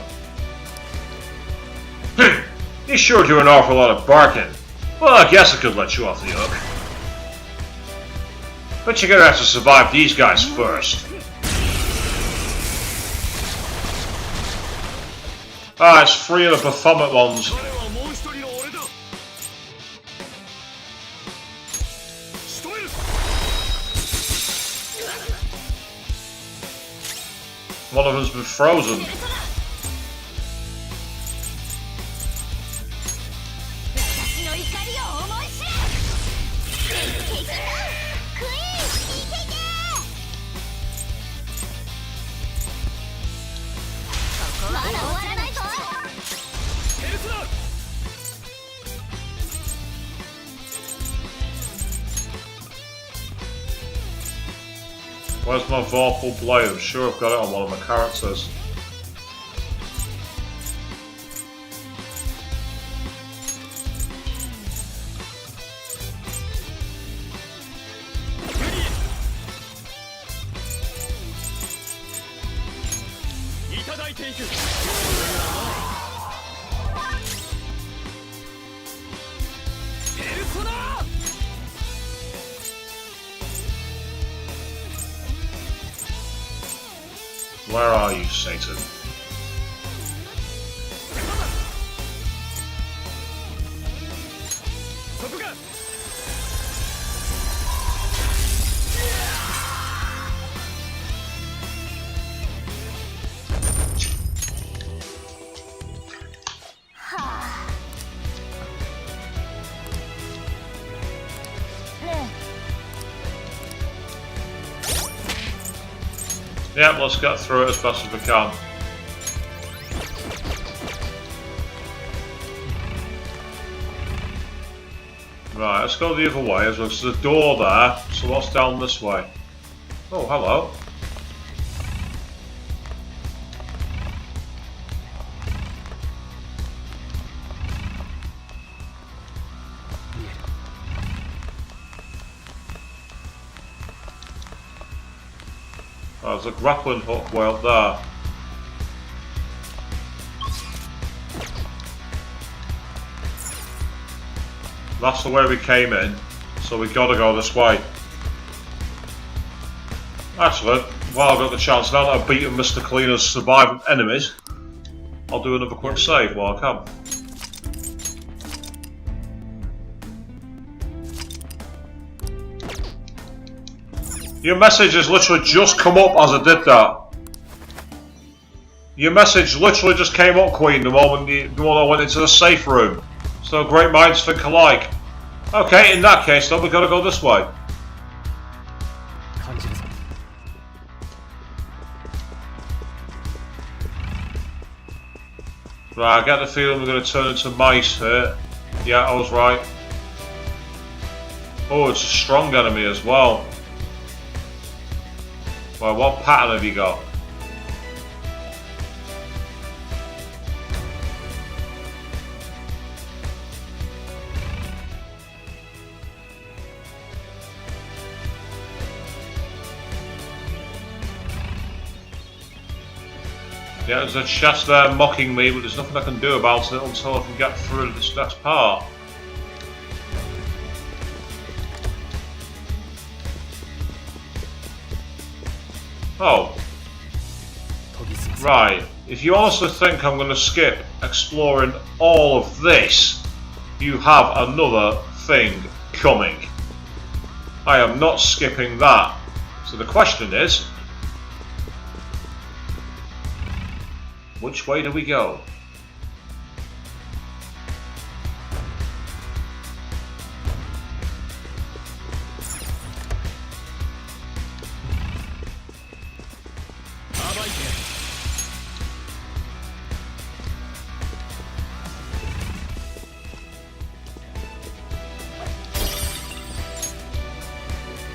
You sure do an awful lot of barking. Well, I guess I could let you off the hook. But you're gonna have to survive these guys first. Ah, it's 3 of the performant ones. One of them's been frozen. Where's my Vorpal Blade? I'm sure I've got it on one of my characters. Where are you, Satan? Yep, let's get through it as best as we can. Right, let's go the other way. There's a door there, so what's down this way? Oh, hello. Oh, there's a grappling hook way up there. That's the way we came in, so we gotta go this way. Actually, while I've got the chance, now that I've beaten Mr. Cleaner's surviving enemies, I'll do another quick save while I can. Your message has literally just come up as I did that. Your message literally just came up, Queen, the moment I went into the safe room. So great minds think alike. Okay, in that case, then we gotta go this way. Right, I get the feeling we're gonna turn into mice here. Yeah, I was right. Oh, it's a strong enemy as well. Well, what pattern have you got? Yeah, there's a chest there mocking me, but there's nothing I can do about it until I can get through this next part. Oh. Right. If you honestly think I'm going to skip exploring all of this, you have another thing coming. I am not skipping that. So the question is, which way do we go?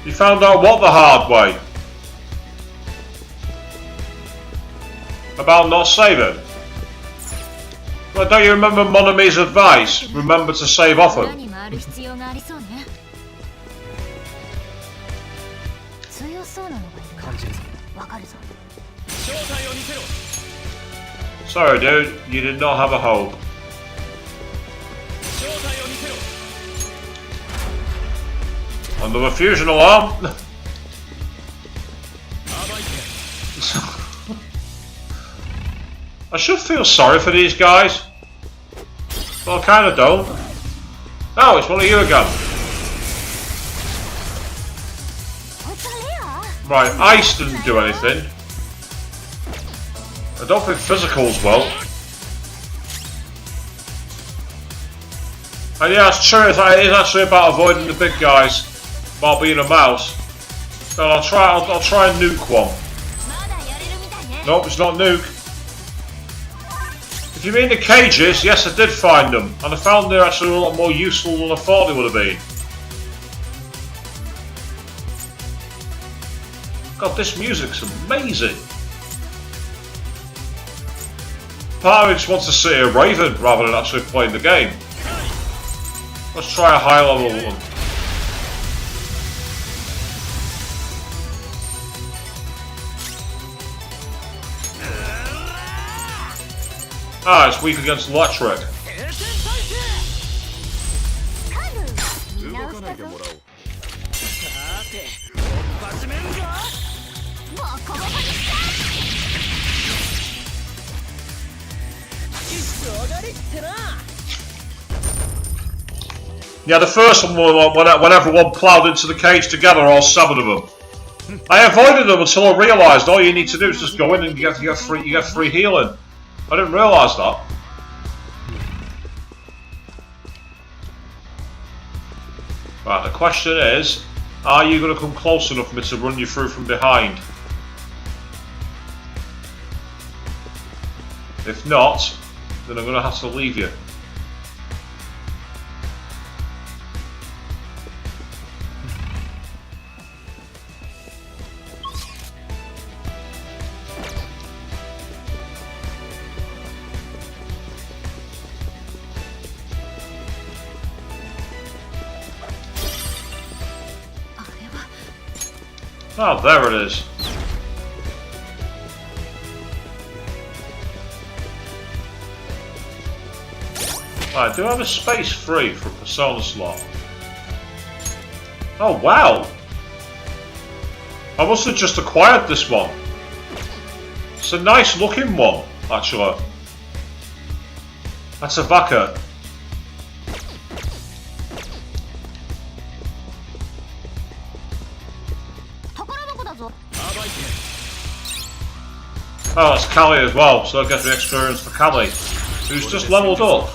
You found out what the hard way? About not saving? Well, don't you remember Monami's advice? Remember to save often. Sorry dude, you did not have a hope. Another fusion alarm? I should feel sorry for these guys. Well, I kinda don't. Oh, it's one of you again. Right, ice didn't do anything. I don't think physicals will. And yeah, it's true, it is actually about avoiding the big guys while being a mouse. So I'll try and nuke one. Nope, it's not nuke. If you mean the cages, yes I did find them, and I found they're actually a lot more useful than I thought they would have been. God, this music's amazing. Part of me just wants to sit here raving rather than actually playing the game. Let's try a high level one. Ah, it's weak against electric. Yeah, the first one, when everyone ploughed into the cage together, all 7 of them. I avoided them until I realised all you need to do is just go in and you get free healing. I didn't realise that. Right, the question is, are you going to come close enough for me to run you through from behind? If not, then I'm going to have to leave you. Oh, there it is. Right, do I have a space free for a persona slot? Oh, wow! I must have just acquired this one. It's a nice looking one, actually. That's a Vaca. Oh, that's Callie as well, so that gets me experience for Callie, who's just leveled up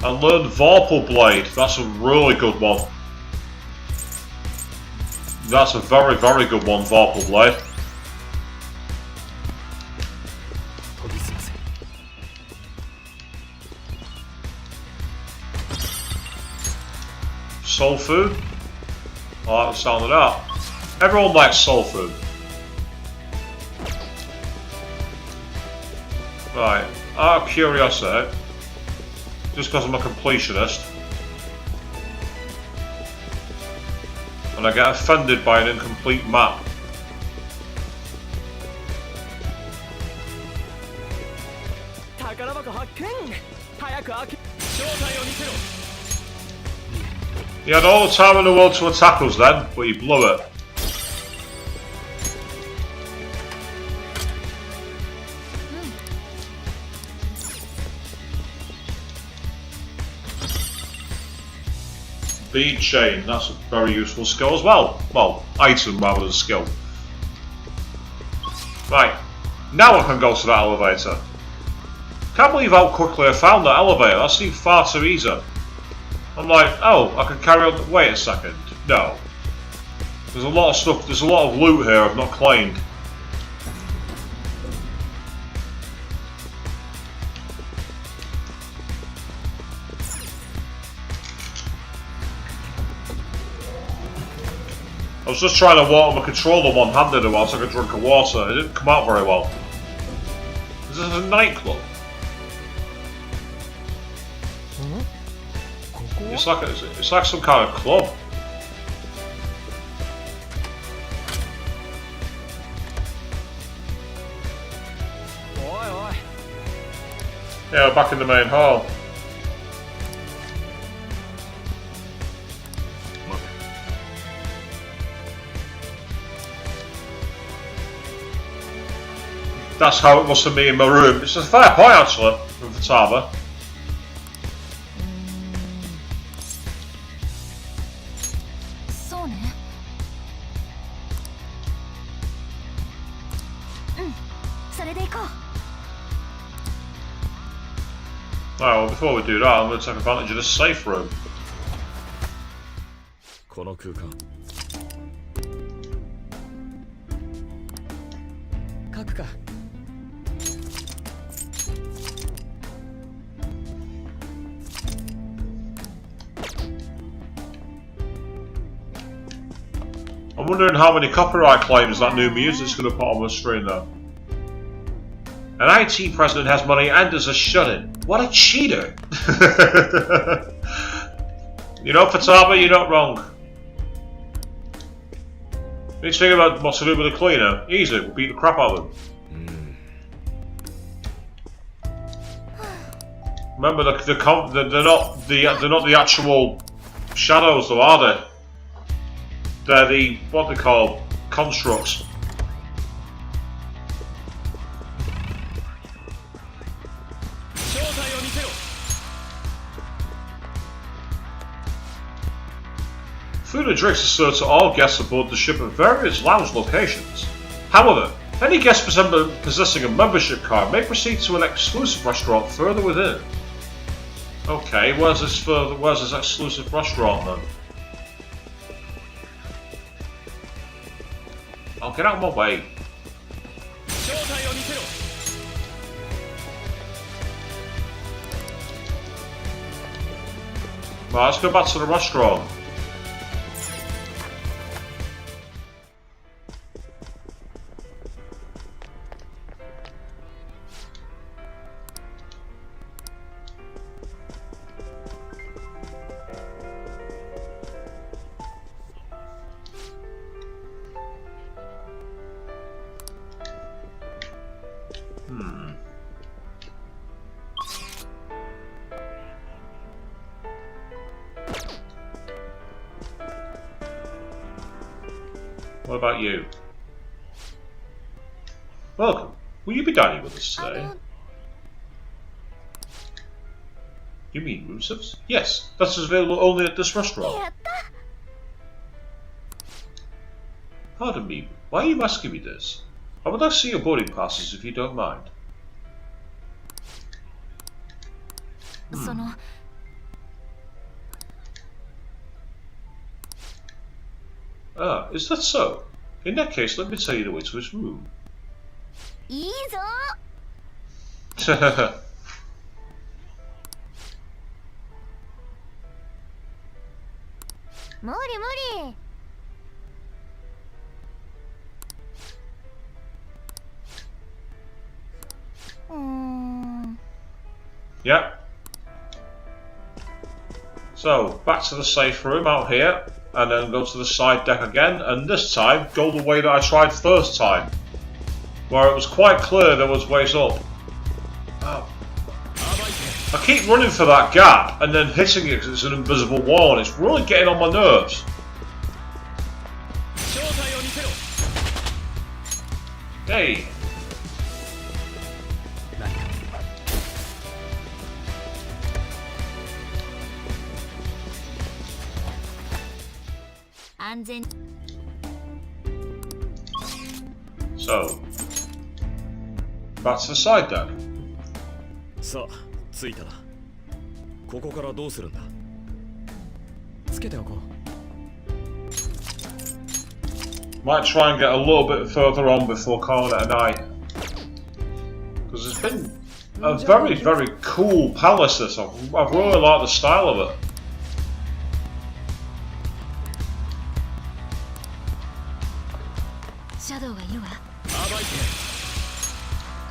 and learned Vorpal Blade. That's a really good one. That's a very, very good one, Vorpal Blade. Soul food? I like the sound of that. Everyone likes soul food. Right, out of curiosity, just because I'm a completionist, and I get offended by an incomplete map. He had all the time in the world to attack us then, but he blew it. Bead chain, that's a very useful skill as well. Well, item rather than skill. Right, now I can go to that elevator. Can't believe how quickly I found that elevator, that seemed far too easy. I'm like, oh, I can carry on. Wait a second. No. There's a lot of stuff, there's a lot of loot here I've not claimed. I was just trying to water my controller one-handed whilst I could drink of water. It didn't come out very well. This is a nightclub. It's like some kind of club. Yeah, we're back in the main hall. That's how it must have been in my room. It's a fair point actually, from Fatama. Right, well, before we do that, I'm going to take advantage of this safe room. I'm wondering how many copyright claims that new music's going to put on the screen though. An IT president has money and is a shut-in. What a cheater! You know, Fatama, you're not wrong. Need to think about what to do with the cleaner. Easy, we'll beat the crap out of them. Remember, they're not the actual shadows, though, are they? They're the what they call constructs. Food and drinks are served to all guests aboard the ship at various lounge locations. However, any guest possessing a membership card may proceed to an exclusive restaurant further within. Okay, where's this exclusive restaurant then? I'll get out of my way. Right, let's go back to the restaurant. What about you? Welcome. Will you be dining with us today? You mean room service? Yes, that's available only at this restaurant. やった Pardon me, why are you asking me this? I would like to see your boarding passes if you don't mind. その Ah, is that so? In that case, let me tell you the way to his room. いいぞ 無理無理 Yep. So, back to the safe room out here, and then go to the side deck again, and this time, go the way that I tried first time, where it was quite clear there was ways up. Oh. I keep running for that gap, and then hitting it because it's an invisible wall, and it's really getting on my nerves. Hey. So, back to the side deck. さあ着いたな。ここからどうするんだ。つけておこう。 Might try and get a little bit further on before calling it a night. Because it's been a very, very cool palace this. I've really liked the style of it.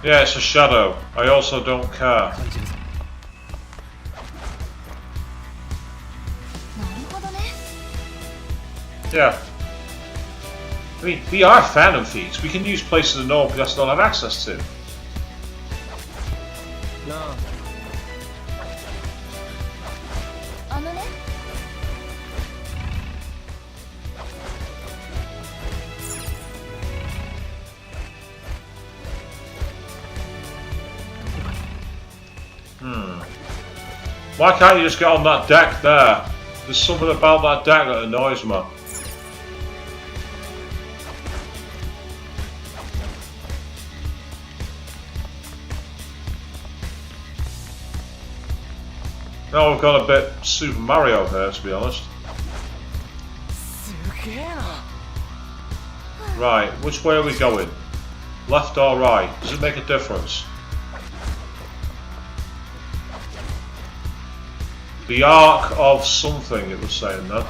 Yeah, it's a shadow. I also don't care. Yeah. I mean, we are Phantom Thieves. We can use places that no one else don't have access to. No. Why can't you just get on that deck there? There's something about that deck that annoys me. Now we've got a bit Super Mario here, to be honest. Right, which way are we going? Left or right? Does it make a difference? The arc of something, it was saying there.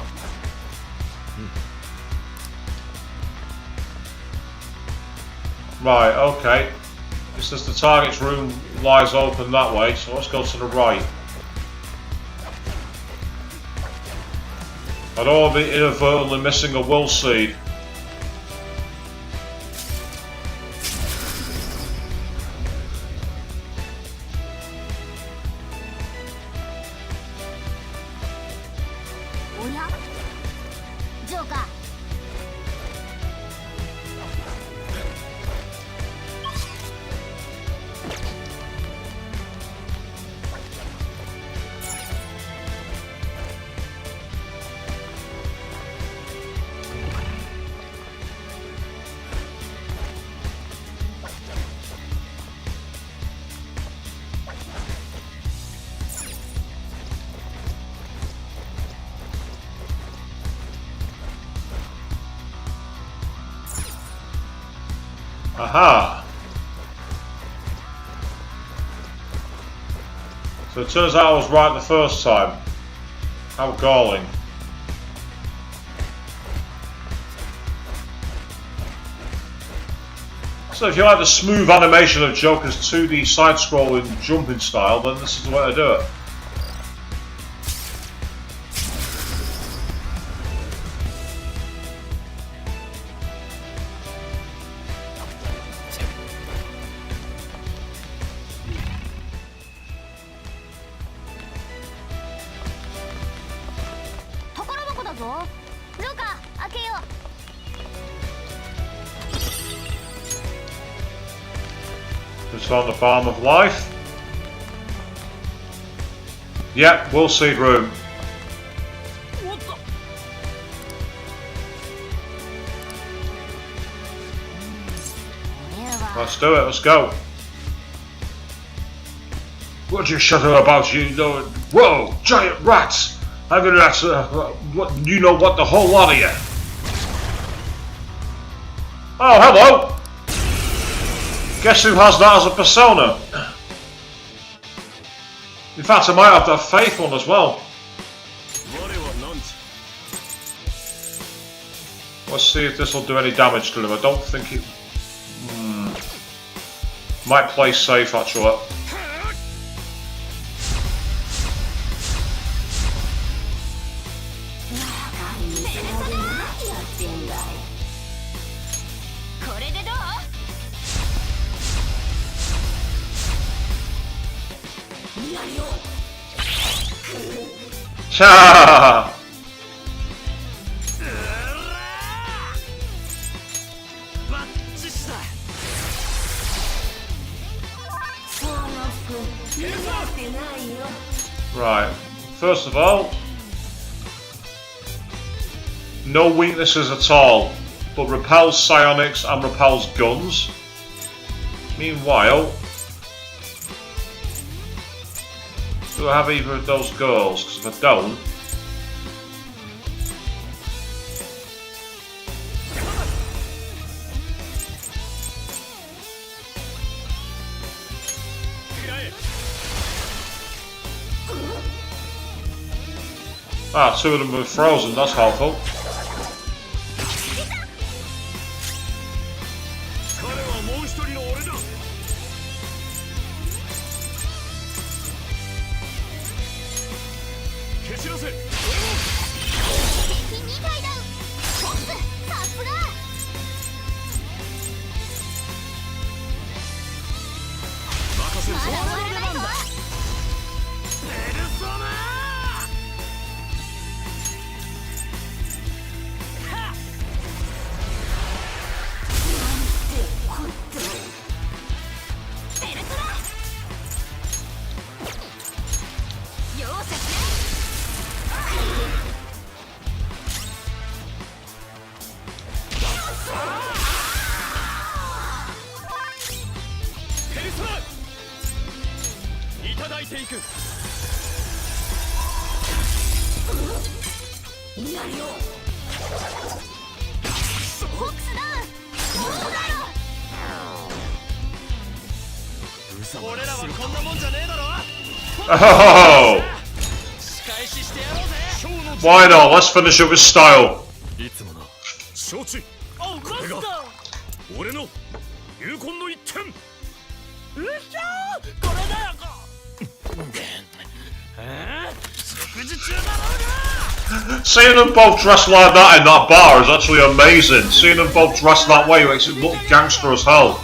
Right, okay. It says the target's room lies open that way, so let's go to the right. I don't want to be inadvertently missing a will seed. Aha! So it turns out I was right the first time. How galling. So if you like the smooth animation of Joker's 2D side-scrolling jumping style, then this is the way to do it. It's on the farm of life. Yep, we'll seed room. Let's do it, let's go. What do you shudder about, you know? Whoa, giant rats! I'm gonna ask, you know what, the whole lot of you. Oh, hello! Guess who has that as a persona? In fact, I might have that faith one as well. Let's see if this will do any damage to him. I don't think it... Might play safe, actually. Ha! Right, first of all, no weaknesses at all, but repels psionics and repels guns. Meanwhile, do I have either of those girls? Because if I don't, two of them were frozen, that's helpful. Oh! Why not? Let's finish it with style. Seeing them both dressed like that in that bar is actually amazing. Seeing them both dressed that way makes it look gangster as hell.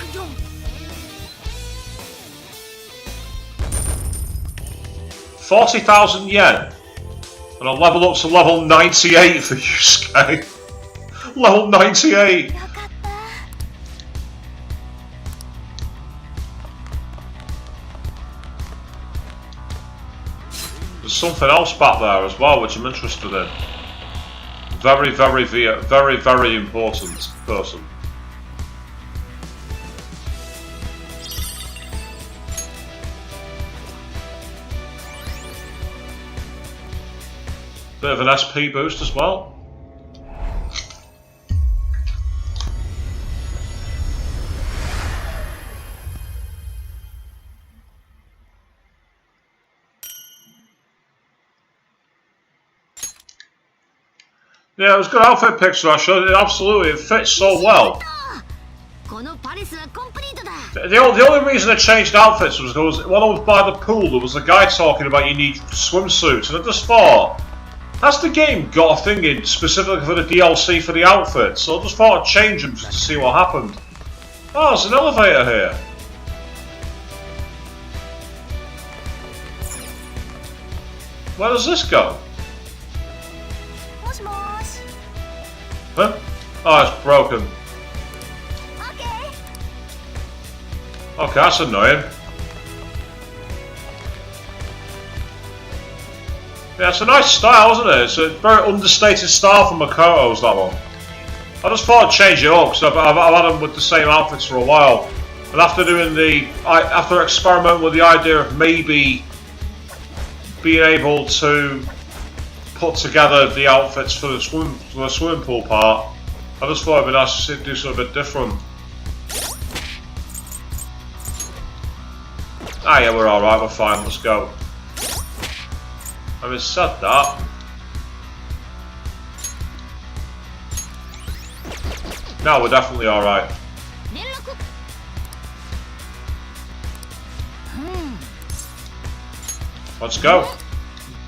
40,000 yen. And I'll level up to level 98 for you, Sky. Level 98. There's something else back there as well, which I'm interested in. Very, very important person. Bit of an SP boost as well. Yeah, it was a good outfit picture actually. It fits so well. The only reason I changed outfits was because when I was by the pool, there was a guy talking about you need swimsuits, and I just thought, has the game got a thing in specifically for the DLC for the outfit? So I just thought I'd change them just to see what happened. Oh, there's an elevator here. Where does this go? Huh? Oh, it's broken. Okay, that's annoying. Yeah, it's a nice style, isn't it? It's a very understated style from Makoto's, that one. I just thought I'd change it up, because I've had them with the same outfits for a while. And after after experimenting with the idea of maybe being able to put together the outfits for the swimming pool part, I just thought it'd be nice to do something a bit different. Ah yeah, we're alright, we're fine, let's go. Having said that, now we're definitely alright. Let's go.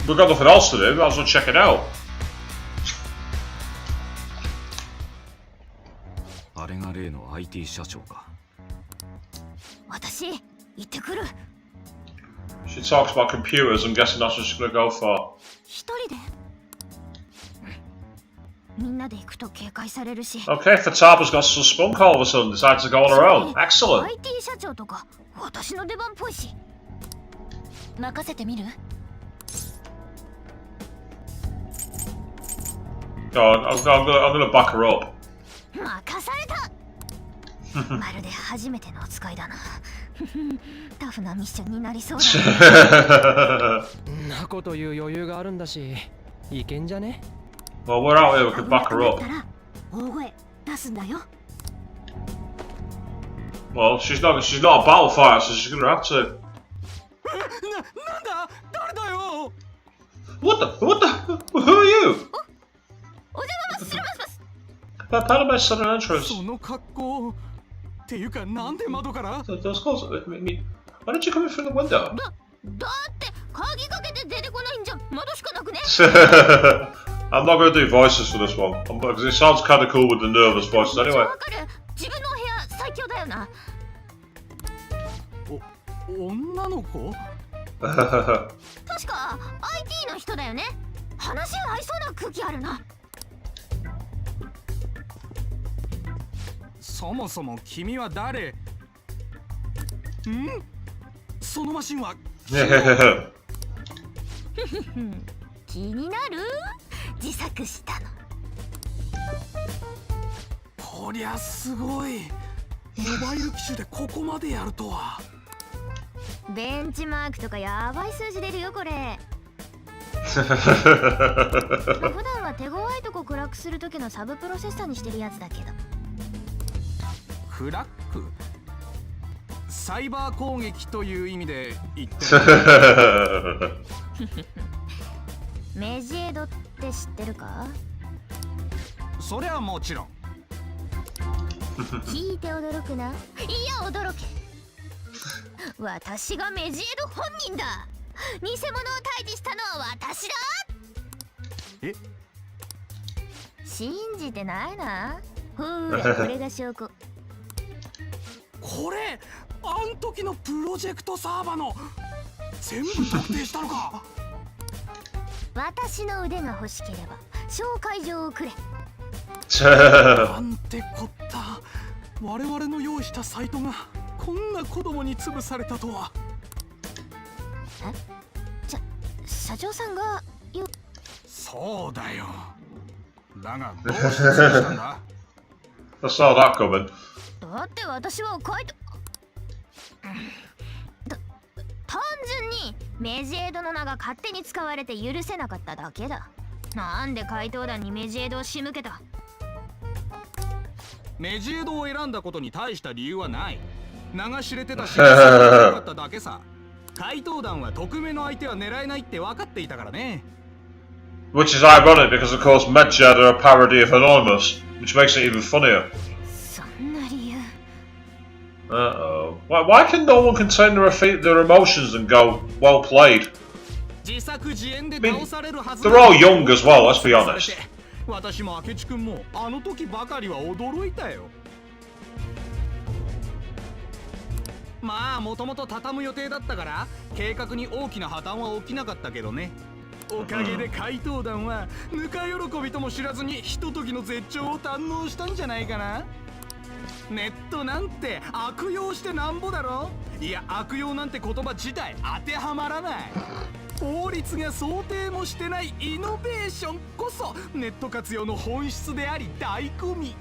We've got nothing else to do, might as well check it out. She talks about computers, I'm guessing that's what she's gonna go for. Okay, Fataba's got some spunk all of a sudden, decides to go on her own. Excellent. Go on, I'm gonna back her up. まるで初めての使いだな。タフなミッションになりそうだ。なこと言う余裕があるんだし、いけんじゃね? Well, we're out here, we can back her up. 大声出すんだよ。Well, she's not a battle fighter, so she's gonna have to. なんだ? 誰だよ? What the? Who are you? お邪魔します。Paymaster sudden entrance. その格好っていうかなんで窓から? Those calls. I mean, why did you come in through the window? だって鍵かけて出てこないんじゃ窓しかなくね。I'm not gonna do voices for this one because it sounds kind of cool with the nervous voices anyway. わかる。自分の部屋最強だよな。女の子? 確か IT の人だよね。話合いそうな空気あるな。そもそも君は誰? そのマシンは気になる？自作したの。こりゃすごい。モバイル機種でここまでやるとは。ベンチマークとかやばい数字出るよこれ。普段は手強いとこ暗くする時のサブプロセッサーにしてるやつだけど。クラック？サイバー攻撃という意味で言ってる。メジエドって知ってるか？そりゃもちろん。聞いて驚くな。いや驚け。私がメジエド本人だ。偽物を退治したのは私だ。え？信じてないな。ほらこれが証拠。これあん時のプロジェクトサーバーの全部特定したのか？私の腕が欲しければ紹介状をくれ。なんてこった。我々の用意したサイトがこんな子供に潰されたとは。社長さんがそうだよ。だがどうして潰したんだ? I saw that coming. だって私は書いて単純にメジエドの名が勝手に使われて許せなかっただけだ。なんで怪盗団にメジエドを仕向けた？メジエドを選んだことに大した理由はない。名が知れてたし、なかっただけさ。怪盗団は匿名の相手は狙えないって分かっていたからね。Which is ironic because of course Medjed are a parody of Anonymous, which makes it even funnier. そんな理由。Uh-oh. Why can no one contain their emotions and go, well played? I mean, they're all young as well, let's be honest. 私も明智君もあの時ばかりは驚いたよ。まあもともと畳む予定だったから計画に大きな破綻は起きなかったけどね。おかげで怪盗団はぬか喜びとも知らずにひとときの絶頂を堪能したんじゃないかな。ネットなんて悪用してなんぼだろ。いや、悪用なんて言葉自体当てはまらない。法律が想定もしてないイノベーションこそネット活用の本質であり醍醐味。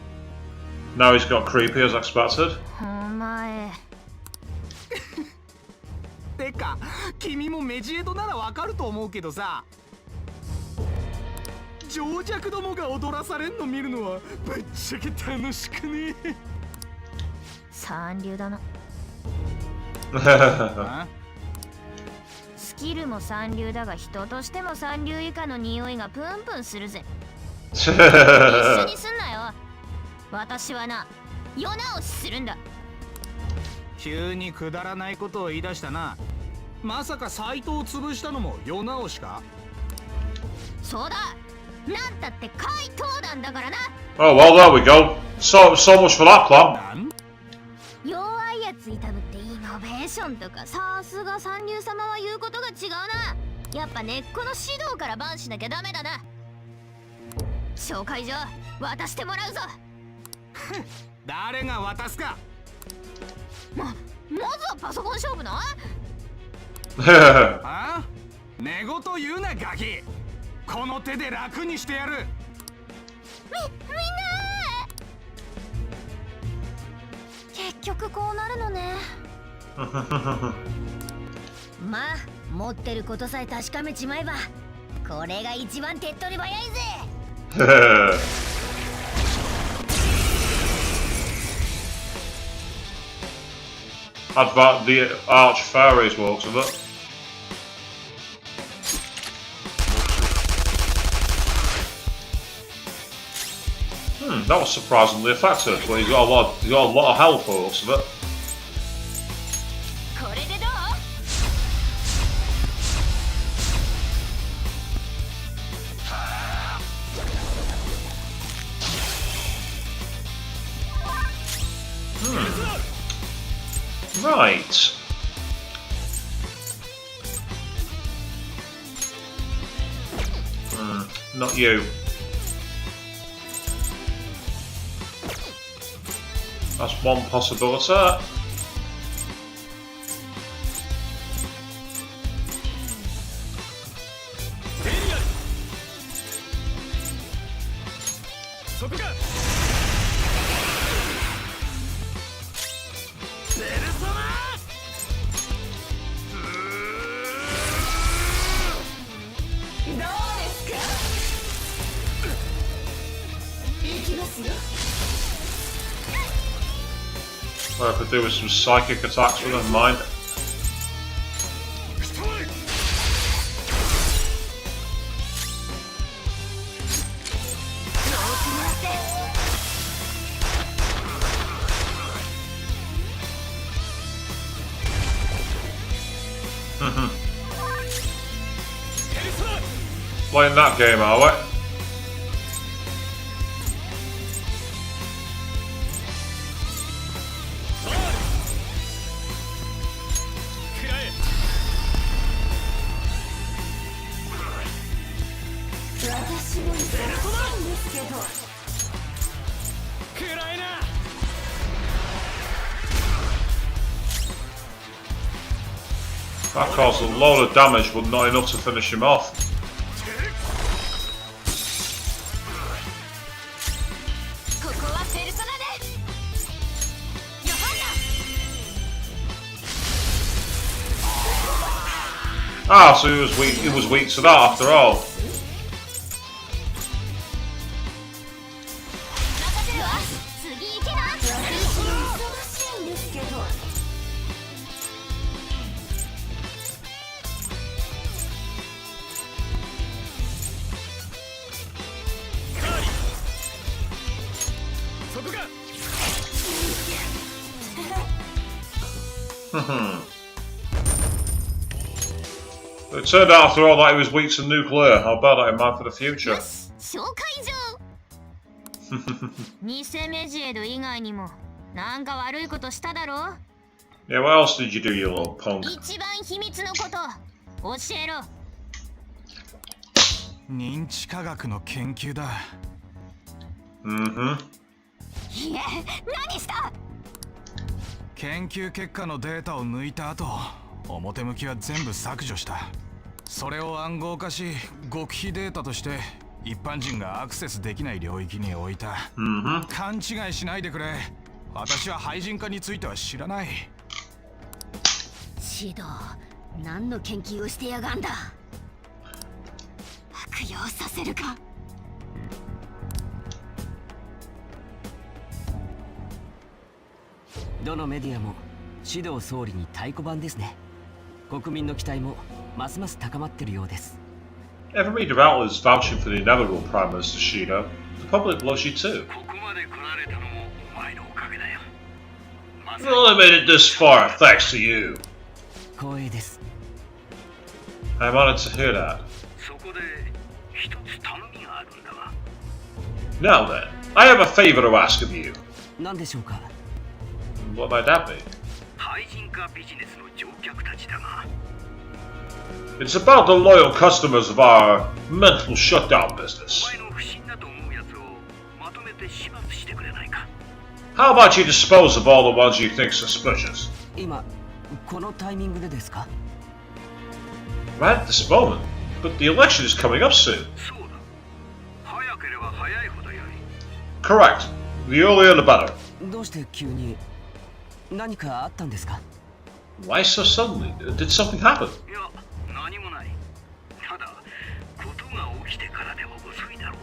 Now he's got creepy as expected. お前てか君もメジエドならわかると思うけどさ、情弱どもが踊らされんの見るのはぶっちゃけ楽しくねえ。三流だな。スキルも三流だが人としても三流以下の匂いがプンプンするぜ。一緒にすんなよ。私はな、世直しするんだ。急にくだらないことを言い出したな。まさかサイトを潰したのも世直しか。そうだ、なんたって怪盗団だからな。 Oh well, there we go. So much for that plan. なん弱いやついたぶってイノベーションとか、さすが三流様は言うことが違うな。やっぱ根っこの指導からバンしなきゃダメだな。紹介状渡してもらうぞ。誰が渡すか。まずはパソコン勝負な。あ？寝言言うなガキ。この手で楽にしてやる。みんな結局こうなるのね。まあ持ってることさえ確かめちまえばこれが一番手っ取り早いぜ。Advert the Arch Fairies walks of it. That was surprisingly effective, but he's got a lot of health for looks of it. これでどう？ Right. Not you. That's one possibility. What I could do with some psychic attacks, but never mind. Playing that game, are we? That caused a load of damage, but not enough to finish him off. Ah, so he was weak to that after all. It turned out after all that he was weak to nuclear. I'll bear that in mind for the future. 紹介状。偽メジエド以外にもなんか悪いことしただろ。 Yeah, what else did you do, you little punk? 一番秘密のこと教えろ。認知科学の研究だ。Mm-hmm. いえ、何した？研究結果のデータを抜いた後、表向きは全部削除した。それを暗号化し、極秘データとして一般人がアクセスできない領域に置いた。勘違いしないでくれ。私は廃人化については知らない。シド、何の研究をしてやがんだ。悪用させるか。どのメディアも指導総理に太鼓判ですね。国民の期待もますます高まってるようです。 Every media outlet is vouching for the inevitable Prime Minister Shido. The public loves you too. ここまで来られたのもお前のおかげだよ。 Well, I made it this far, thanks to you. 光栄です。 I'm honored to hear that. そこで一つ頼みがあるんだが。 Now then, I have a favor to ask of you. 何でしょうか。 What might that be? 廃人化ビジネスの乗客たちだが。 It's about the loyal customers of our mental shutdown お business. 前の不審だと思うやつをまとめて始末してくれないか。 How about you dispose of all the ones you think suspicious? 今このタイミングでですか。 Right at this moment, but the election is coming up soon. そうだ。早ければ早いほどよい。 Correct. The earlier the better. どうして急に何かあったんですか。 Why so suddenly? Did something happen? いや、何もない。ただ、ことが起きてからでは遅いだろ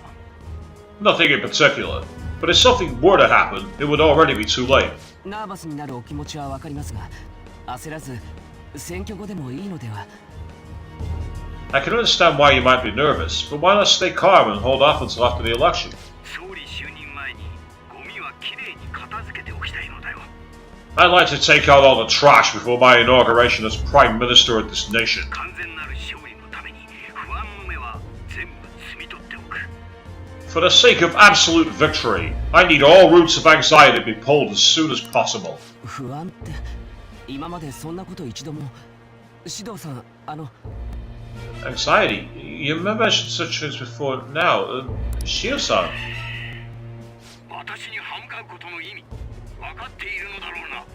う。 Nothing in particular. But if something were to happen, it would already be too late. ナーバスになるお気持ちはわかりますが、焦らず選挙後でもいいのでは。 I can understand why you might be nervous, but why not stay calm and hold off until after the election? 総理就任前にゴミはきれいに片付けておきたいのだよ。 I'd like to take out all the trash before my inauguration as Prime Minister of this nation. 完全なる勝利のために不安の目は全部摘み取っておく。 For the sake of absolute victory, I need all roots of anxiety to be pulled as soon as possible. 不安って今までそんなこと一度も。指導さん、Anxiety? You mentioned such things before now. Shio-san. 私に歯向かうことの意味、分かっているのだろうな。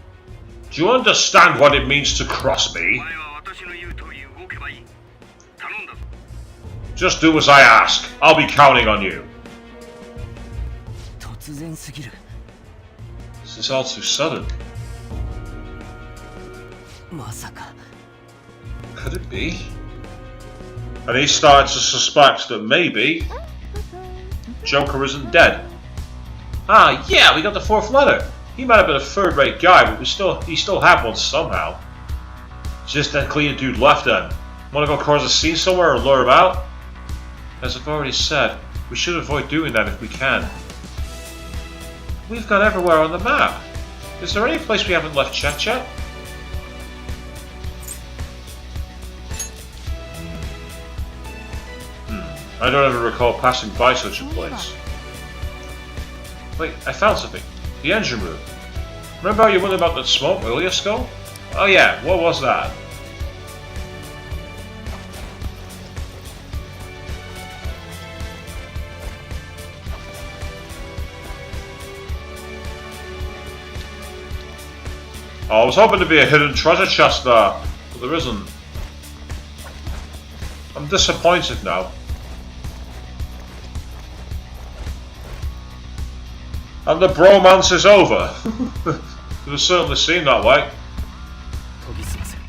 Do you understand what it means to cross お me? 前は私の言う通り動けばいい。頼んだぞ。 Just do as I ask. I'll be counting on you. 突然すぎる。 This is all too sudden. まさか。 Could it be? And he starts to suspect that maybe Joker isn't dead. Ah, yeah, we got the fourth letter. He might have been a third-rate guy, but he still had one somehow. Just that clean dude left then. Want to go cause a scene somewhere or lure him out? As I've already said, we should avoid doing that if we can. We've gone everywhere on the map. Is there any place we haven't left checked yet? I don't ever recall passing by such a place. Wait, I found something. The engine room. Remember how you wondered about that smoke earlier, Skull? Oh yeah, what was that? Oh, I was hoping to be a hidden treasure chest there, but there isn't. I'm disappointed now. And the bromance is over. It would certainly seem that way. 研ぎ澄ませる。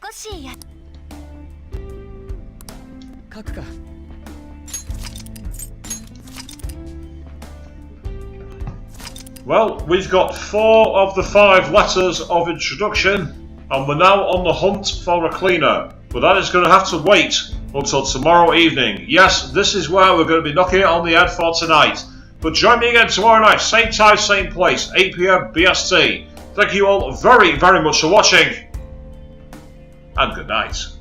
少しや書くか。 Well, we've got 4 of the 5 letters of introduction, and we're now on the hunt for a cleaner. But that is going to have to wait until tomorrow evening. Yes, this is where we're going to be knocking it on the head for tonight. But join me again tomorrow night, same time, same place, 8 PM BST. Thank you all very, very much for watching, and good night.